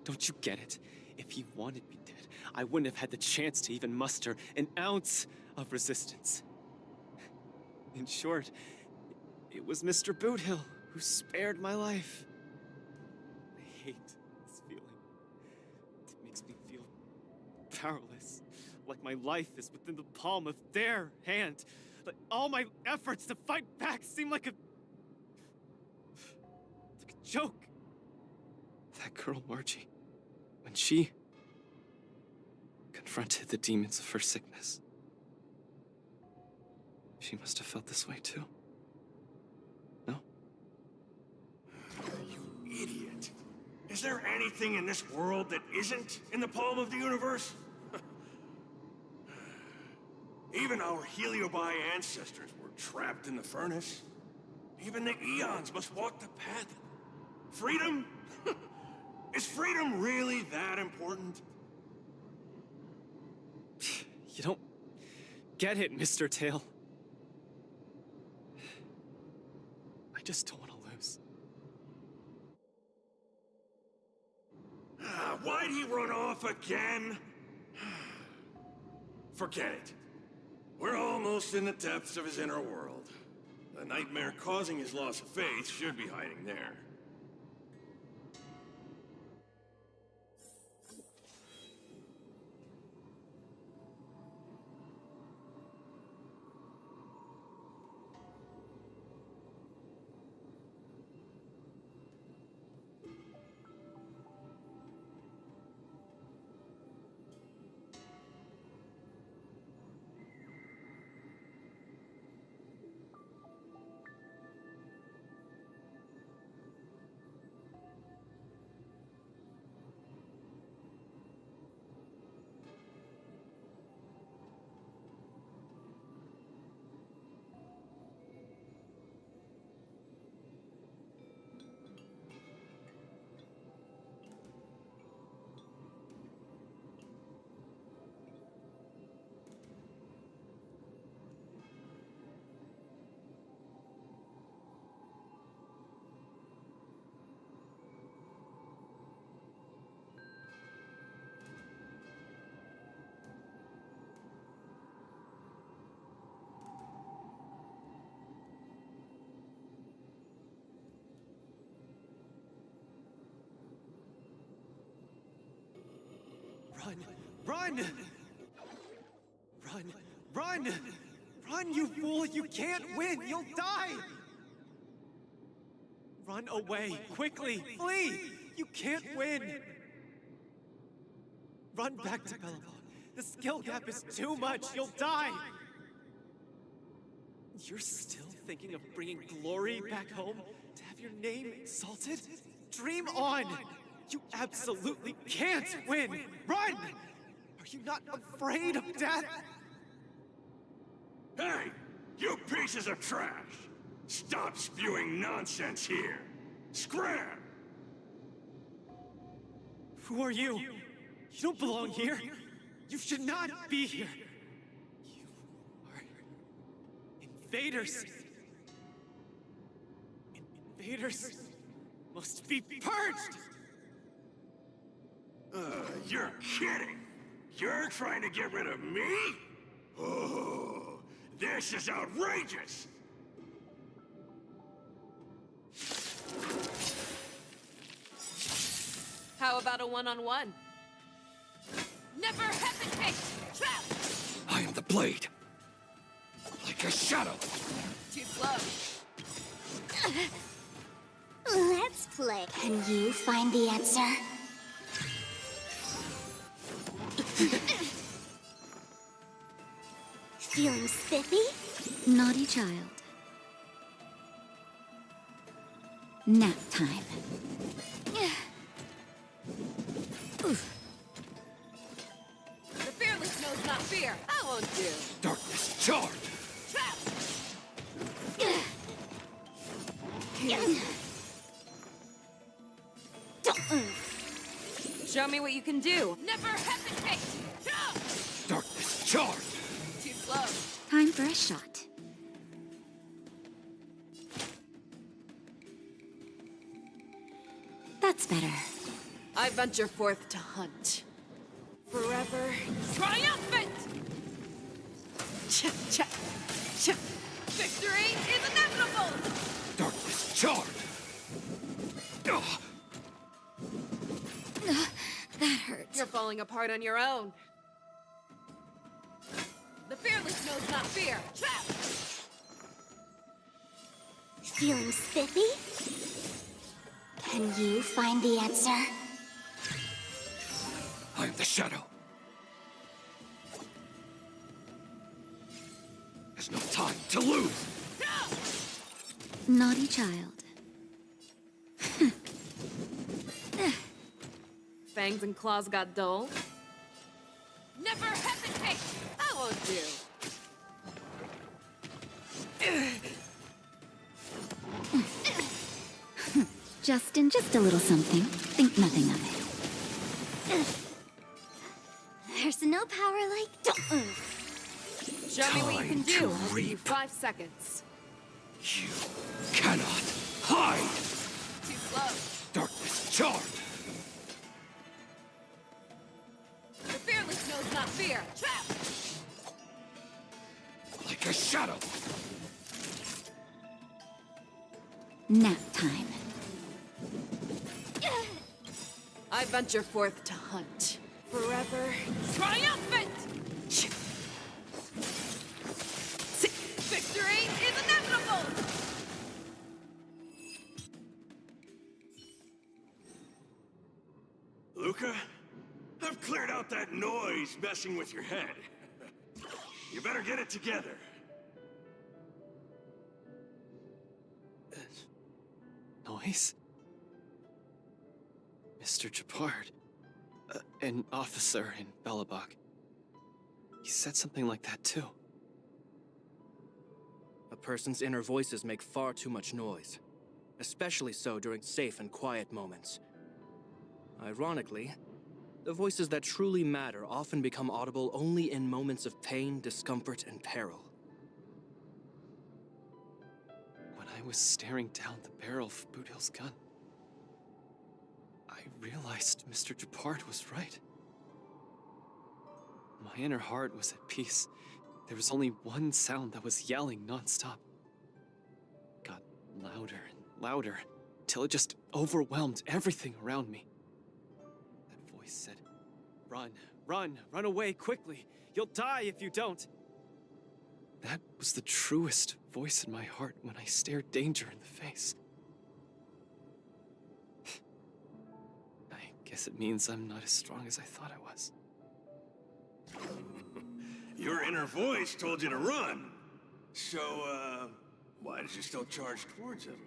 Don't you get it? If you wanted me dead, I wouldn't have had the chance to even muster an ounce of resistance. In short, it was Mr. Boothill who spared my life. I hate this feeling. It makes me feel powerless, like my life is within the palm of their hand. Like all my efforts to fight back seem like a joke. That girl, Margie, when she confronted the demons of her sickness, she must have felt this way too. No? You idiot. Is there anything in this world that isn't in the palm of the universe? Even our Heliobi ancestors were trapped in the furnace. Even the eons must walk the path. Freedom? Is freedom really that important? You don't get it, Mr. Tail. I just don't want to lose. Why'd he run off again? Forget it. We're almost in the depths of his inner world. The nightmare causing his loss of faith should be hiding there. Run! Run! Run! Run! Run, you fool! You can't win! You'll die! Run away! Quickly! Flee! You can't win! Run back to Bellabog. The skill gap is too much! You'll die! You're still thinking of bringing glory back home? To have your name exalted? Dream on! You absolutely can't win! Run! Are you not afraid of death? Hey! You pieces of trash! Stop spewing nonsense here! Scram! Who are you? You don't belong here. You should not be here. You are invaders. Invaders must be purged! You're kidding! You're trying to get rid of me? Oh, this is outrageous! How about a one-on-one? Never hesitate! Trap! I am the blade. Like a shadow. Too slow. Let's play. Can you find the answer? Feeling spiffy? Naughty child. Nap time. The fearless knows not fear. I won't do. Darkness charge! Trap! Show me what you can do. Never hesitate! Darkness charge! Too slow. Time for a shot. That's better. I venture forth to hunt. Forever Forever triumphant! Victory is inevitable! Darkness charred! That hurts. You're falling apart on your own. The fearless knows not fear. Trap! Feeling spiffy? Can you find the answer? I am the shadow. There's no time to lose. Naughty child. Fangs and claws got dull. Never hesitate! I won't do. Justin, just a little something. Think nothing of it. There's no power like... Show me what you can Time to do. I'll give you reap. 5 seconds. You cannot hide. Too slow. Darkness charred. The fearless knows not fear. Trap! Like a shadow. Nap time. I venture forth to hunt. Forever triumphant! Victory is inevitable! Luca, I've cleared out that noise messing with your head. You better get it together. Noise? Mr. Japard. An officer in Belabog. He said something like that too. A person's inner voices make far too much noise, especially so during safe and quiet moments. Ironically, the voices that truly matter often become audible only in moments of pain, discomfort, and peril. When I was staring down the barrel of Boudil's gun, I realized Mr. Japard was right. My inner heart was at peace. There was only one sound that was yelling nonstop. It got louder and louder, till it just overwhelmed everything around me. That voice said, "Run, run, run away quickly. You'll die if you don't." That was the truest voice in my heart when I stared danger in the face. I guess it means I'm not as strong as I thought I was. Your inner voice told you to run. So, why did you still charge towards him?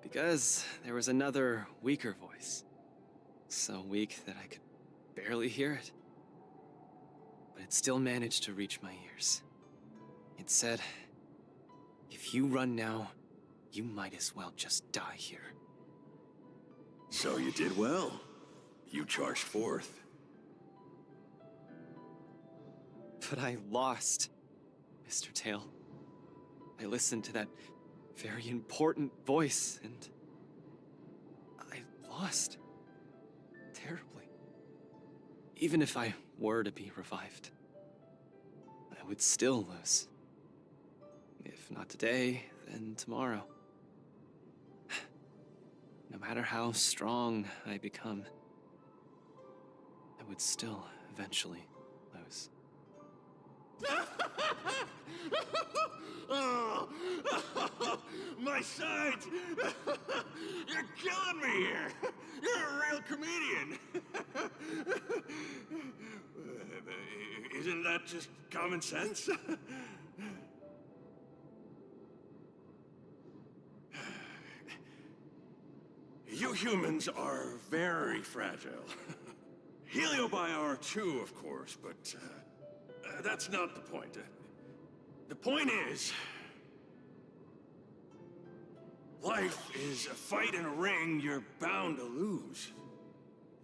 Because there was another weaker voice. So weak that I could barely hear it. But it still managed to reach my ears. It said, "If you run now, you might as well just die here." So you did well. You charged forth. But I lost, Mr. Tail. I listened to that very important voice, and I lost. Terribly. Even if I were to be revived, I would still lose. If not today, then tomorrow. No matter how strong I become, I would still eventually lose. Oh, my sides! You're killing me here! You're a real comedian! Isn't that just common sense? You humans are very fragile. Heliobiar too, of course, but that's not the point. The point is, life is a fight in a ring you're bound to lose.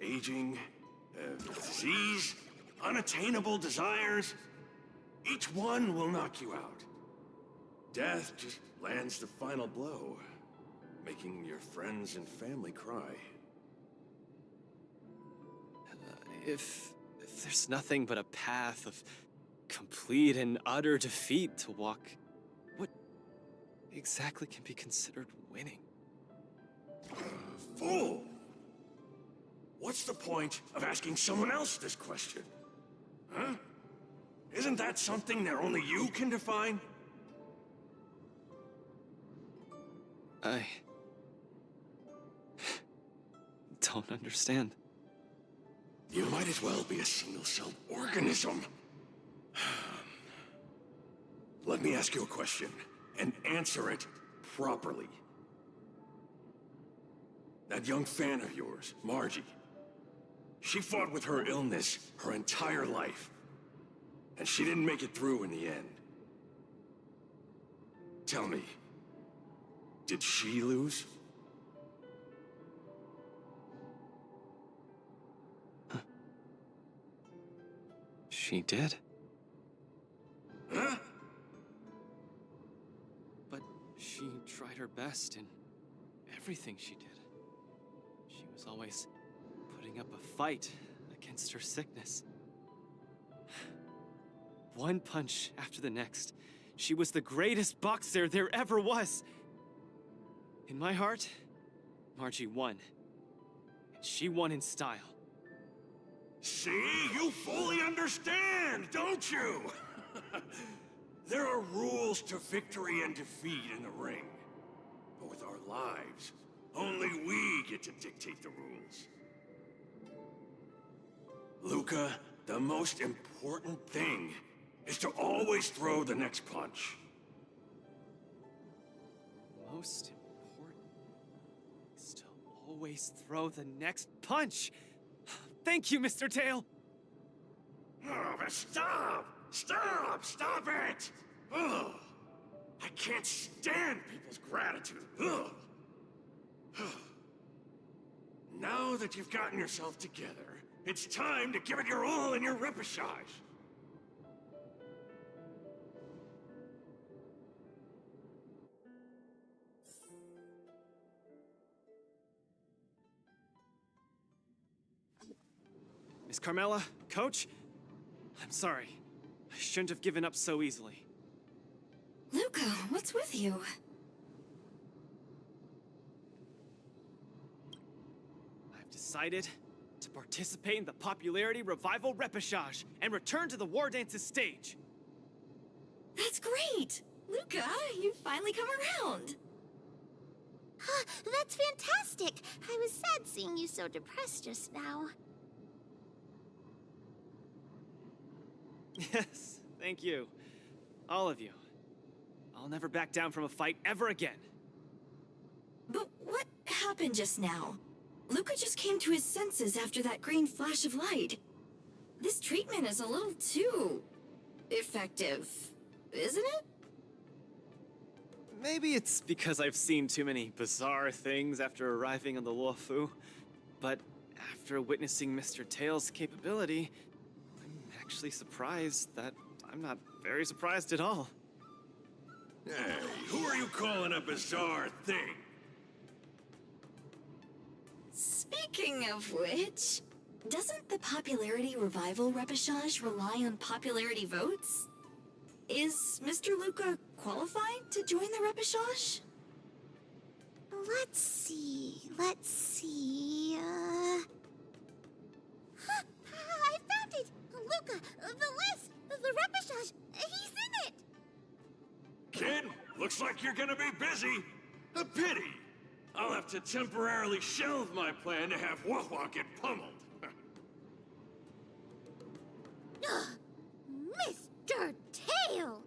Aging, disease, unattainable desires, each one will knock you out. Death just lands the final blow, making your friends and family cry. if there's nothing but a path of complete and utter defeat to walk, what exactly can be considered winning? Fool! What's the point of asking someone else this question? Huh? Isn't that something that only you can define? I don't understand. You might as well be a single-celled organism. Let me ask you a question, and answer it properly. That young fan of yours, Margie, she fought with her illness her entire life, and she didn't make it through in the end. Tell me, did she lose? She did. Huh? But she tried her best in everything she did. She was always putting up a fight against her sickness. One punch after the next, she was the greatest boxer there ever was. In my heart, Margie won. And she won in style. See? You fully understand, don't you? There are rules to victory and defeat in the ring. But with our lives, only we get to dictate the rules. Luca, the most important thing is to always throw the next punch. Most important is to always throw the next punch. Thank you, Mr. Tail. Oh, but stop! Stop! Stop it! Ugh. I can't stand people's gratitude. Ugh. Now that you've gotten yourself together, it's time to give it your all in your repechage. Miss Carmela, Coach, I'm sorry. I shouldn't have given up so easily. Luca, what's with you? I've decided to participate in the popularity revival repechage and return to the War Dance's stage. That's great! Luca, you've finally come around. That's fantastic! I was sad seeing you so depressed just now. Yes, thank you. All of you. I'll never back down from a fight ever again. But what happened just now? Luca just came to his senses after that green flash of light. This treatment is a little too effective, isn't it? Maybe it's because I've seen too many bizarre things after arriving on the Luofu, but after witnessing Mr. Tail's capability, I'm actually surprised that I'm not very surprised at all. Hey, who are you calling a bizarre thing? Speaking of which, doesn't the popularity revival repechage rely on popularity votes? Is Mr. Luca qualified to join the repechage? Let's see. I found it! Luca, the list! The repechage! He's in it! Kid, looks like you're gonna be busy. A pity. I'll have to temporarily shelve my plan to have Wah-Wah get pummeled. Mr. Tail!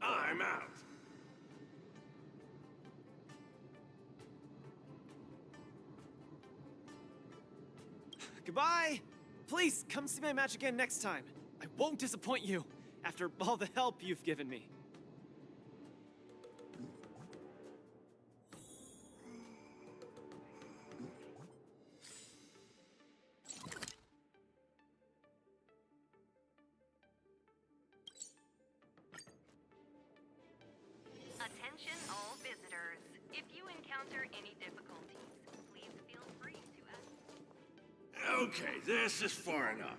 I'm out. Goodbye! Please, come see my match again next time. I won't disappoint you, after all the help you've given me. Attention all visitors. If you encounter any difficulties, please feel free to ask. Okay, this is far enough.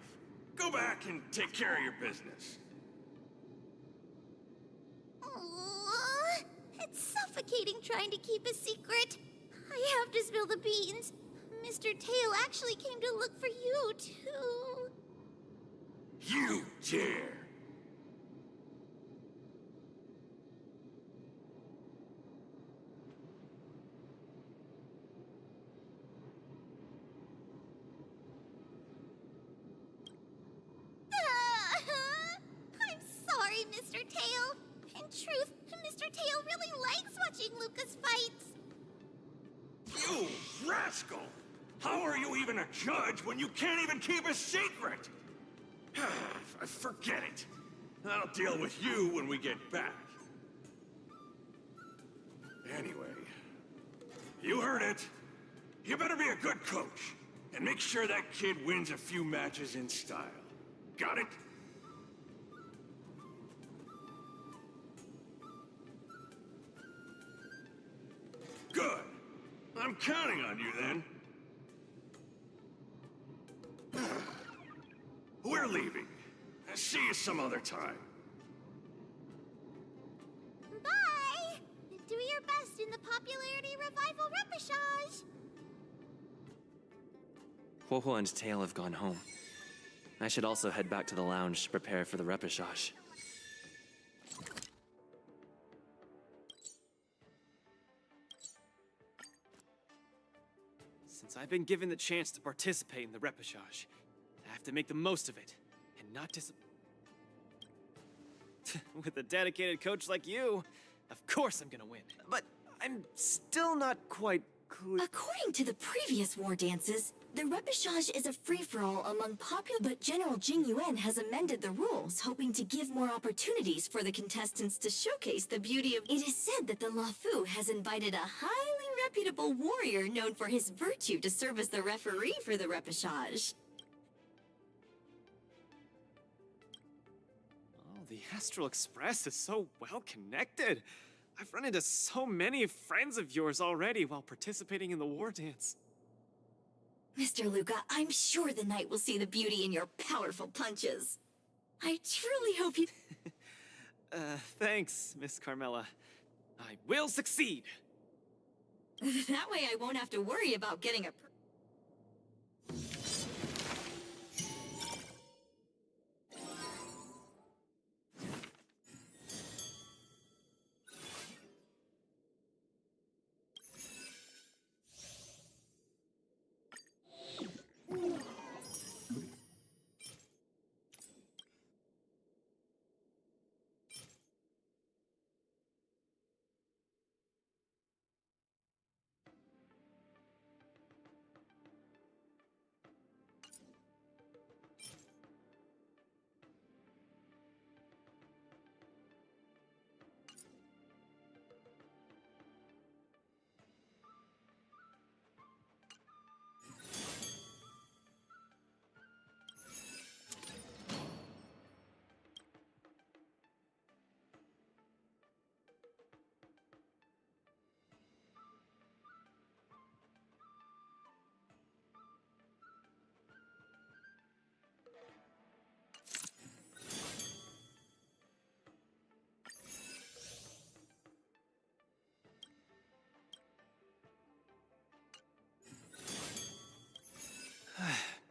Go back and take care of your business. Aw, it's suffocating trying to keep a secret. I have to spill the beans. Mr. Tail actually came to look for you, too. You dare! I'm sorry, Mr. Tail. In truth, Mr. Tail really likes watching Lucas fights. You rascal! How are you even a judge when you can't even keep a secret? Forget it. I'll deal with you when we get back. Anyway, you heard it. You better be a good coach and make sure that kid wins a few matches in style. Got it? Good. I'm counting on you then. We're leaving. See you some other time. Bye! Do your best in the popularity revival repechage. Huohuo and Tail have gone home. I should also head back to the lounge to prepare for the repechage. Since I've been given the chance to participate in the repechage, I have to make the most of it, and not With a dedicated coach like you, of course I'm gonna win. But I'm still not quite clear. According to the previous war dances, the repechage is a free-for-all among popular, but General Jing Yuan has amended the rules, hoping to give more opportunities for the contestants to showcase the beauty of... It is said that the Lafu has invited a highly reputable warrior known for his virtue to serve as the referee for the repechage. Oh, the Astral Express is so well connected. I've run into so many friends of yours already while participating in the war dance. Mr. Luca, I'm sure the night will see the beauty in your powerful punches. I truly hope you... Thanks, Miss Carmela. I will succeed! That way I won't have to worry about getting a...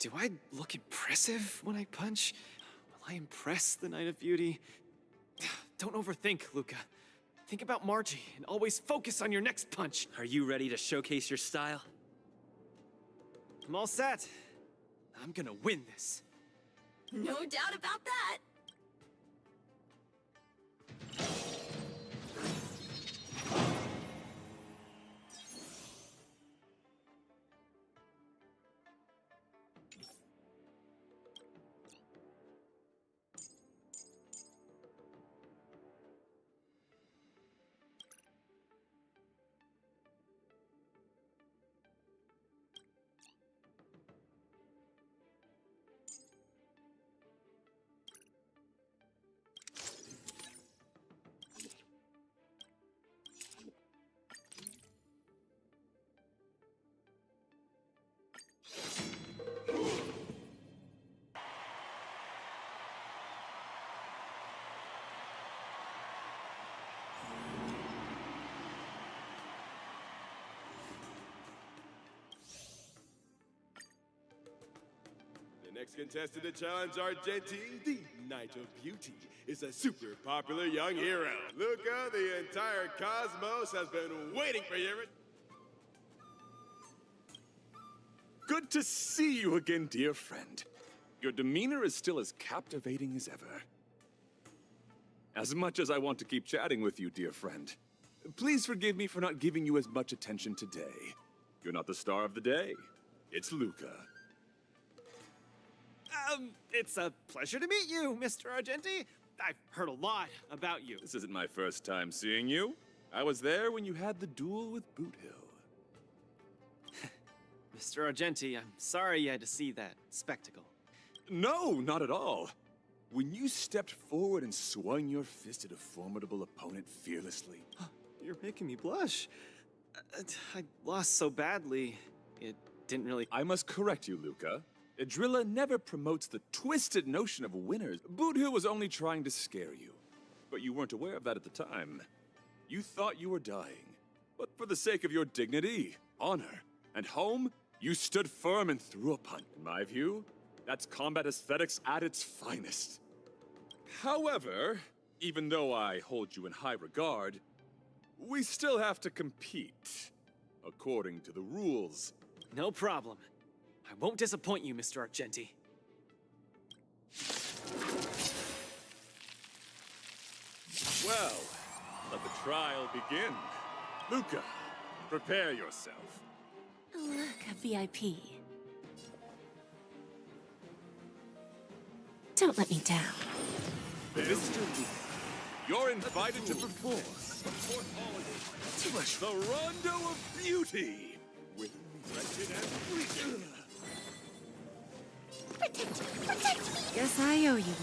Do I look impressive when I punch? Will I impress the Night of Beauty? Don't overthink, Luca. Think about Margie and always focus on your next punch. Are you ready to showcase your style? I'm all set. I'm gonna win this. No doubt about that. Next contestant to challenge Argenti, the Knight of Beauty, is a super popular young hero. Luca, the entire cosmos has been waiting for you. Good to see you again, dear friend. Your demeanor is still as captivating as ever. As much as I want to keep chatting with you, dear friend, please forgive me for not giving you as much attention today. You're not the star of the day. It's Luca. It's a pleasure to meet you, Mr. Argenti. I've heard a lot about you. This isn't my first time seeing you. I was there when you had the duel with Boot Hill. Mr. Argenti, I'm sorry you had to see that spectacle. No, not at all. When you stepped forward and swung your fist at a formidable opponent fearlessly. You're making me blush. I lost so badly, it didn't really... I must correct you, Luca. Adrilla never promotes the twisted notion of winners. Boot Hill was only trying to scare you. But you weren't aware of that at the time. You thought you were dying. But for the sake of your dignity, honor, and home, you stood firm and threw a punch. In my view, that's combat aesthetics at its finest. However, even though I hold you in high regard, we still have to compete, according to the rules. No problem. I won't disappoint you, Mr. Argenti. Well, let the trial begin. Luca, prepare yourself. Luca VIP. Don't let me down. Mr. Luca, you're invited to perform the Rondo of Beauty with Wretched and Fleeting. Protect me! Guess I owe you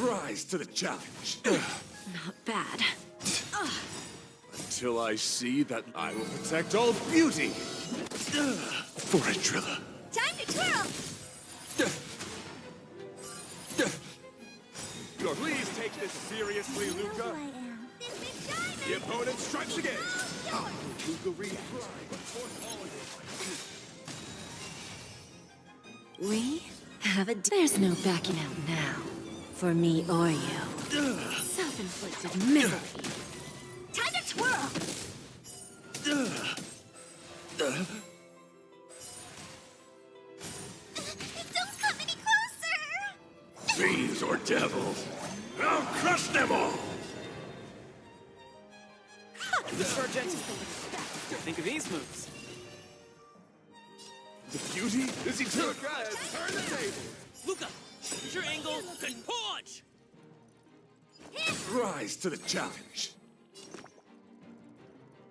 one. Rise to the challenge. Not bad. Until I see that I will protect all beauty. For Adrilla. Time to twirl! Please take this seriously, Luca. The opponent strikes again. Luca reacts. We have a... There's no backing out now. For me or you. Self-inflicted misery. Time to twirl! Don't come any closer! Fiends or devils, I'll crush them all! Mr. Argenti, think of these moves. The beauty is eternal. Luca has turned the table. Luca, use your angle and punch! Rise to the challenge.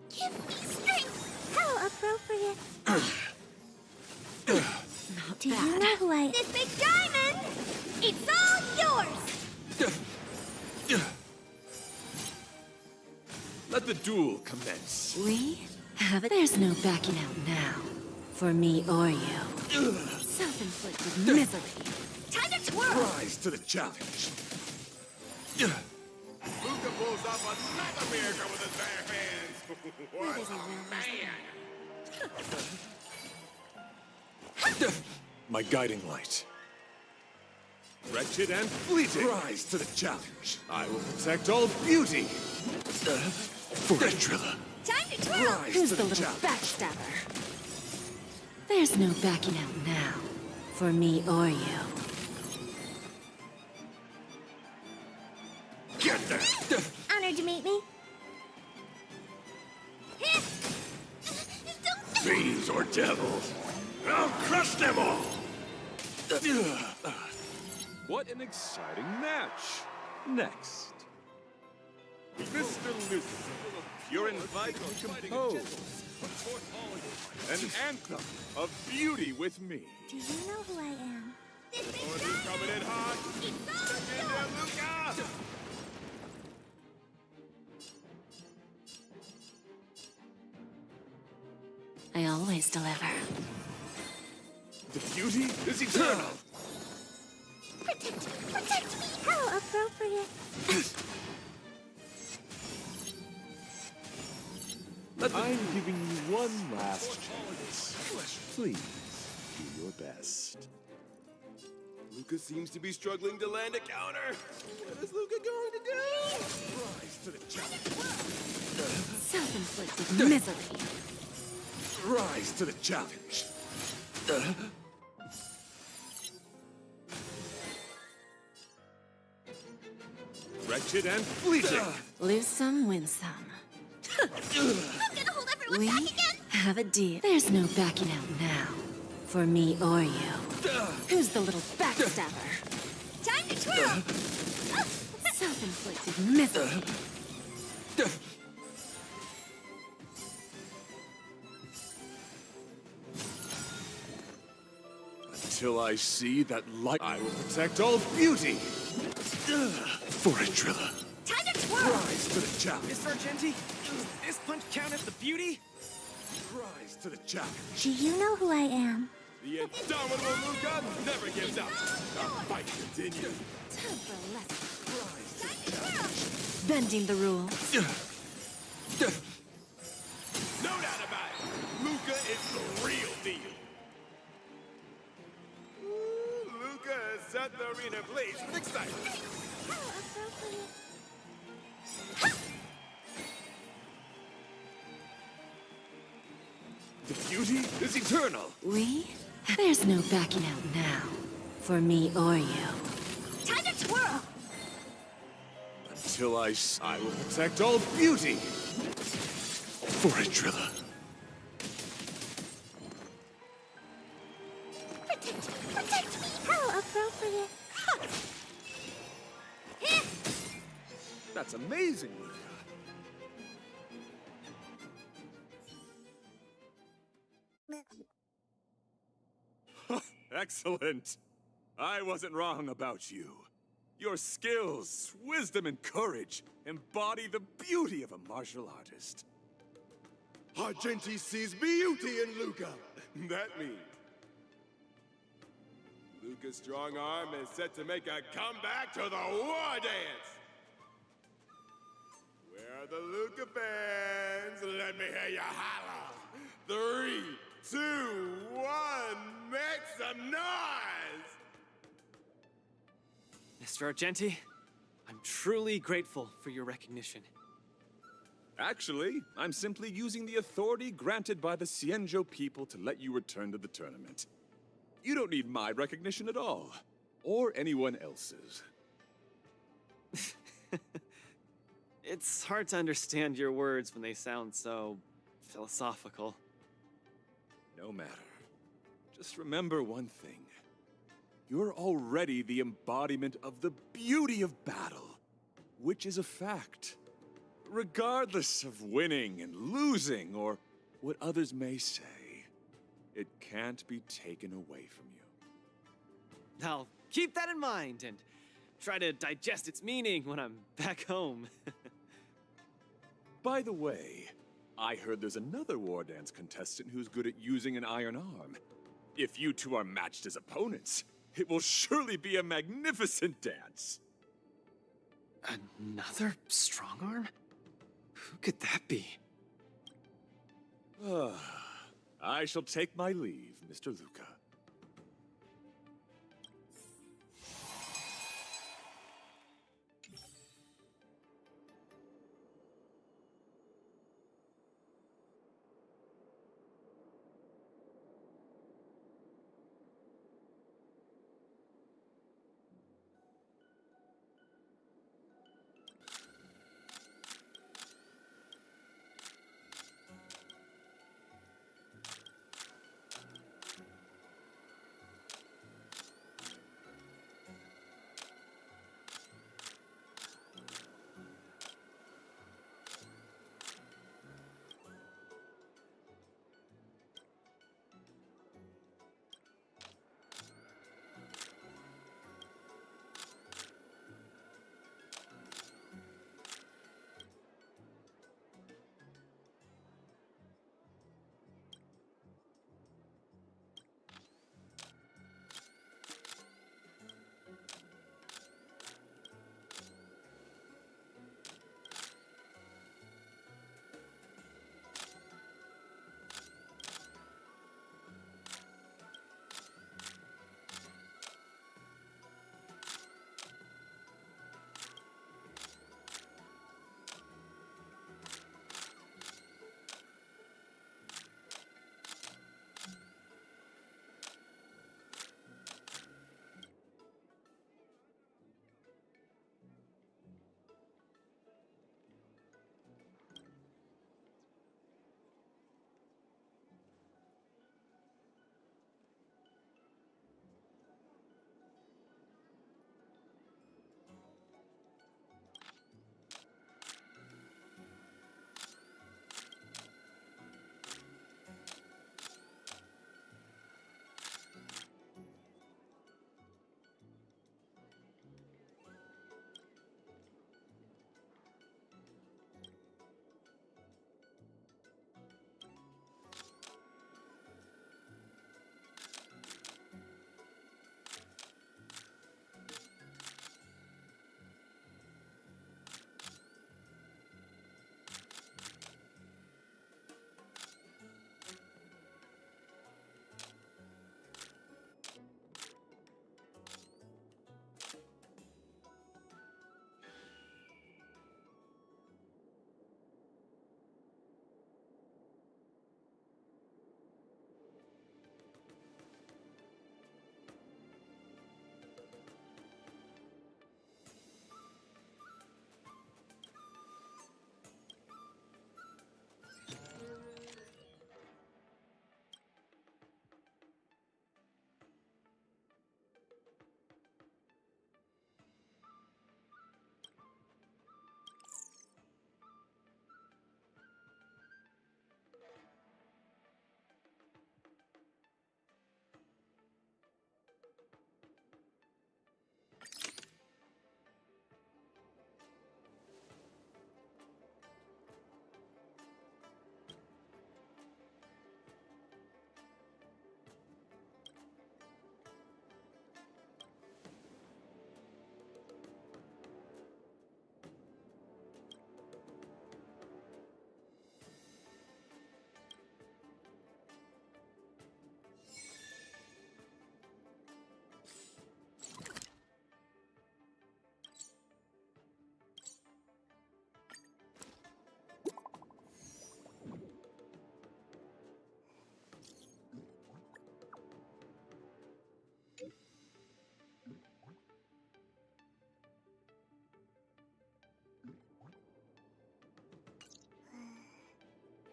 Give me strength! How appropriate. Not Do bad. you know who I am? This big diamond! It's all yours! Let the duel commence. We have it. There's no backing out now. For me or you. Self-inflicted misery. Time to twirl! Rise to the challenge. Luca pulls off another miracle with his bare hands. What a man! My guiding light. Wretched and fleeting. Rise to the challenge. I will protect all beauty. For Adrilla. Time to twirl! Rise Who's to the the little challenge. backstabber? There's no backing out now. For me or you. Get there! Honored to meet me. Fiends or devils, I'll crush them all! What an exciting match. Next. Mr. Luca, you're invited to compose an anthem of beauty with me. Do you know who I am? Oh, he's coming in hot. Check in there, Luca! I always deliver. The beauty is eternal. Protect me! How appropriate. Let I'm giving you one last chance. Please, do your best. Luca seems to be struggling to land a counter. What is Luca going to do? Rise to the challenge. Self-inflicted misery. Rise to the challenge. Wretched and fleeting. Lose some, win some. I'm gonna hold everyone We back again! have a deal. There's no backing out now. For me or you. Who's the little backstabber? Time to twirl! Self-inflicted misery. Until I see that light, I will protect all beauty. For Adrilla. Time to twirl! Rise to the challenge. Miss Argenti, does this punch count as the beauty? Rise to the challenge. Do you know who I am? The indomitable Luca never gives up. The fight continues. Time for a lesson. Bending the rules. No doubt about it. Luca is the real deal. Ooh, Luca has set the arena ablaze with excitement. The beauty is eternal. We? There's no backing out now. For me or you. Time to twirl! Until I will protect all beauty. For Adrilla. Protect me! How appropriate. That's amazing, Luca. Excellent. I wasn't wrong about you. Your skills, wisdom, and courage embody the beauty of a martial artist. Argenti sees beauty in Luca. That means Luca's strong arm is set to make a comeback to the war dance. Where are the Luca fans? Let me hear you holler. 3, 2, 1, make some noise! Mr. Argenti, I'm truly grateful for your recognition. Actually, I'm simply using the authority granted by the Cienjo people to let you return to the tournament. You don't need my recognition at all, or anyone else's. It's hard to understand your words when they sound so philosophical. No matter. Just remember one thing. You're already the embodiment of the beauty of battle, which is a fact. Regardless of winning and losing, or what others may say, it can't be taken away from you. I'll keep that in mind and try to digest its meaning when I'm back home. By the way, I heard there's another war dance contestant who's good at using an iron arm. If you two are matched as opponents, it will surely be a magnificent dance. Another strong arm? Who could that be? I shall take my leave, Mr. Luca.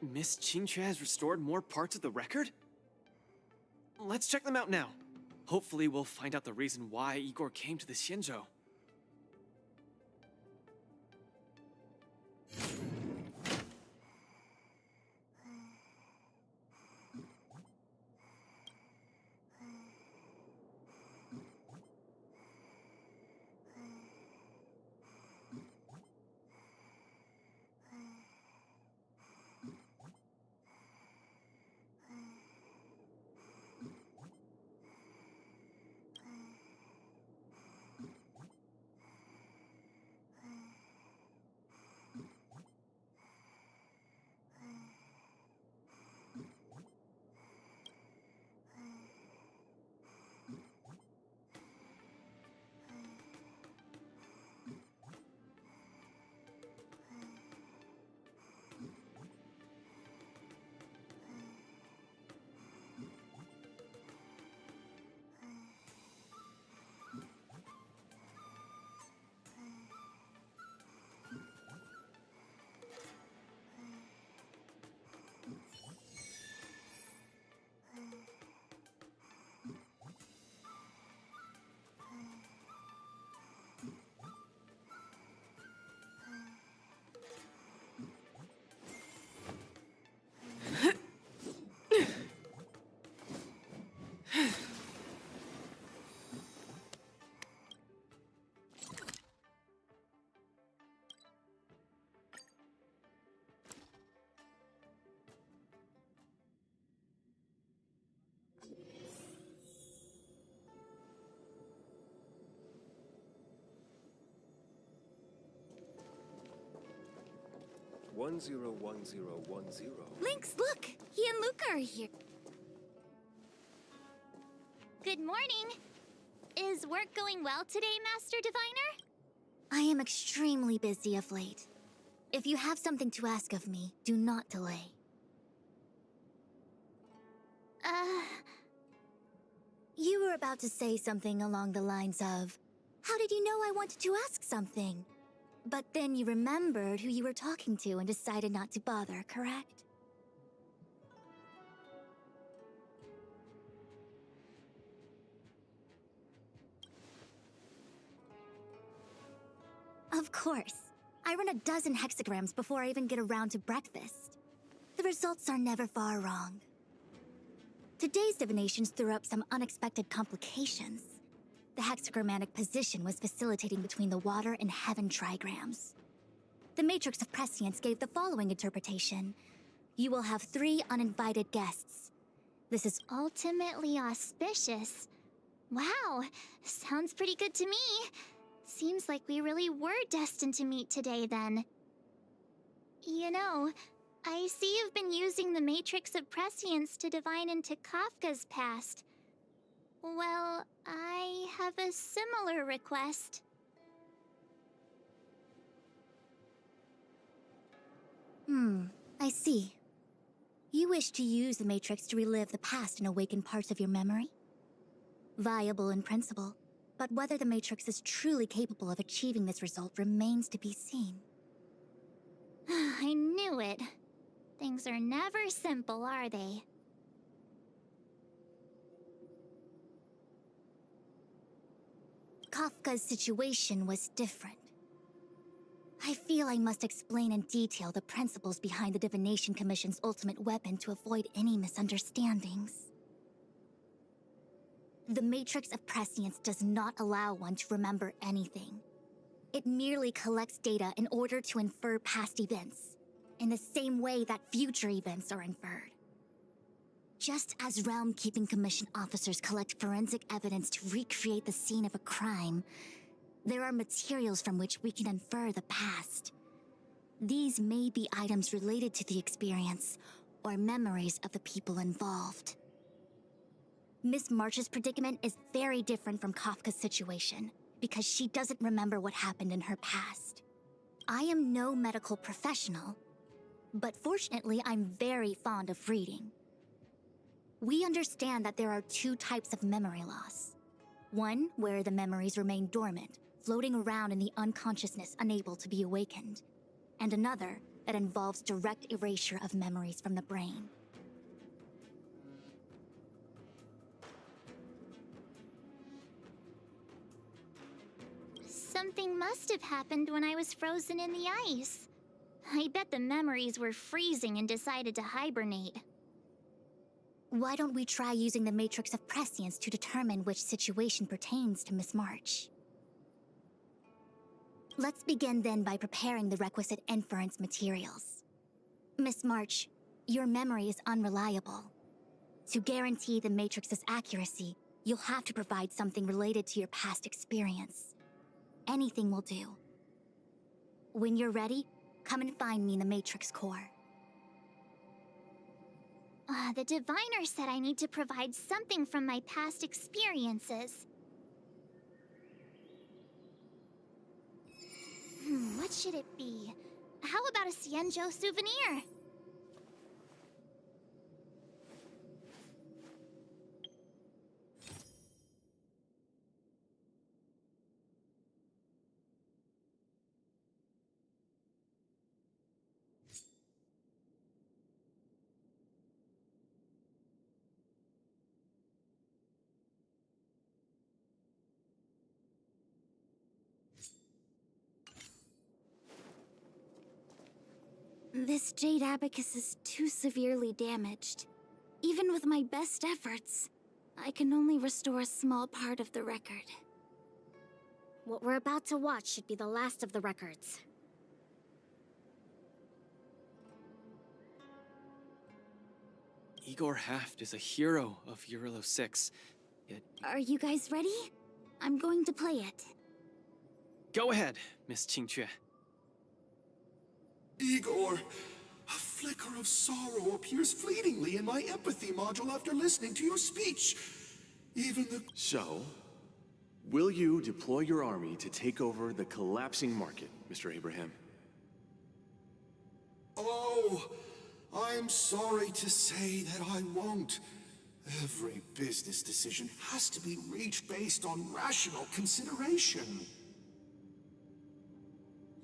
Miss Qingque has restored more parts of the record? Let's check them out now. Hopefully we'll find out the reason why Igor came to the Xianzhou. One zero 101010. Lynx, look! He and Luca are here. Good morning. Is work going well today, Master Diviner? I am extremely busy of late. If you have something to ask of me, do not delay. You were about to say something along the lines of, how did you know I wanted to ask something? But then you remembered who you were talking to and decided not to bother, correct? Of course. I run a dozen hexagrams before I even get around to breakfast. The results are never far wrong. Today's divinations threw up some unexpected complications. The hexagrammatic position was facilitating between the water and heaven trigrams. The matrix of prescience gave the following interpretation. You will have 3 uninvited guests. This is ultimately auspicious. Wow, sounds pretty good to me. Seems like we really were destined to meet today then. You know, I see you've been using the matrix of prescience to divine into Kafka's past. Well, I have a similar request. I see. You wish to use the Matrix to relive the past and awaken parts of your memory? Viable in principle, but whether the Matrix is truly capable of achieving this result remains to be seen. I knew it. Things are never simple, are they? Kafka's situation was different. I feel I must explain in detail the principles behind the Divination Commission's ultimate weapon to avoid any misunderstandings. The Matrix of Prescience does not allow one to remember anything. It merely collects data in order to infer past events, in the same way that future events are inferred. Just as Realm Keeping Commission officers collect forensic evidence to recreate the scene of a crime, there are materials from which we can infer the past. These may be items related to the experience, or memories of the people involved. Miss March's predicament is very different from Kafka's situation, because she doesn't remember what happened in her past. I am no medical professional, but fortunately I'm very fond of reading. We understand that there are 2 types of memory loss. One where the memories remain dormant, floating around in the unconsciousness unable to be awakened. And another that involves direct erasure of memories from the brain. Something must have happened when I was frozen in the ice. I bet the memories were freezing and decided to hibernate. Why don't we try using the matrix of prescience to determine which situation pertains to Miss March? Let's begin then by preparing the requisite inference materials. Miss March, your memory is unreliable. To guarantee the matrix's accuracy, you'll have to provide something related to your past experience. Anything will do. When you're ready, come and find me in the matrix core. The diviner said I need to provide something from my past experiences. What should it be? How about a Xianzhou souvenir? This jade abacus is too severely damaged. Even with my best efforts, I can only restore a small part of the record. What we're about to watch should be the last of the records. Igor Haft is a hero of Eurilo 6. Yet... Are you guys ready? I'm going to play it. Go ahead, Miss Qingque. Igor, a flicker of sorrow appears fleetingly in my empathy module after listening to your speech. Even the... So, will you deploy your army to take over the collapsing market, Mr. Abraham? Oh, I'm sorry to say that I won't. Every business decision has to be reached based on rational consideration.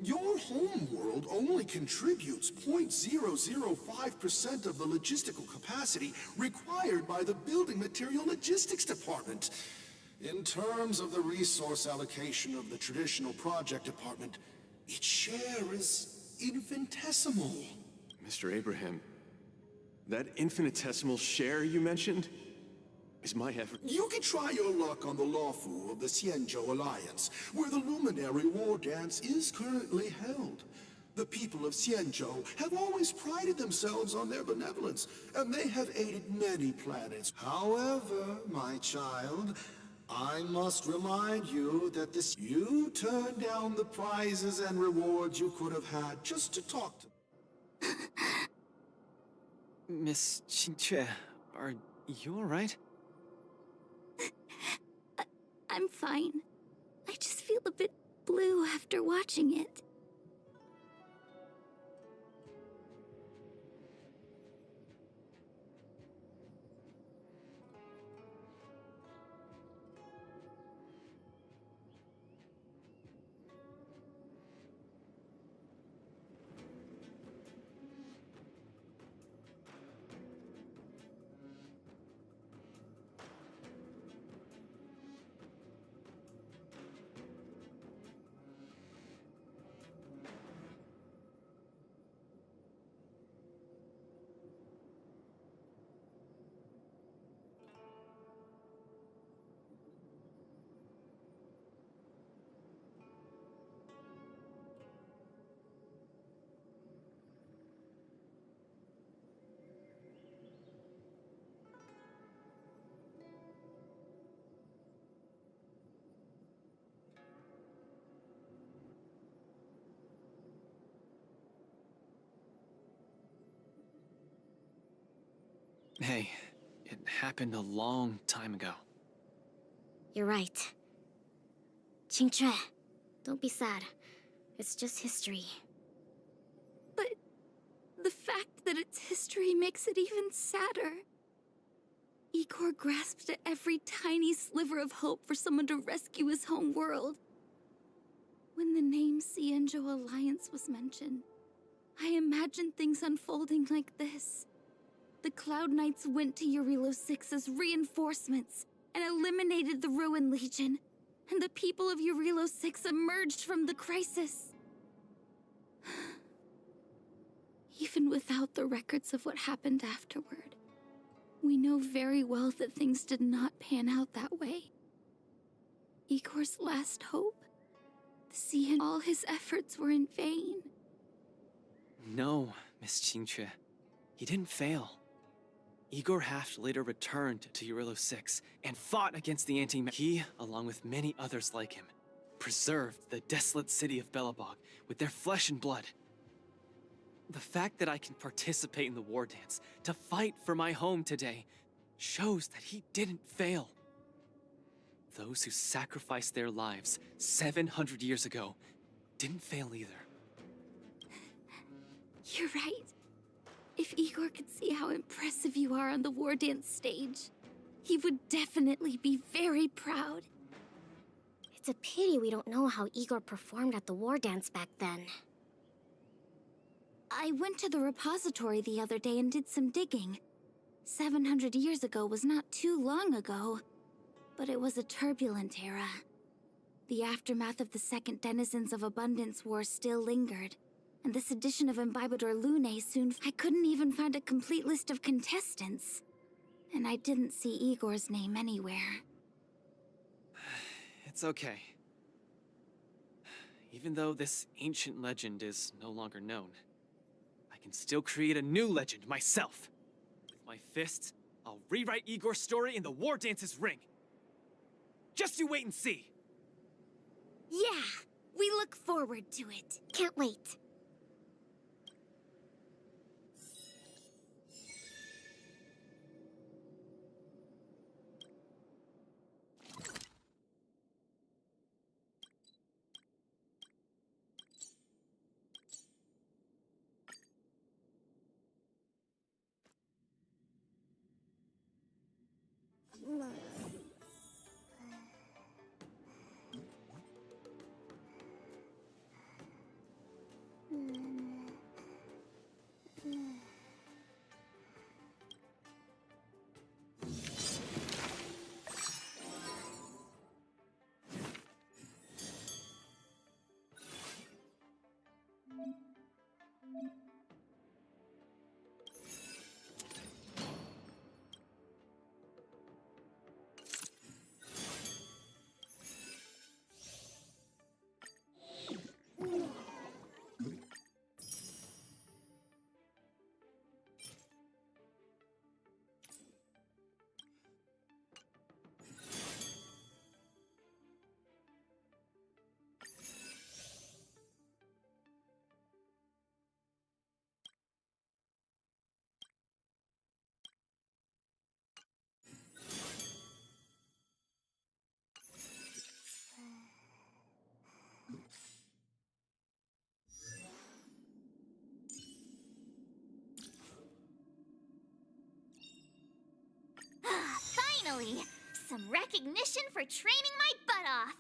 Your homeworld only contributes 0.005% of the logistical capacity required by the Building Material Logistics Department. In terms of the resource allocation of the traditional project department, its share is infinitesimal. Mr. Abraham, that infinitesimal share you mentioned is my effort. You can try your luck on the Lawfu of the Xianzhou Alliance, where the Luminary War Dance is currently held. The people of Xianzhou have always prided themselves on their benevolence, and they have aided many planets. However, my child, I must remind you that you turned down the prizes and rewards you could have had just to talk to. Miss Qingque, are you alright? I'm fine. I just feel a bit blue after watching it. Hey, it happened a long time ago. You're right. Qingque, don't be sad. It's just history. But the fact that it's history makes it even sadder. Igor grasped at every tiny sliver of hope for someone to rescue his home world. When the name Xianzhou Alliance was mentioned, I imagined things unfolding like this. The Cloud Knights went to Eurilo 6 as reinforcements and eliminated the Ruin Legion, and the people of Eurilo 6 emerged from the crisis. Even without the records of what happened afterward, we know very well that things did not pan out that way. Igor's last hope, the sea and all his efforts were in vain. No, Miss Qingque. He didn't fail. Igor Haft later returned to Eurilo 6 and fought against the He, along with many others like him, preserved the desolate city of Belobog with their flesh and blood. The fact that I can participate in the war dance to fight for my home today shows that he didn't fail. Those who sacrificed their lives 700 years ago didn't fail either. You're right. If Igor could see how impressive you are on the war dance stage, he would definitely be very proud. It's a pity we don't know how Igor performed at the war dance back then. I went to the repository the other day and did some digging. 700 years ago was not too long ago, but it was a turbulent era. The aftermath of the Second Denizens of Abundance War still lingered, and this edition of Imbibador Lune soon... I couldn't even find a complete list of contestants, and I didn't see Igor's name anywhere. It's okay. Even though this ancient legend is no longer known, I can still create a new legend myself. With my fists, I'll rewrite Igor's story in the War Dance's ring. Just you wait and see. Yeah, we look forward to it. Can't wait. Finally! Some recognition for training my butt off!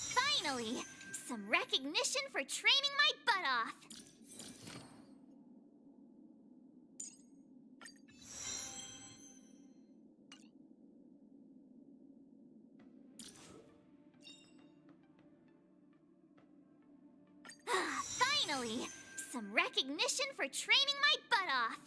Finally! Some recognition for training my butt off! Finally! Some recognition for training my butt off!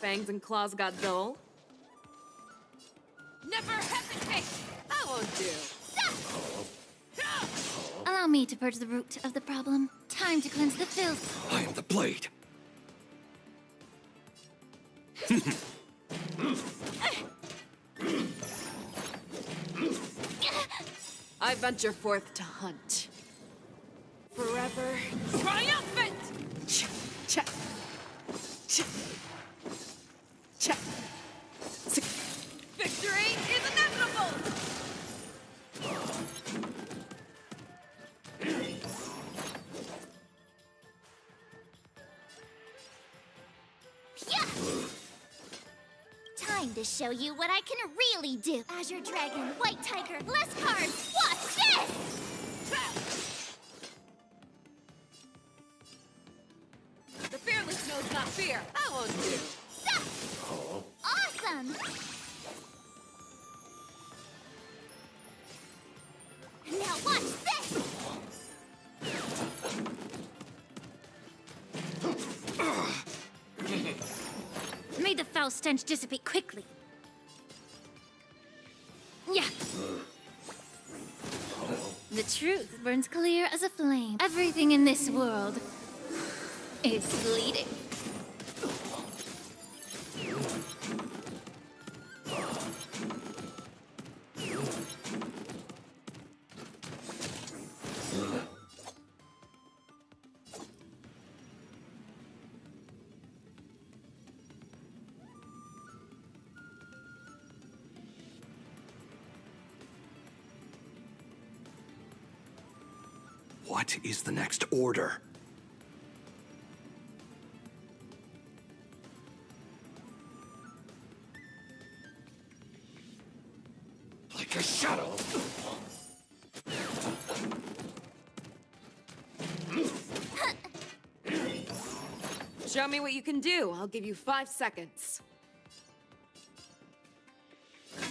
fangs and claws got dull. Never hesitate! I won't do. Allow me to purge the root of the problem. Time to cleanse the filth. I am the blade. I venture forth to hunt. Forever triumphant! Cha, cha, cha, cha. Victory is inevitable! Time to show you what I can really do. Azure Dragon, White Tiger, less cards. Watch this! The fearless knows not fear. I won't do. Awesome! Now watch this! May the foul stench dissipate quickly. Yeah. The truth burns clear as a flame. Everything in this world is bleeding. What is the next order? Like a shadow. Show me what you can do. I'll give you 5 seconds.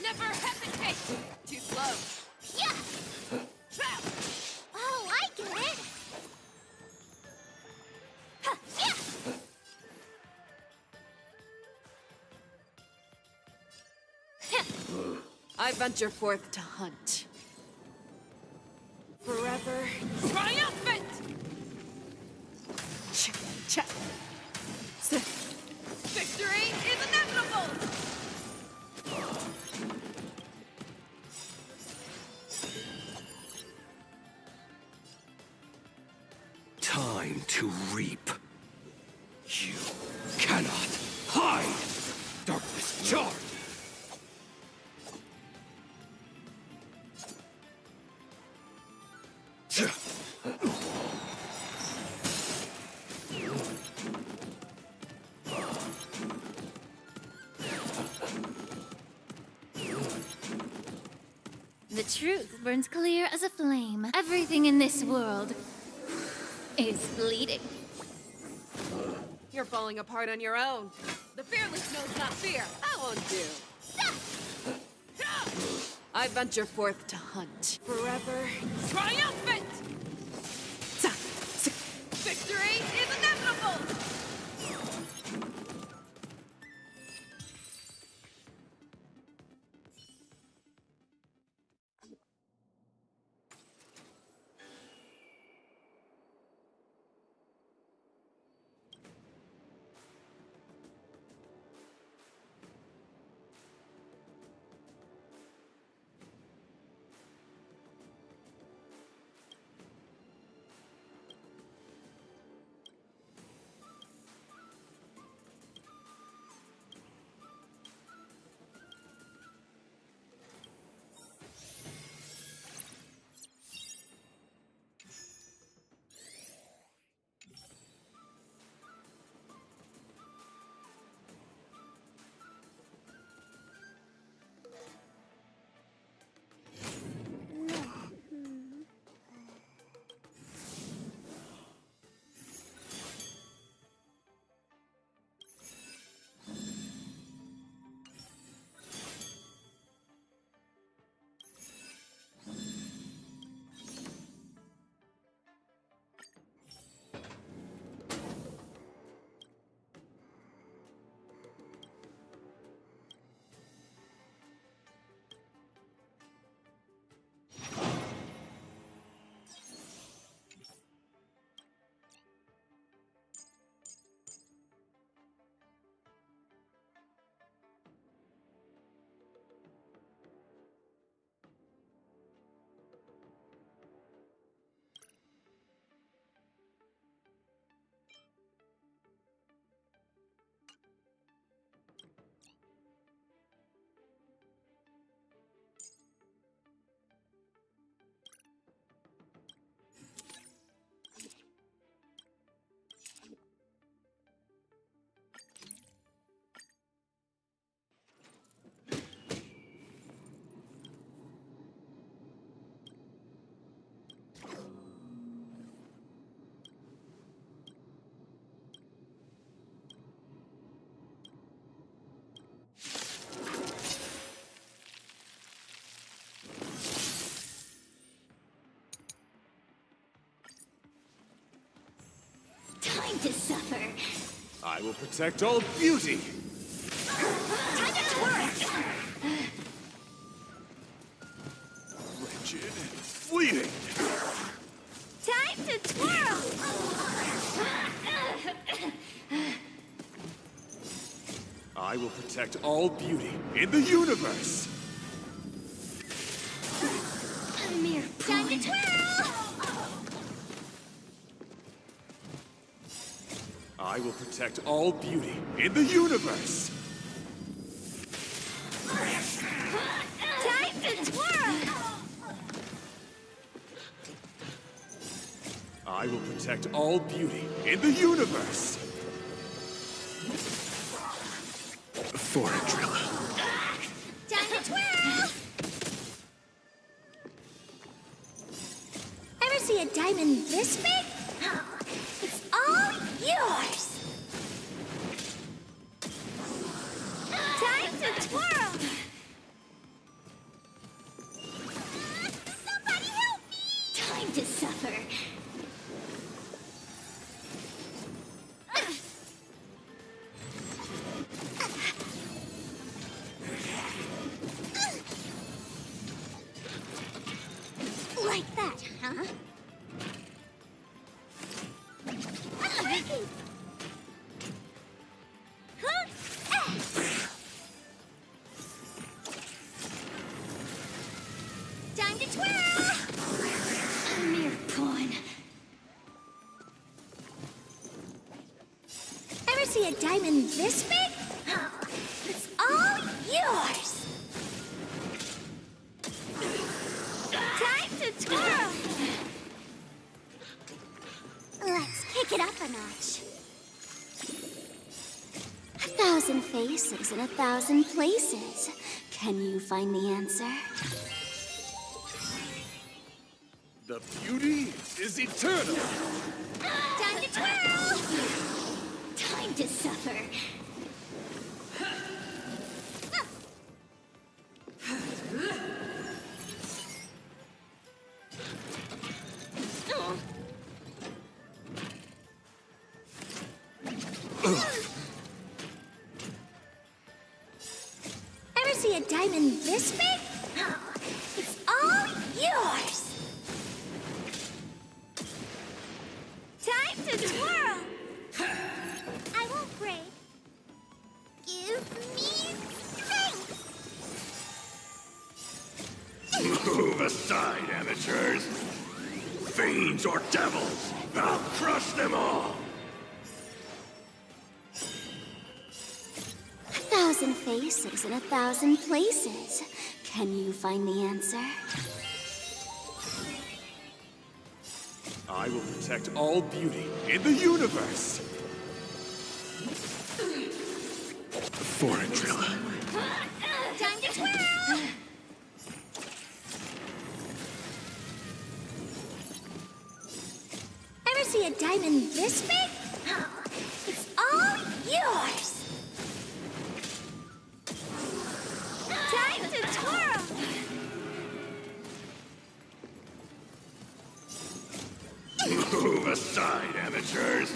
Never hesitate! Too slow. Yeah! Oh, I get it! Huh, yeah! I venture forth to hunt. Forever triumphant! Cha, cha. Victory is inevitable! Time to reap. You cannot hide! Darkness charged! The truth burns clear as a flame. Everything in this world is bleeding. You're falling apart on your own. The fearless knows not fear. I won't do. I venture forth to hunt. Forever triumphant! Victory is inevitable! to suffer. I will protect all beauty. Time to twirl! Wretched and fleeting. Time to twirl! I will protect all beauty in the universe. A mere time to twirl! I will protect all beauty in the universe. Time to twirl! I will protect all beauty in the universe. For Adrilla. Time to twirl! Ever see a diamond this big? It's all yours! Time to twirl! Somebody help me! Time to suffer. Like that, huh? Time to twirl! A mere pawn. Ever see a diamond this big? It's all yours! Time to twirl! Let's kick it up a notch. 1,000 faces in 1,000 places. Can you find the answer? The beauty is eternal. Time to twirl! Time to suffer. Ever see a diamond this big? It's all yours! Time to twirl! I won't break. Give me strength! Move aside, amateurs. Fiends or devils, I'll crush them all. 1,000 faces in 1,000 places. Can you find the answer? I will protect all beauty in the universe. For Adrilla. Time to twirl! Ever see a diamond this big? It's all yours! Time to twirl! Move aside, amateurs.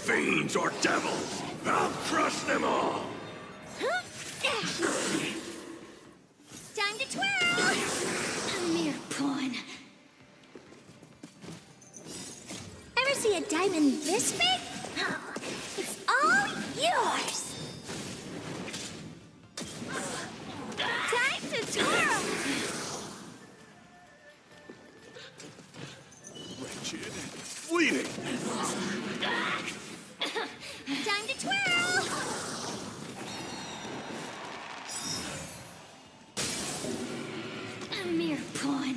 Fiends or devils, I'll crush them all. Time to twirl! A mere pawn. Ever see a diamond this big? It's all yours! Time to twirl! Wretched and fleeting. Time to twirl! A mere pawn.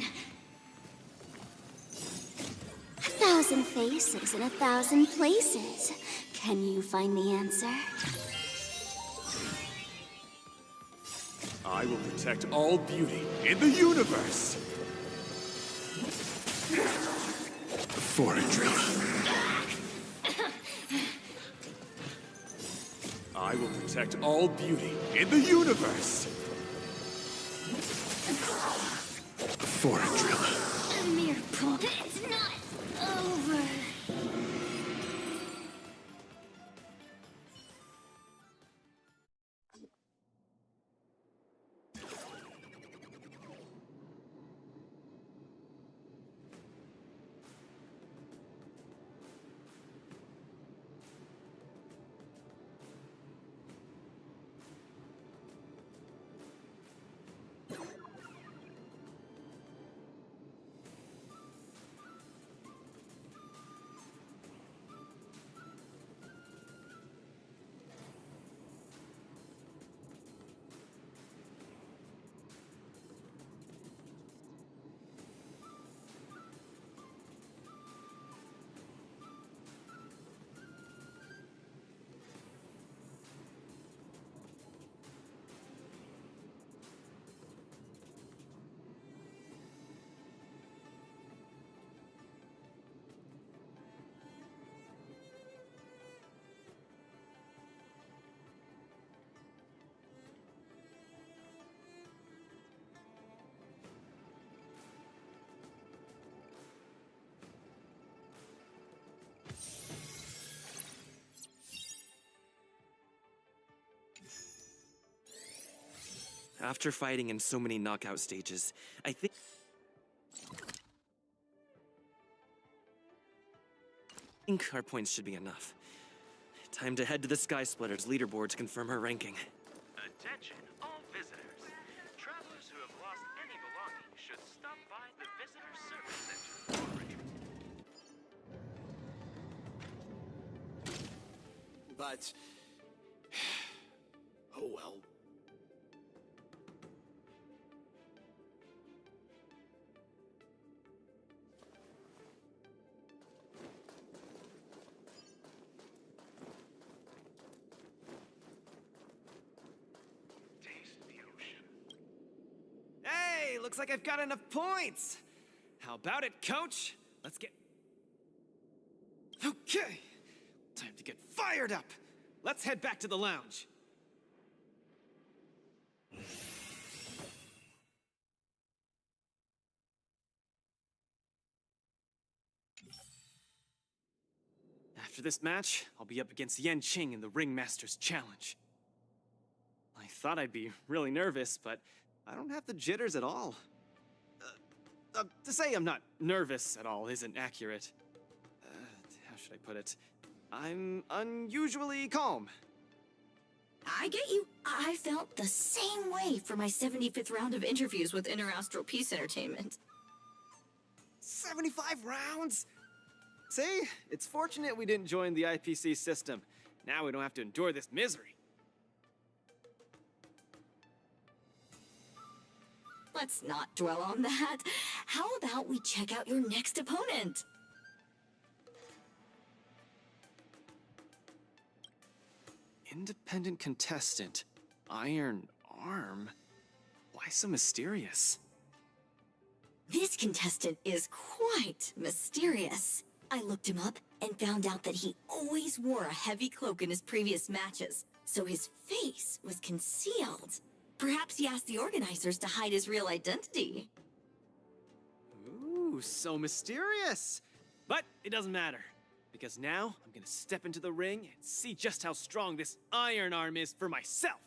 1,000 faces in 1,000 places. Can you find the answer? I will protect all beauty in the universe. For Adrilla. I will protect all beauty in the universe. For Adrilla. A mere pawn. It's not over. After fighting in so many knockout stages, I think our points should be enough. Time to head to the Sky Splitter's leaderboard to confirm her ranking. Attention, all visitors. Travelers who have lost any belongings should stop by the Visitor Service Center. But... oh well. Hey, looks like I've got enough points. How about it, coach? Let's get... Okay, time to get fired up. Let's head back to the lounge. After this match, I'll be up against Yen Qing in the Ringmaster's Challenge. I thought I'd be really nervous, but I don't have the jitters at all. To say I'm not nervous at all isn't accurate. How should I put it? I'm unusually calm. I get you. I felt the same way for my 75th round of interviews with Interastral Peace Entertainment. 75 rounds? See? It's fortunate we didn't join the IPC system. Now we don't have to endure this misery. Let's not dwell on that. How about we check out your next opponent? Independent contestant, Iron Arm? Why so mysterious? This contestant is quite mysterious. I looked him up and found out that he always wore a heavy cloak in his previous matches, so his face was concealed. Perhaps he asked the organizers to hide his real identity. Ooh, so mysterious! But it doesn't matter, because now I'm gonna step into the ring and see just how strong this Iron Arm is for myself!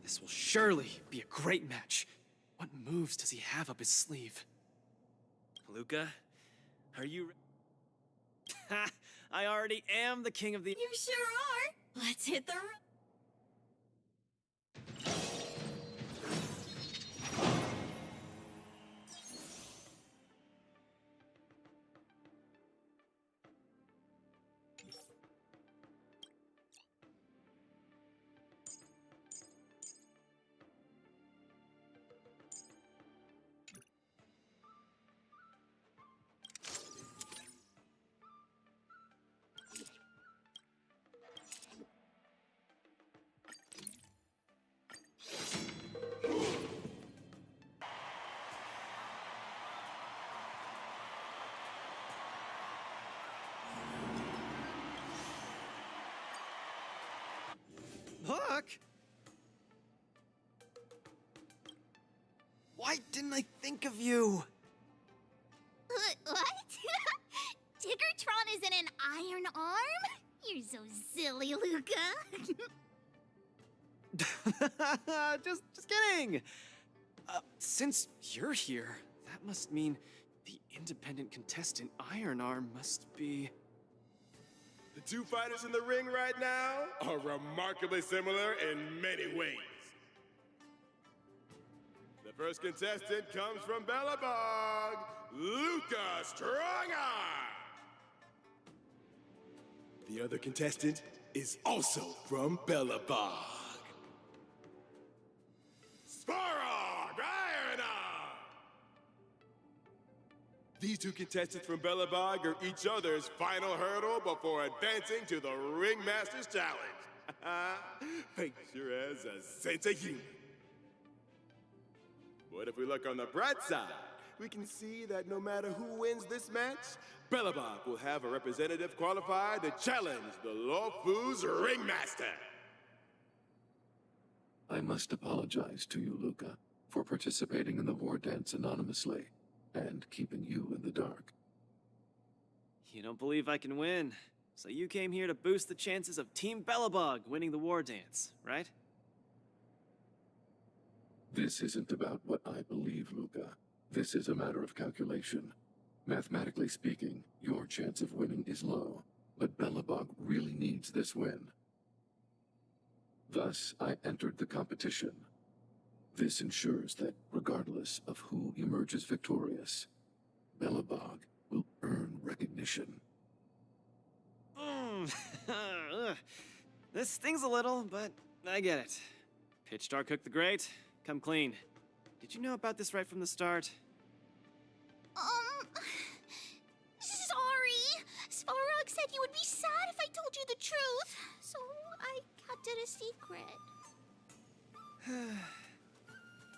This will surely be a great match. What moves does he have up his sleeve? Luca, are you... Ha! I already am the king of the... You sure are. Let's hit the... Look! Why didn't I think of you? What? Tiggertron is in an iron arm? You're so silly, Luca. just kidding! Since you're here, that must mean the independent contestant Iron Arm must be... The two fighters in the ring right now are remarkably similar in many ways. The first contestant comes from Bellabog, Luca Strongarm. The other contestant is also from Bellabog, Spara! These two contestants from Belabog are each other's final hurdle before advancing to the Ringmaster's Challenge. Fate sure has a sense of humor. What if we look on the bright side? We can see that no matter who wins this match, Belabog will have a representative qualified to challenge the Lawfu's Ringmaster. I must apologize to you, Luca, for participating in the war dance anonymously and keeping you in the dark. You don't believe I can win, so you came here to boost the chances of Team Belabog winning the war dance, right? This isn't about what I believe, Luca. This is a matter of calculation. Mathematically speaking, your chance of winning is low, but Belabog really needs this win. Thus, I entered the competition. This ensures that, regardless of who emerges victorious, Belabog will earn recognition. This stings a little, but I get it. Pitch Dark Cook the Great, come clean. Did you know about this right from the start? Sorry. Svarog said you would be sad if I told you the truth, so I kept it a secret.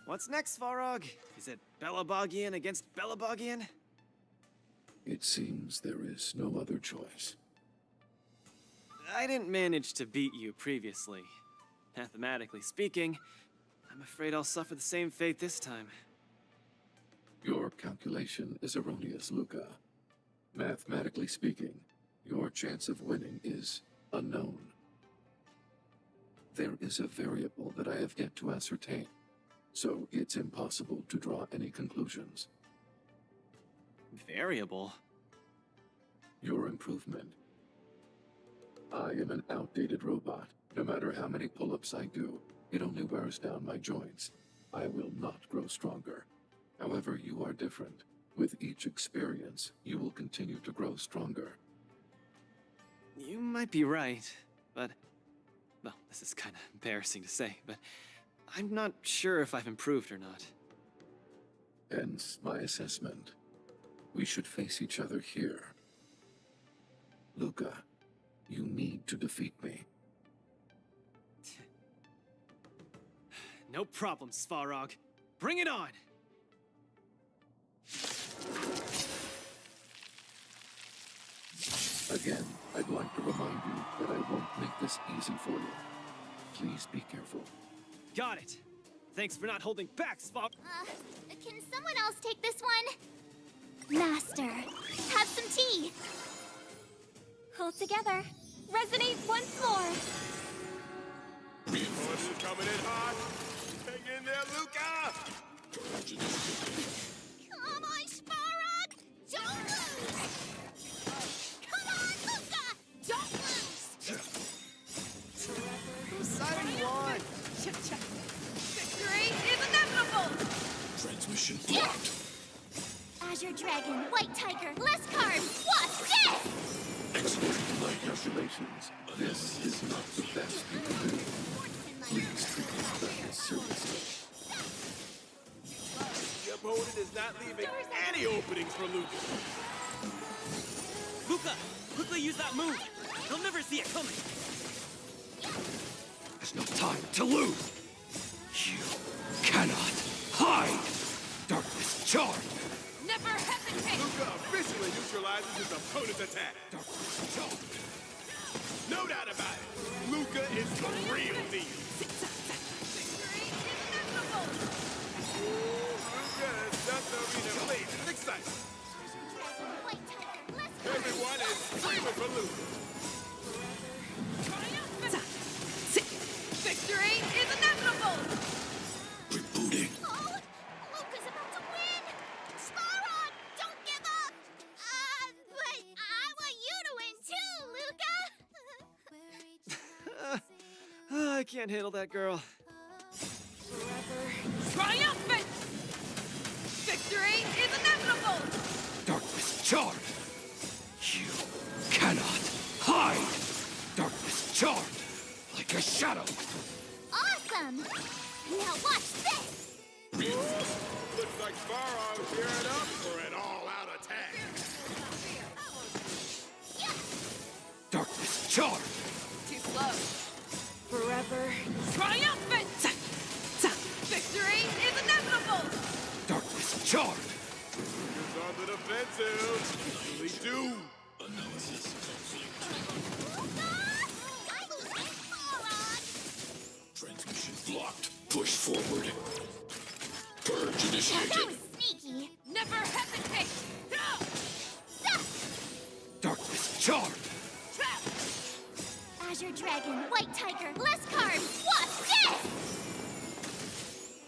What's next, Svarog? Is it Belabogian against Belabogian? It seems there is no other choice. I didn't manage to beat you previously. Mathematically speaking, I'm afraid I'll suffer the same fate this time. Your calculation is erroneous, Luca. Mathematically speaking, your chance of winning is unknown. There is a variable that I have yet to ascertain, so it's impossible to draw any conclusions. Variable? Your improvement. I am an outdated robot. No matter how many pull-ups I do, it only wears down my joints. I will not grow stronger. However, you are different. With each experience, you will continue to grow stronger. You might be right, but... Well, this is kind of embarrassing to say, but I'm not sure if I've improved or not. Hence my assessment. We should face each other here. Luca, you need to defeat me. No problem, Svarog. Bring it on! Again, I'd like to remind you that I won't make this easy for you. Please be careful. Got it. Thanks for not holding back, Svarog. Can someone else take this one? Master, have some tea. Hold together. Resonate once more. Reinforcements coming in hot. Hang in there, Luca! Come on, Svarog! Don't lose! Come on, Luca! Don't lose! Whose side are you on? Victory is inevitable! Transmission blocked. Azure Dragon, White Tiger, less carbs! Watch this! Executing my calculations. This is not the best you can do. Please treat this battle seriously. The opponent is not leaving any openings for Luca. Luca, quickly use that move. They'll never see it coming. There's no time to lose. You cannot hide. Darkness charge. Never hesitate! Luca officially neutralizes his opponent's attack. Darkness charge. No doubt about it. Luca is the real deal. Luca has just the arena blazing with excitement. Everyone is screaming for Luca. Victory is inevitable! Rebooting. Oh, Luca's about to win! Svarog, don't give up! But I want you to win too, Luca! I can't handle that girl. Triumphant! Victory is inevitable! Darkness charge. You cannot hide. Darkness charge. Like a shadow. Awesome! Now watch this! Looks like Svarog's gearing up for an all-out attack. charge! Too slow. Forever triumphant! Victory is inevitable! Darkness charge! Lucas on the defensive. Usually do. Analysis complete. Transmission blocked. Push forward. Purge initiated. That was sneaky. Never hesitate! Darkness charge! Azure Dragon, White Tiger, less carbs. What's this?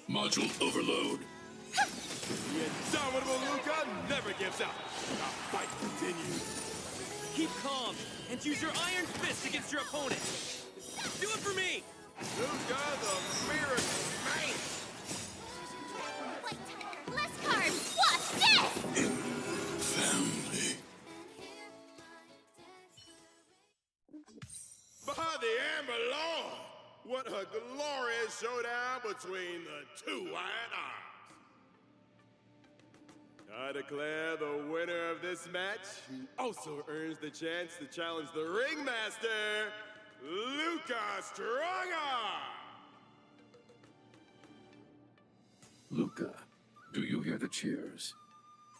Module overload. The indomitable Luca never gives up. The fight continues. Keep calm and use your iron fist against your opponent. Do it for me! Luca, the miracle man. White Tiger, less carbs. What's this? Family. By the Amber Lord! What a glorious showdown between the two iron arms. I declare the winner of this match, who also earns the chance to challenge the ringmaster, Luca Strongarm! Luca, do you hear the cheers?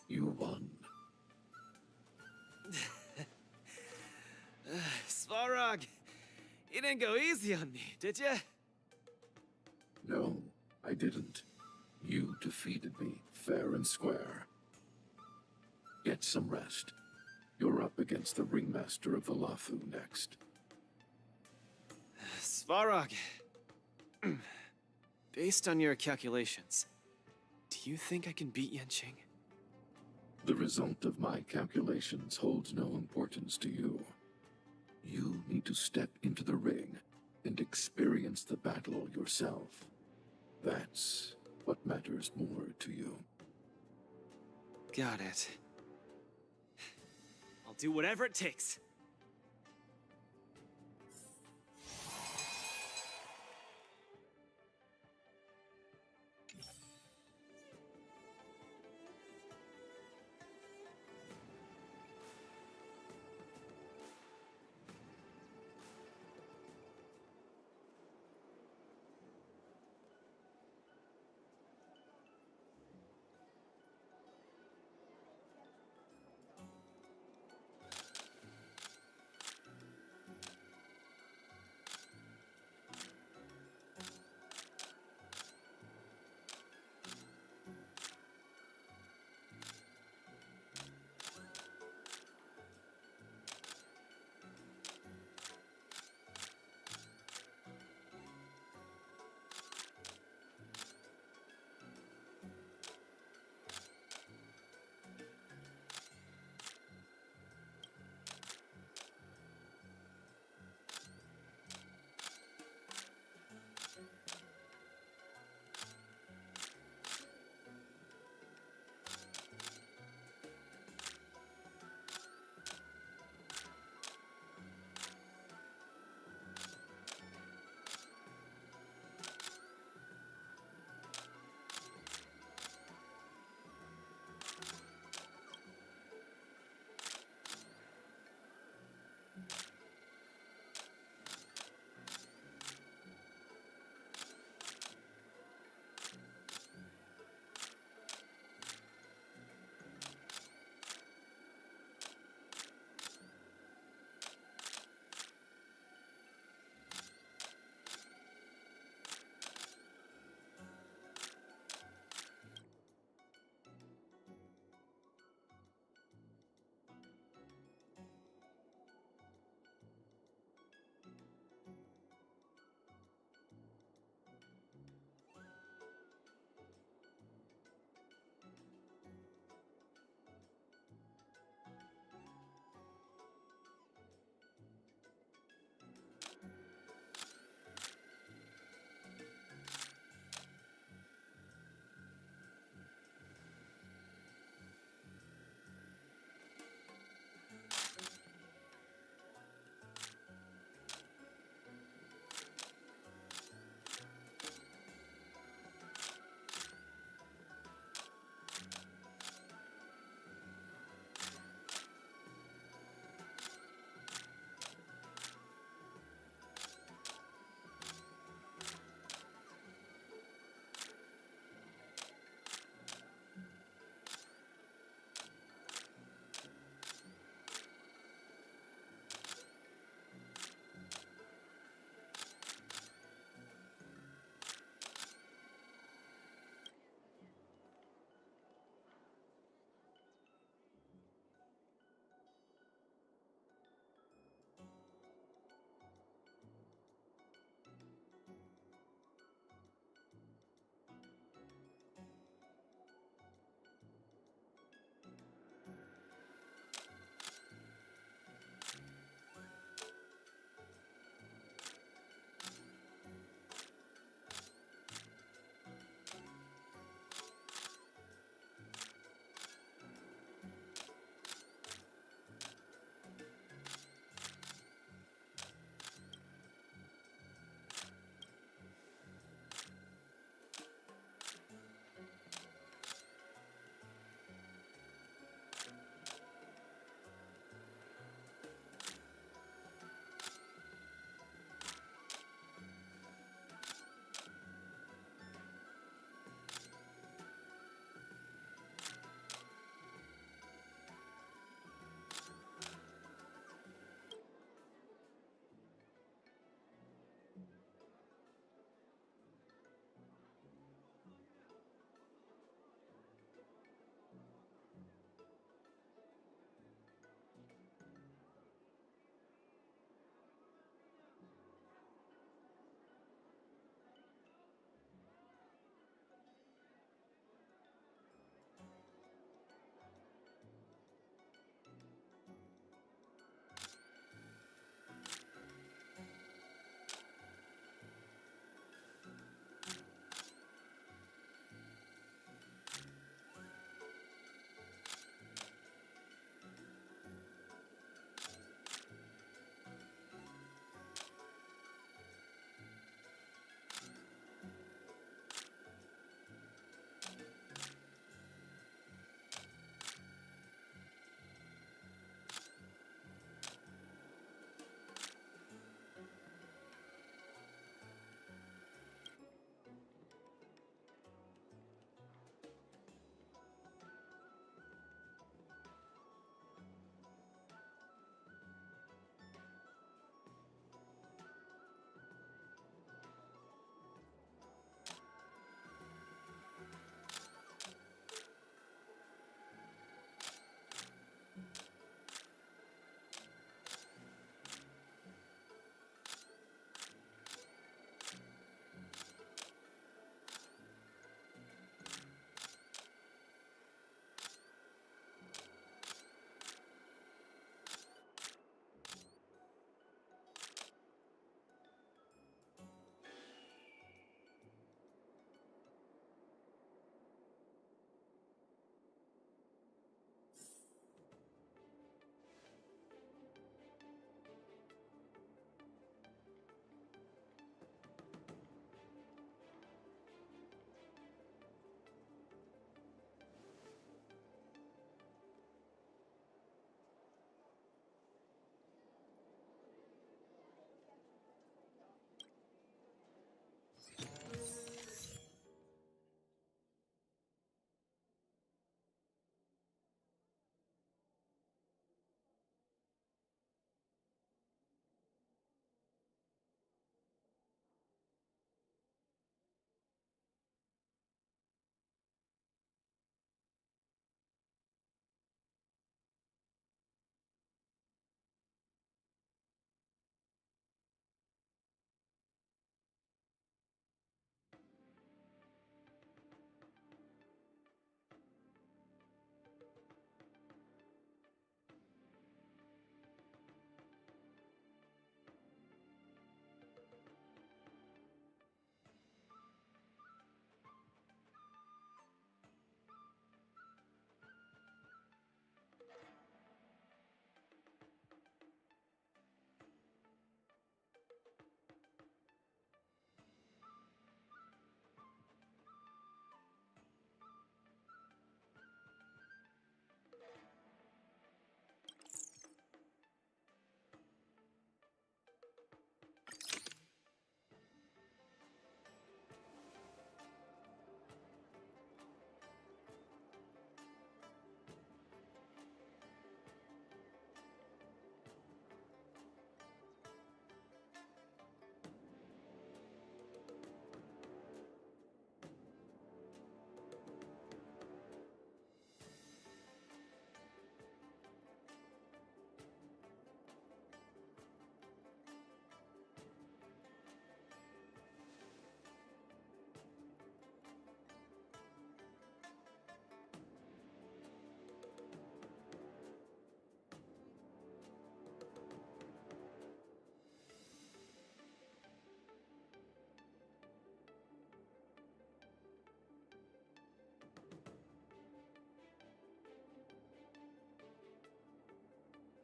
You won. Svarog, you didn't go easy on me, did ya? No, I didn't. You defeated me, fair and square. Get some rest. You're up against the ringmaster of Valafu next. Svarog, based on your calculations, do you think I can beat Yanqing? The result of my calculations holds no importance to you. You need to step into the ring and experience the battle yourself. That's what matters more to you. Got it. I'll do whatever it takes.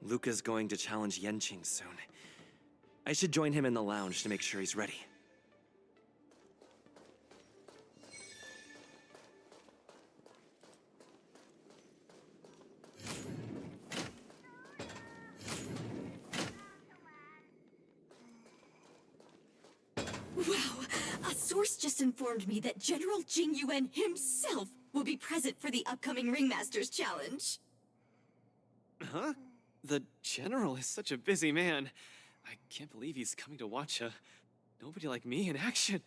Luca's going to challenge Yenqing soon. I should join him in the lounge to make sure he's ready. Wow, a source just informed me that General Jing Yuan himself will be present for the upcoming Ringmasters Challenge. Huh? The General is such a busy man. I can't believe he's coming to watch a nobody like me in action.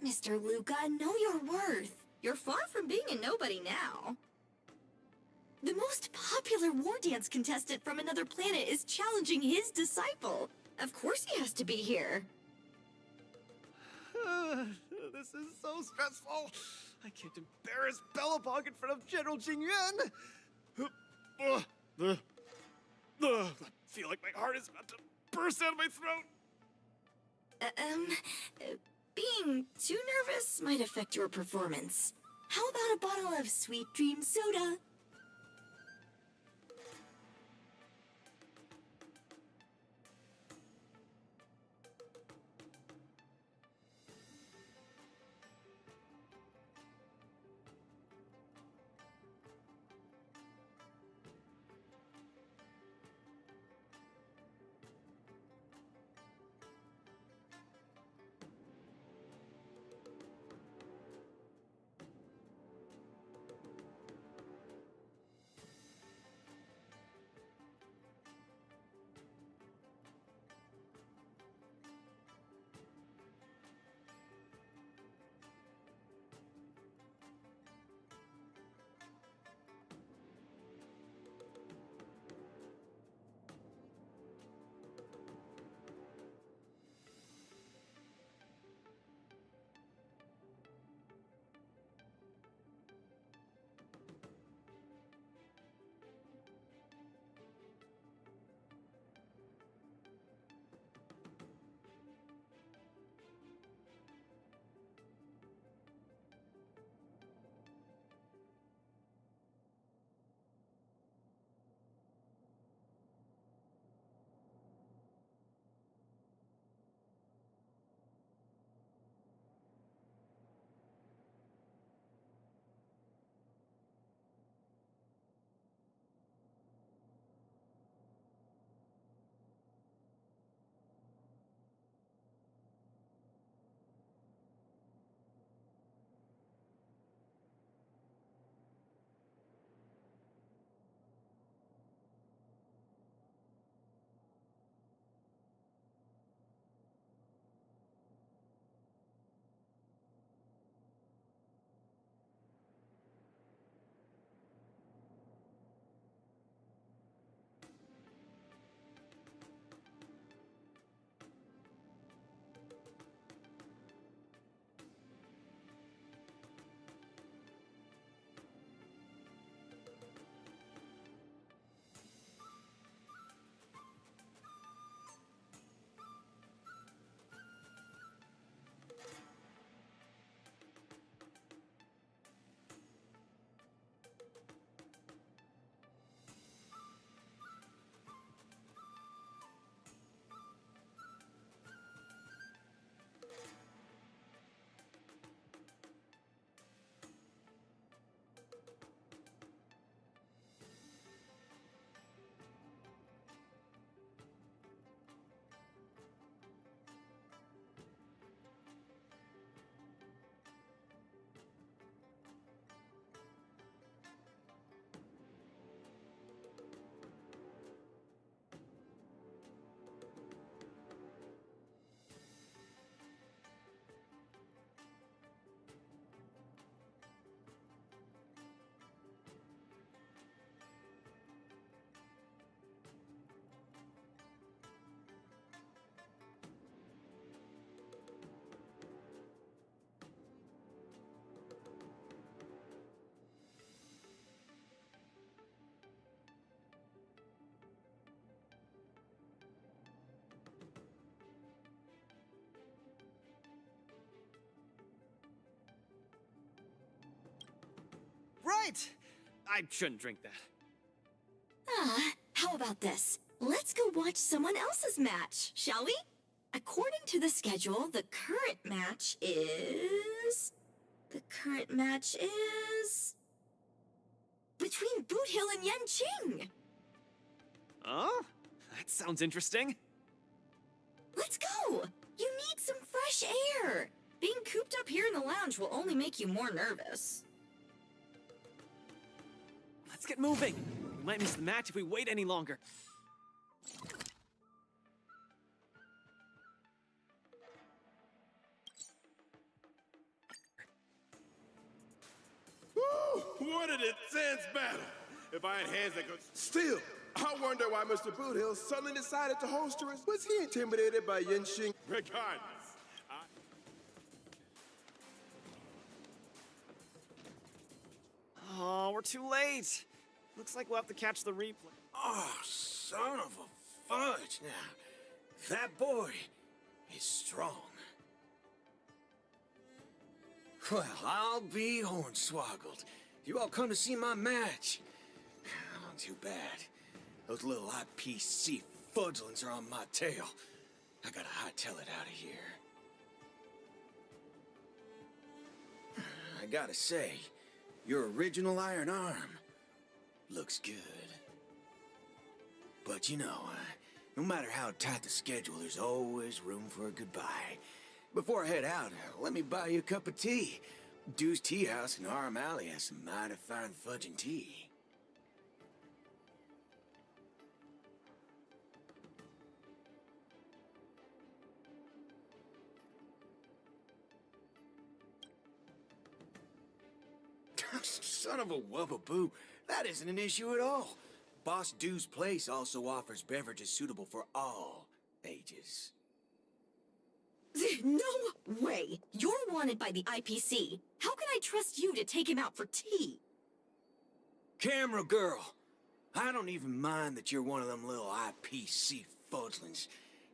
Mr. Luca, know your worth. You're far from being a nobody now. The most popular war dance contestant from another planet is challenging his disciple. Of course he has to be here. This is so stressful. I can't embarrass Bellabog in front of General Jing Yuan. I feel like my heart is about to burst out of my throat. Being too nervous might affect your performance. How about a bottle of Sweet Dream Soda? Right! I shouldn't drink that. about this? Let's go watch someone else's match, shall we? According to the schedule, the current match is between Boot Hill and Yen Qing. Oh? That sounds interesting. Let's go! You need some fresh air! Being cooped up here in the lounge will only make you more nervous. Let's get moving. We might miss the match if we wait any longer. Woo! What an intense battle! If I had hands that could... Still, I wonder why Mr. Boothill suddenly decided to holster us. Was he intimidated by Yen Qing? Regardless, Oh, we're too late. Looks like we'll have to catch the replay. Oh, son of a fudge. Now, that boy is strong. Well, I'll be hornswoggled. You all come to see my match. Oh, too bad. Those little IPC fudglings are on my tail. I gotta hightail it out of here. I gotta say, your original iron arm looks good. But you know, no matter how tight the schedule, there's always room for a goodbye. Before I head out, let me buy you a cup of tea. Dew's Tea House in Arm Alley has some mighty fine fudging tea. Son of a wubbaboo, that isn't an issue at all. Boss Dew's Place also offers beverages suitable for all ages. No way! You're wanted by the IPC. How can I trust you to take him out for tea? Camera girl, I don't even mind that you're one of them little IPC fudglings.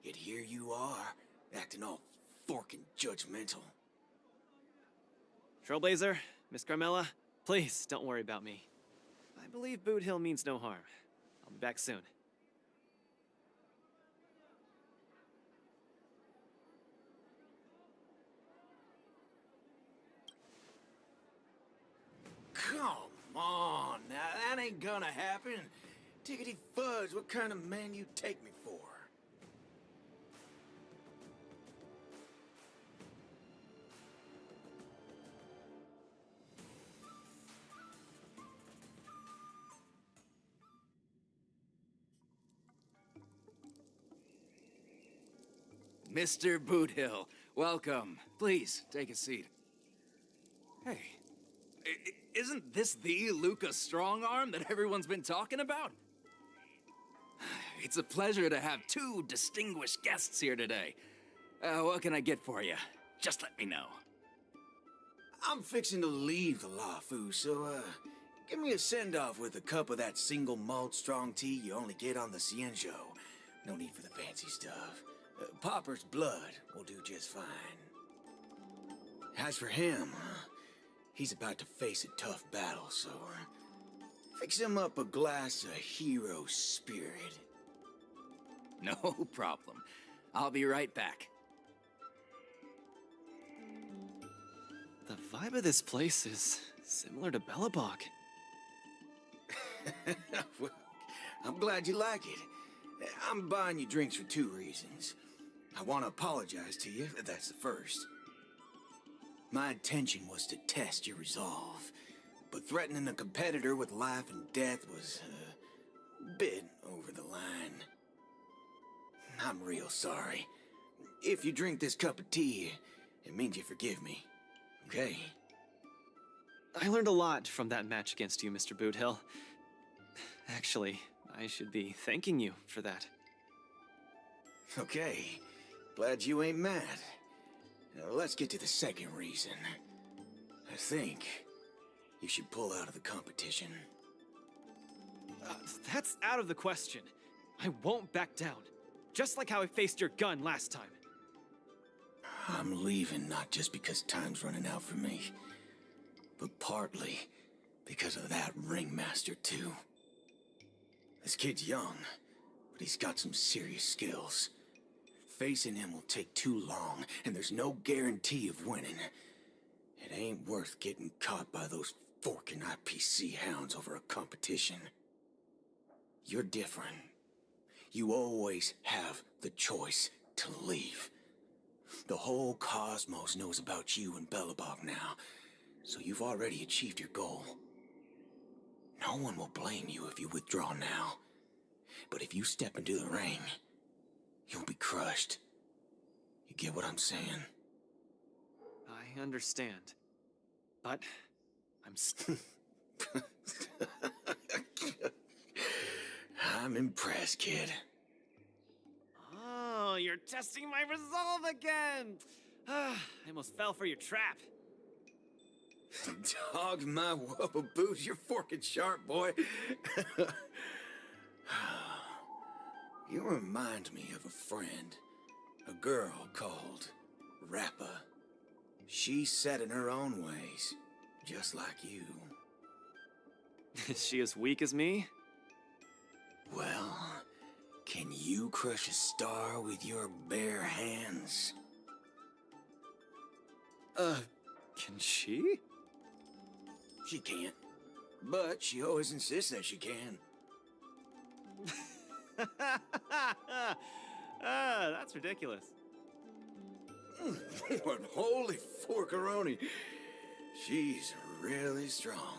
Yet here you are, acting all forking judgmental. Trailblazer, Miss Carmella, please don't worry about me. I believe Boot Hill means no harm. I'll be back soon. Come on, now that ain't gonna happen. Tickety fudge, what kind of man you take me for? Mr. Boothill, welcome. Please, take a seat. Hey, isn't this the Luca Strongarm that everyone's been talking about? It's a pleasure to have two distinguished guests here today. What can I get for you? Just let me know. I'm fixing to leave the Lafu, so, give me a send-off with a cup of that single malt strong tea you only get on the Cienjo. No need for the fancy stuff. Popper's blood will do just fine. As for him, he's about to face a tough battle, so fix him up a glass of hero spirit. No problem. I'll be right back. The vibe of this place is similar to Bellabog. Well, I'm glad you like it. I'm buying you drinks for two reasons. I want to apologize to you, that's the first. My intention was to test your resolve, but threatening a competitor with life and death was a bit over the line. I'm real sorry. If you drink this cup of tea, it means you forgive me, okay? I learned a lot from that match against you, Mr. Boothill. Actually, I should be thanking you for that. Okay, glad you ain't mad. Now, let's get to the second reason. I think you should pull out of the competition. That's out of the question. I won't back down. Just like how I faced your gun last time. I'm leaving not just because time's running out for me, but partly because of that ringmaster too. This kid's young, but he's got some serious skills. Facing him will take too long, and there's no guarantee of winning. It ain't worth getting caught by those forking IPC hounds over a competition. You're different. You always have the choice to leave. The whole cosmos knows about you and Belobog now, so you've already achieved your goal. No one will blame you if you withdraw now. But if you step into the ring, you'll be crushed. You get what I'm saying? I understand. But I'm I'm impressed, kid. Oh, you're testing my resolve again! I almost fell for your trap. Dog my wubba boots, you're forking sharp, boy. You remind me of a friend. A girl called Rappa. She's set in her own ways, just like you. Is she as weak as me? Well, can you crush a star with your bare hands? Can she? She can't. But she always insists that she can. That's ridiculous. But holy forkaroni, she's really strong.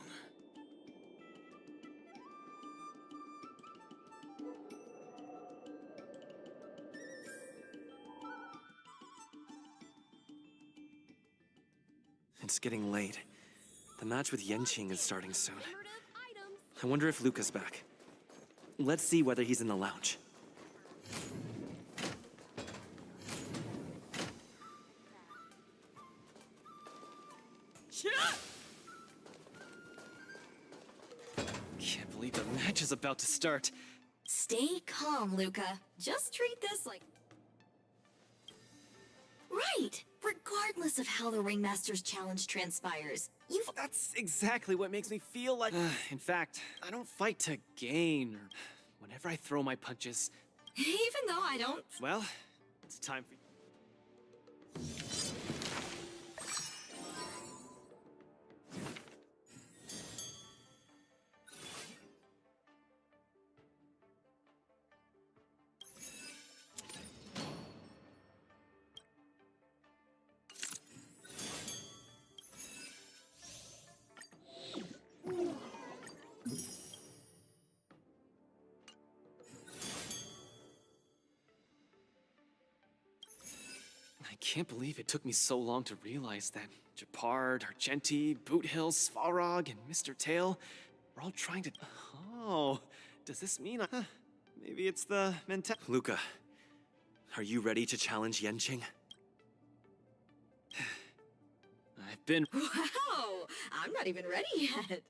It's getting late. The match with Yenqing is starting soon. I wonder if Luca's back. Let's see whether he's in the lounge. Can't believe the match is about to start. Stay calm, Luca. Just treat this like... Right! Regardless of how the Ringmaster's challenge transpires, you've... That's exactly what makes me feel like... in fact, I don't fight to gain, or whenever I throw my punches... Even though I don't... Well, it's time for... I can't believe it took me so long to realize that Gepard, Argenti, Boothill, Svarog, and Mr. Tail were all trying to... Oh, does this mean maybe it's the Luca, are you ready to challenge Yenqing? I've been... Wow! I'm not even ready yet.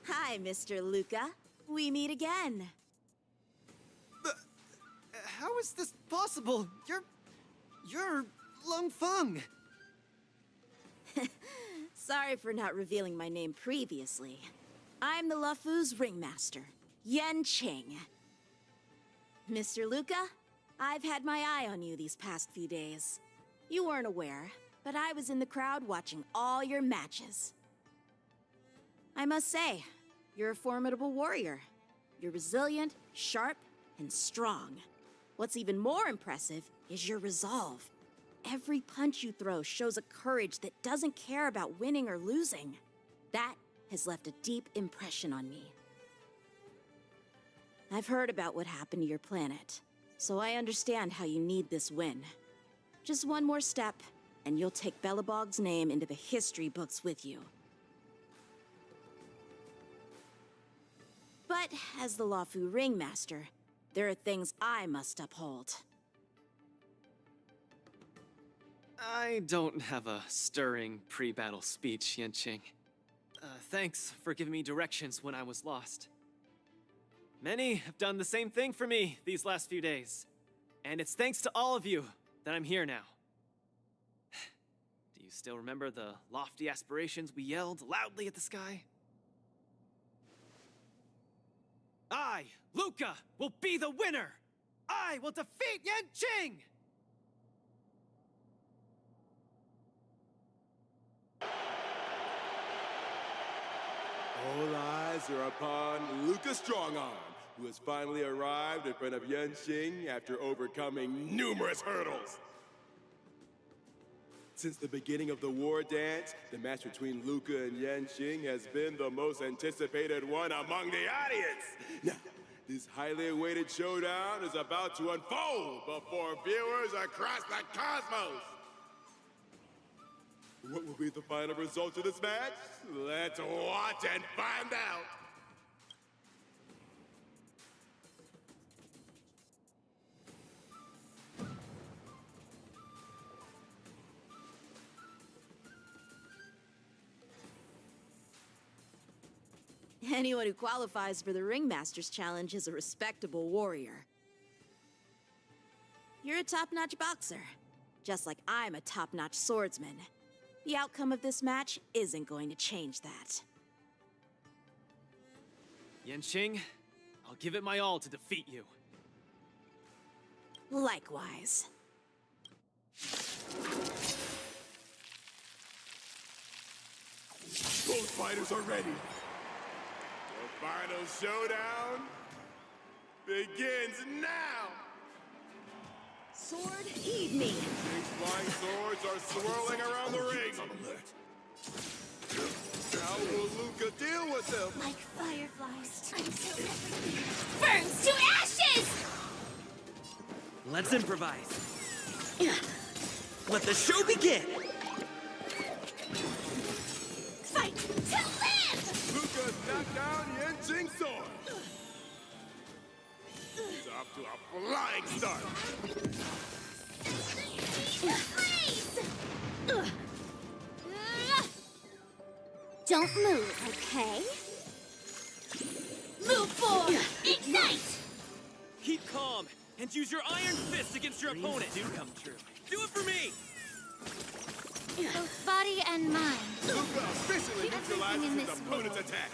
Hi, Mr. Luca. We meet again. How is this possible? You're Lung Feng. Sorry for not revealing my name previously. I'm the Luofu's ringmaster, Yenqing. Mr. Luca, I've had my eye on you these past few days. You weren't aware, but I was in the crowd watching all your matches. I must say, You're a formidable warrior. You're resilient, sharp, and strong. What's even more impressive is your resolve. Every punch you throw shows a courage that doesn't care about winning or losing. That has left a deep impression on me. I've heard about what happened to your planet, so I understand how you need this win. Just one more step, and you'll take Belobog's name into the history books with you. But as the Luofu Ringmaster, there are things I must uphold. I don't have a stirring pre-battle speech, Yanqing. Thanks for giving me directions when I was lost. Many have done the same thing for me these last few days. And it's thanks to all of you that I'm here now. Do you still remember the lofty aspirations we yelled loudly at the sky? I, Luca, will be the winner! I will defeat Yanqing! All eyes are upon Luca Strongarm, who has finally arrived in front of Yanqing after overcoming numerous hurdles. Since the beginning of the war dance, the match between Luca and Yanqing has been the most anticipated one among the audience. Now, this highly awaited showdown is about to unfold before viewers across the cosmos. What will be the final result of this match? Let's watch and find out! Anyone who qualifies for the Ringmaster's Challenge is a respectable warrior. You're a top-notch boxer, just like I'm a top-notch swordsman. The outcome of this match isn't going to change that. Yanqing, I'll give it my all to defeat you. Likewise. Both fighters are ready. The final showdown begins now! Sword, heed me! 6 flying swords are swirling around the ring! How will Luca deal with them? Like fireflies, I'm so burns to ashes! Let's improvise. Let the show begin! Fight to live! Luca knocked down Yanqing's sword! He's off to a flying start! Don't move, okay? Move forward! Ignite! Keep calm and use your iron fist against your opponent. Do come true. Do it for me! Both body and mind. Luca officially neutralizes in his this opponent's world attack!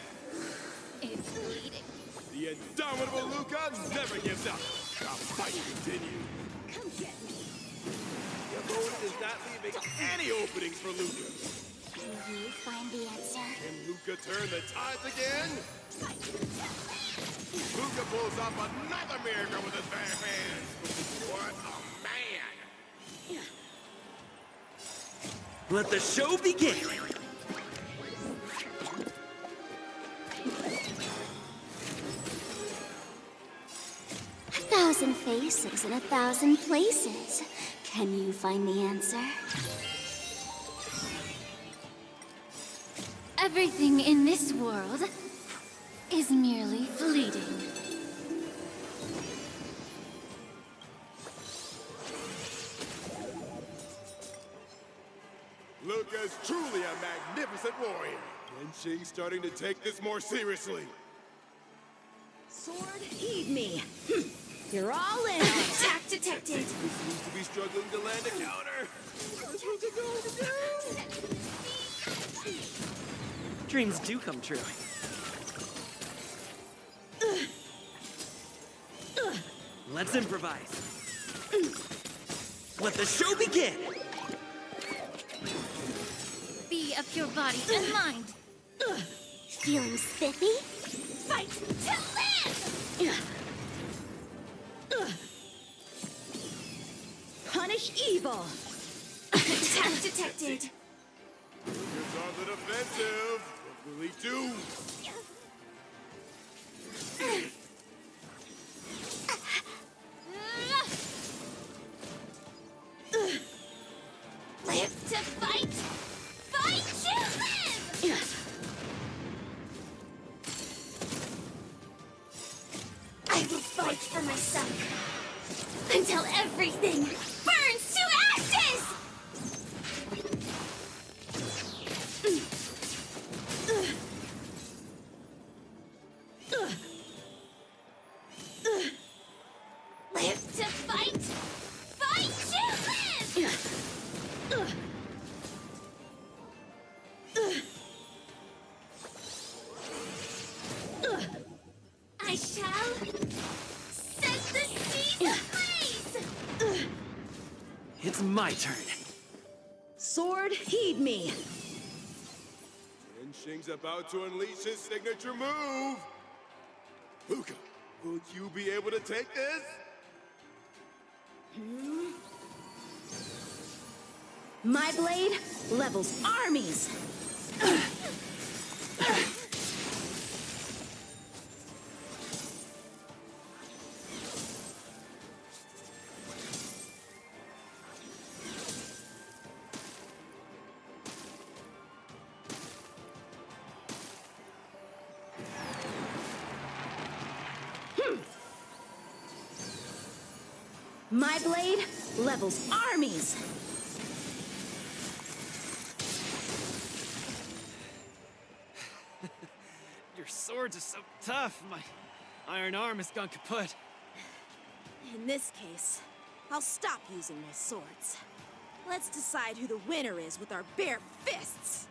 is bleeding. The indomitable Luca never gives up! The fight continues! Come get me. The opponent is not leaving any openings for Luca! Can you find the answer? Can Luca turn the tides again? Luca pulls off another miracle with his bare hands! What a man! Let the show begin! A thousand faces in a thousand places. Can you find the answer? Everything in this world is merely fleeting. Luca's truly a magnificent warrior. Yanqing's starting to take this more seriously. Sword, heed me! You're all in! Attack detected! He seems to be struggling to land a counter. What's Luca going to do? Dreams do come true. Let's improvise. Let the show begin! Be of your body and mind. Feeling spiffy? Fight to live! Punish evil! Attack detected. Luca's on the defensive. What will he do? Live to fight! Fight to live! I will fight for myself until everything burns to ashes! Live to fight! Fight to live! I shall set the seas ablaze! It's my turn. Sword, heed me. Yenshing's about to unleash his signature move. Luca, will you be able to take this? My blade levels armies. My blade levels armies. Your swords are so tough. My iron arm has gone kaput. In this case, I'll stop using my swords. Let's decide who the winner is with our bare fists.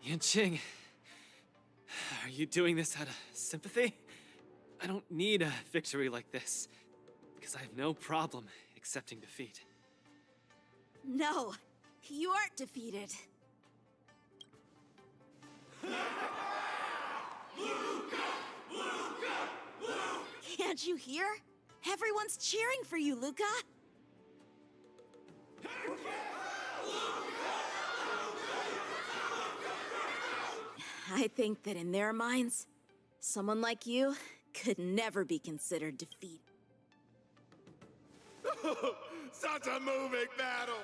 Yanqing, are you doing this out of sympathy? I don't need a victory like this, because I have no problem accepting defeat. No, you aren't defeated. Can't you hear? Everyone's cheering for you, Luca. I think that in their minds, someone like you could never be considered defeated. Such a moving battle!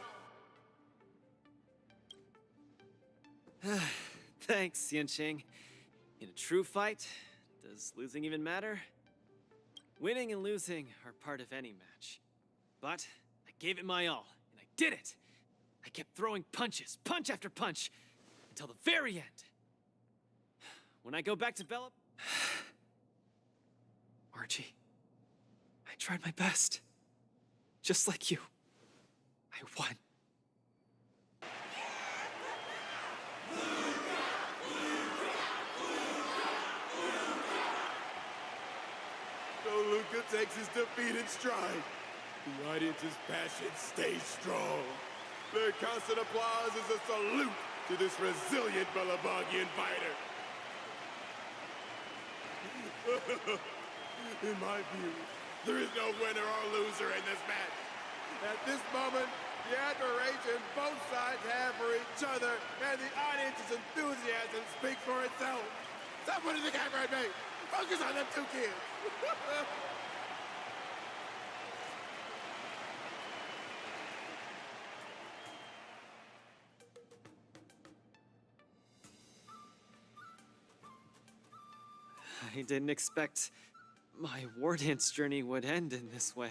Thanks, Yanqing. In a true fight, does losing even matter? Winning and losing are part of any match. But I gave it my all, and I did it! I kept throwing punches, punch after punch, until the very end. When I go back to Bela... Margie, I tried my best. Just like you. I won. So Luca takes his defeat in stride. The audience's passion stays strong. Their constant applause is a salute to this resilient Belabogian fighter. In my view, there is no winner or loser in this match. At this moment, the admiration both sides have for each other, and the audience's enthusiasm speaks for itself. Stop putting the camera at me! Focus on them two kids! I didn't expect my war dance journey would end in this way.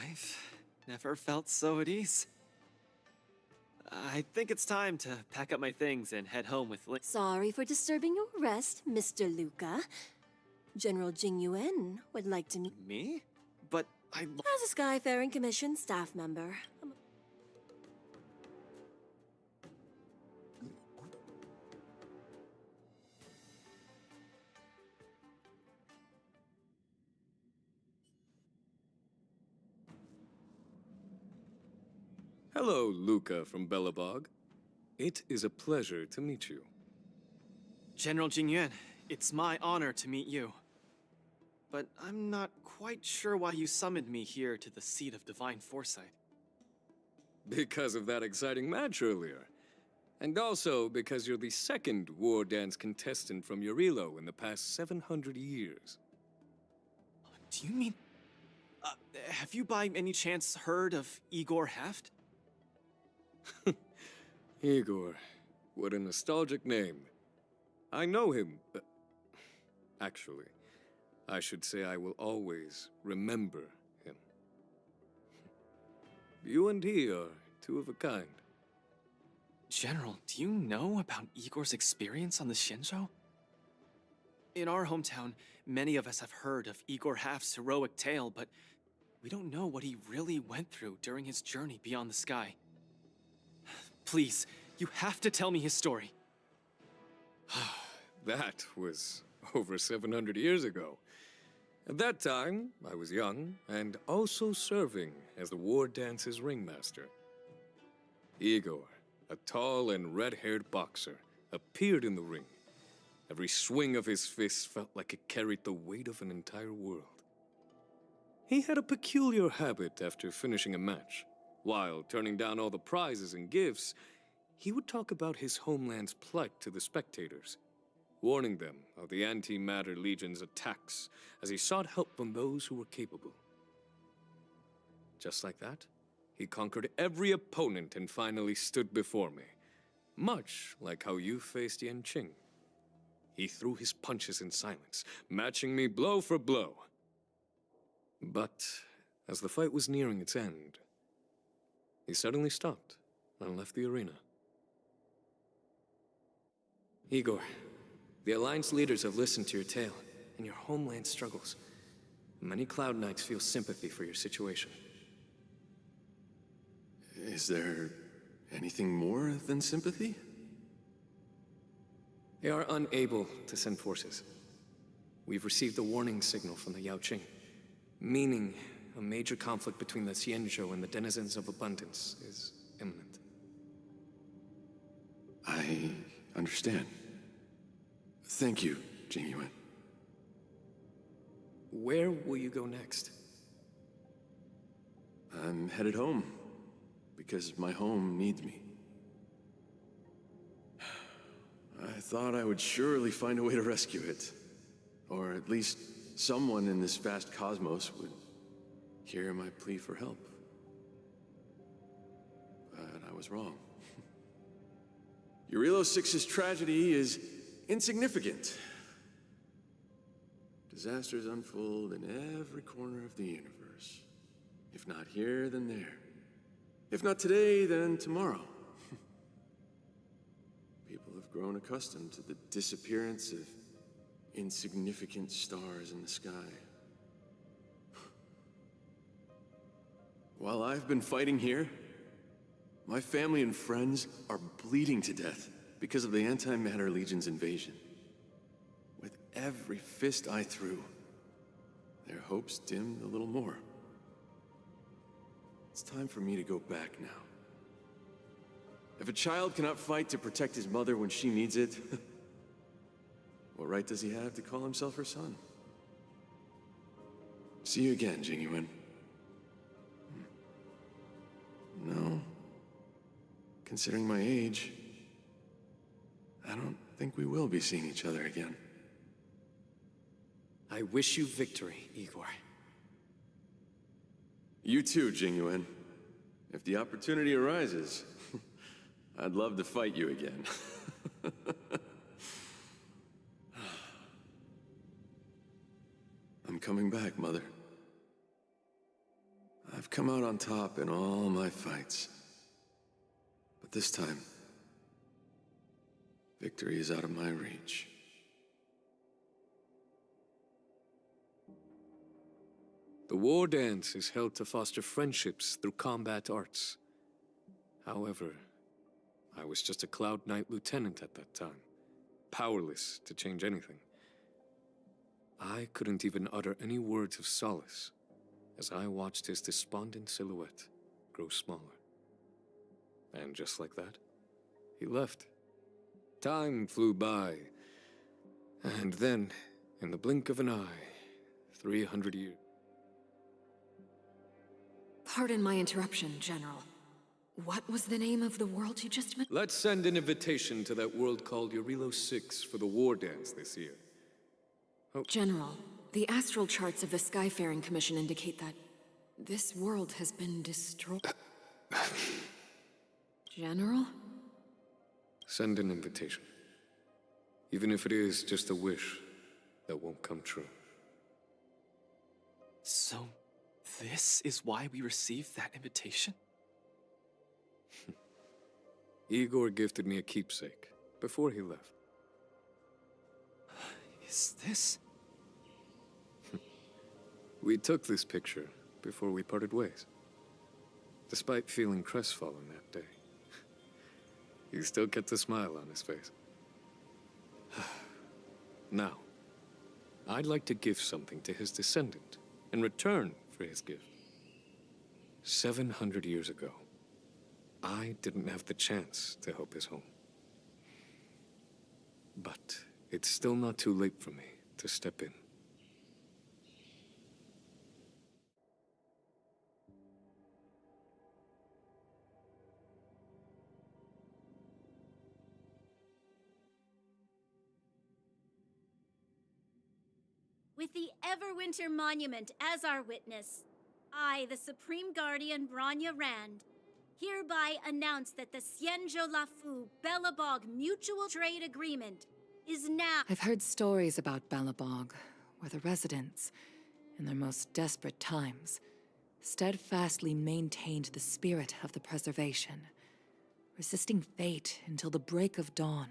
I've never felt so at ease. I think it's time to pack up my things and head home with Link. Sorry for disturbing your rest, Mr. Luca. General Jing Yuan would like to meet... Me? But As a Skyfaring Commission staff member, Hello, Luca from Belabog. It is a pleasure to meet you. General Jingyuan, it's my honor to meet you. But I'm not quite sure why you summoned me here to the seat of divine foresight. Because of that exciting match earlier. And also because you're the second war dance contestant from Urilo in the past 700 years. Do you mean... have you by any chance heard of Igor Haft? Igor, what a nostalgic name. I know him, but... Actually, I should say I will always remember him. You and he are two of a kind. General, do you know about Igor's experience on the Shinjo? In our hometown, many of us have heard of Igor Haft's heroic tale, but we don't know what he really went through during his journey beyond the sky. Please, you have to tell me his story. That was over 700 years ago. At that time, I was young and also serving as the war dance's ringmaster. Igor, a tall and red-haired boxer, appeared in the ring. Every swing of his fist felt like it carried the weight of an entire world. He had a peculiar habit after finishing a match. While turning down all the prizes and gifts, he would talk about his homeland's plight to the spectators, warning them of the Antimatter Legion's attacks as he sought help from those who were capable. Just like that, he conquered every opponent and finally stood before me, much like how you faced Yanqing. He threw his punches in silence, matching me blow for blow. But as the fight was nearing its end, he suddenly stopped and left the arena. Igor, the Alliance leaders have listened to your tale and your homeland struggles. Many Cloud Knights feel sympathy for your situation. Is there anything more than sympathy? They are unable to send forces. We've received a warning signal from the Yaoqing, meaning a major conflict between the Xianzhou and the denizens of abundance is imminent. I understand. Thank you, Jingyuan. Where will you go next? I'm headed home, because my home needs me. I thought I would surely find a way to rescue it. Or at least someone in this vast cosmos would hear my plea for help. But I was wrong. Urilo 6's tragedy is insignificant. Disasters unfold in every corner of the universe. If not here, then there. If not today, then tomorrow. People have grown accustomed to the disappearance of insignificant stars in the sky. While I've been fighting here, my family and friends are bleeding to death because of the Antimatter Legion's invasion. With every fist I threw, their hopes dimmed a little more. It's time for me to go back now. If a child cannot fight to protect his mother when she needs it, what right does he have to call himself her son? See you again, Jingyuan. No. Considering my age, I don't think we will be seeing each other again. I wish you victory, Igor. You too, Jingyuan. If the opportunity arises, I'd love to fight you again. I'm coming back, Mother. I've come out on top in all my fights. But this time, victory is out of my reach. The war dance is held to foster friendships through combat arts. However, I was just a Cloud Knight lieutenant at that time, powerless to change anything. I couldn't even utter any words of solace as I watched his despondent silhouette grow smaller. And just like that, he left. Time flew by, and then, in the blink of an eye, 300 years. Pardon my interruption, General. What was the name of the world you just mentioned? Let's send an invitation to that world called Eurilo 6 for the war dance this year. General, the astral charts of the Skyfaring Commission indicate that this world has been destroyed. General? Send an invitation. Even if it is just a wish that won't come true. So, this is why we received that invitation? Igor gifted me a keepsake before he left. Is this? We took this picture before we parted ways. Despite feeling crestfallen that day, he still kept a smile on his face. Now, I'd like to give something to his descendant in return for his gift. 700 years ago, I didn't have the chance to help his home. But it's still not too late for me to step in. With the Everwinter Monument as our witness, I, the Supreme Guardian Branya Rand, hereby announce that the Xianzhou Lafu Belabog Mutual Trade Agreement is now— I've heard stories about Belabog, where the residents, in their most desperate times, steadfastly maintained the spirit of the preservation, resisting fate until the break of dawn.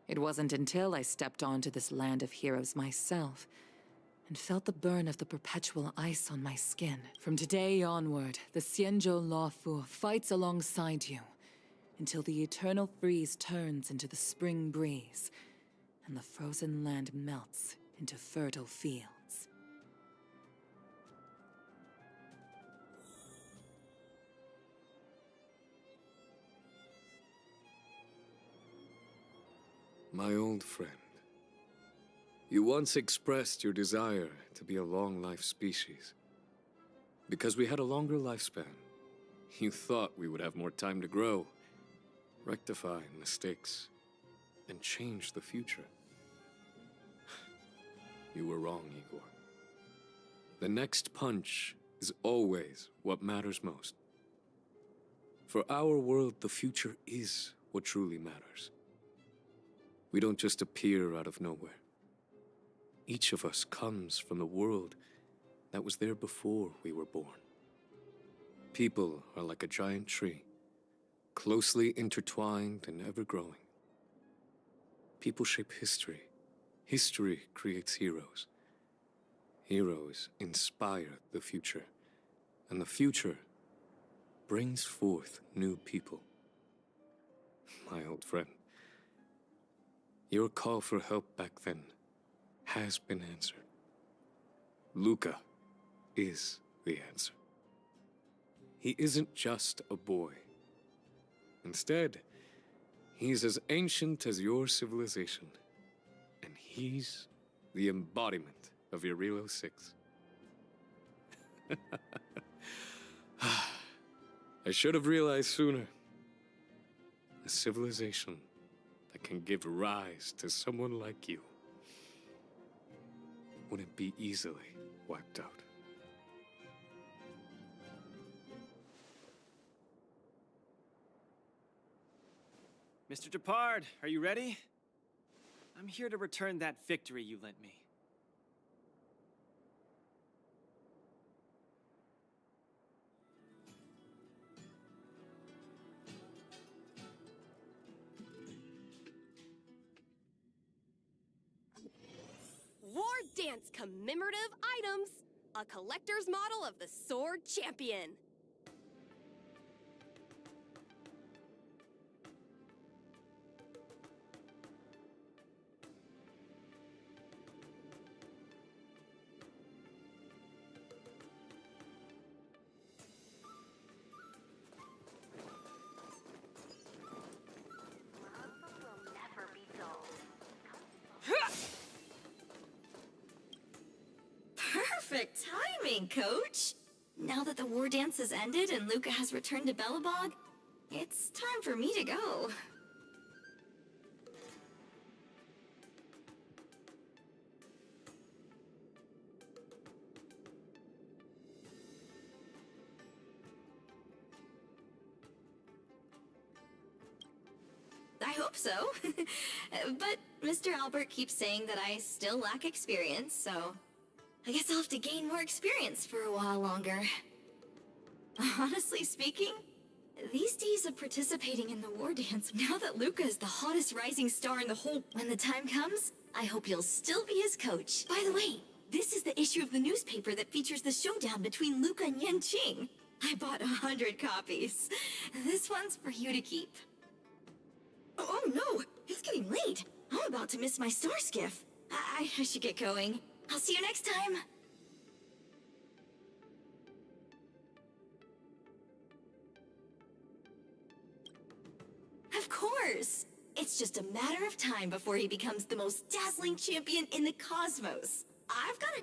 It wasn't until I stepped onto this land of heroes myself and felt the burn of the perpetual ice on my skin. From today onward, the Xianzhou Lafu fights alongside you until the eternal freeze turns into the spring breeze and the frozen land melts into fertile fields. My old friend, you once expressed your desire to be a long-life species. Because we had a longer lifespan, you thought we would have more time to grow, rectify mistakes, and change the future. You were wrong, Igor. The next punch is always what matters most. For our world, the future is what truly matters. We don't just appear out of nowhere. Each of us comes from the world that was there before we were born. People are like a giant tree, closely intertwined and ever-growing. People shape history. History creates heroes. Heroes inspire the future, and the future brings forth new people. My old friend, your call for help back then has been answered. Luca is the answer. He isn't just a boy. Instead, he's as ancient as your civilization. And he's the embodiment of Eurilo 6. I should have realized sooner. A civilization that can give rise to someone like you wouldn't be easily wiped out. Mr. Depard, are you ready? I'm here to return that victory you lent me. War Dance commemorative items. A collector's model of the Sword Champion. Perfect timing, Coach! Now that the war dance has ended and Luca has returned to Belobog, it's time for me to go. I hope so. But Mr. Albert keeps saying that I still lack experience, so I guess I'll have to gain more experience for a while longer. Honestly speaking, these days of participating in the war dance, now that Luca is the hottest rising star in the whole... When the time comes, I hope you'll still be his coach. By the way, this is the issue of the newspaper that features the showdown between Luca and Yanqing. I bought 100 copies. This one's for you to keep. Oh no, it's getting late. I'm about to miss my star skiff. I should get going. I'll see you next time. Of course. It's just a matter of time before he becomes the most dazzling champion in the cosmos. I've got a...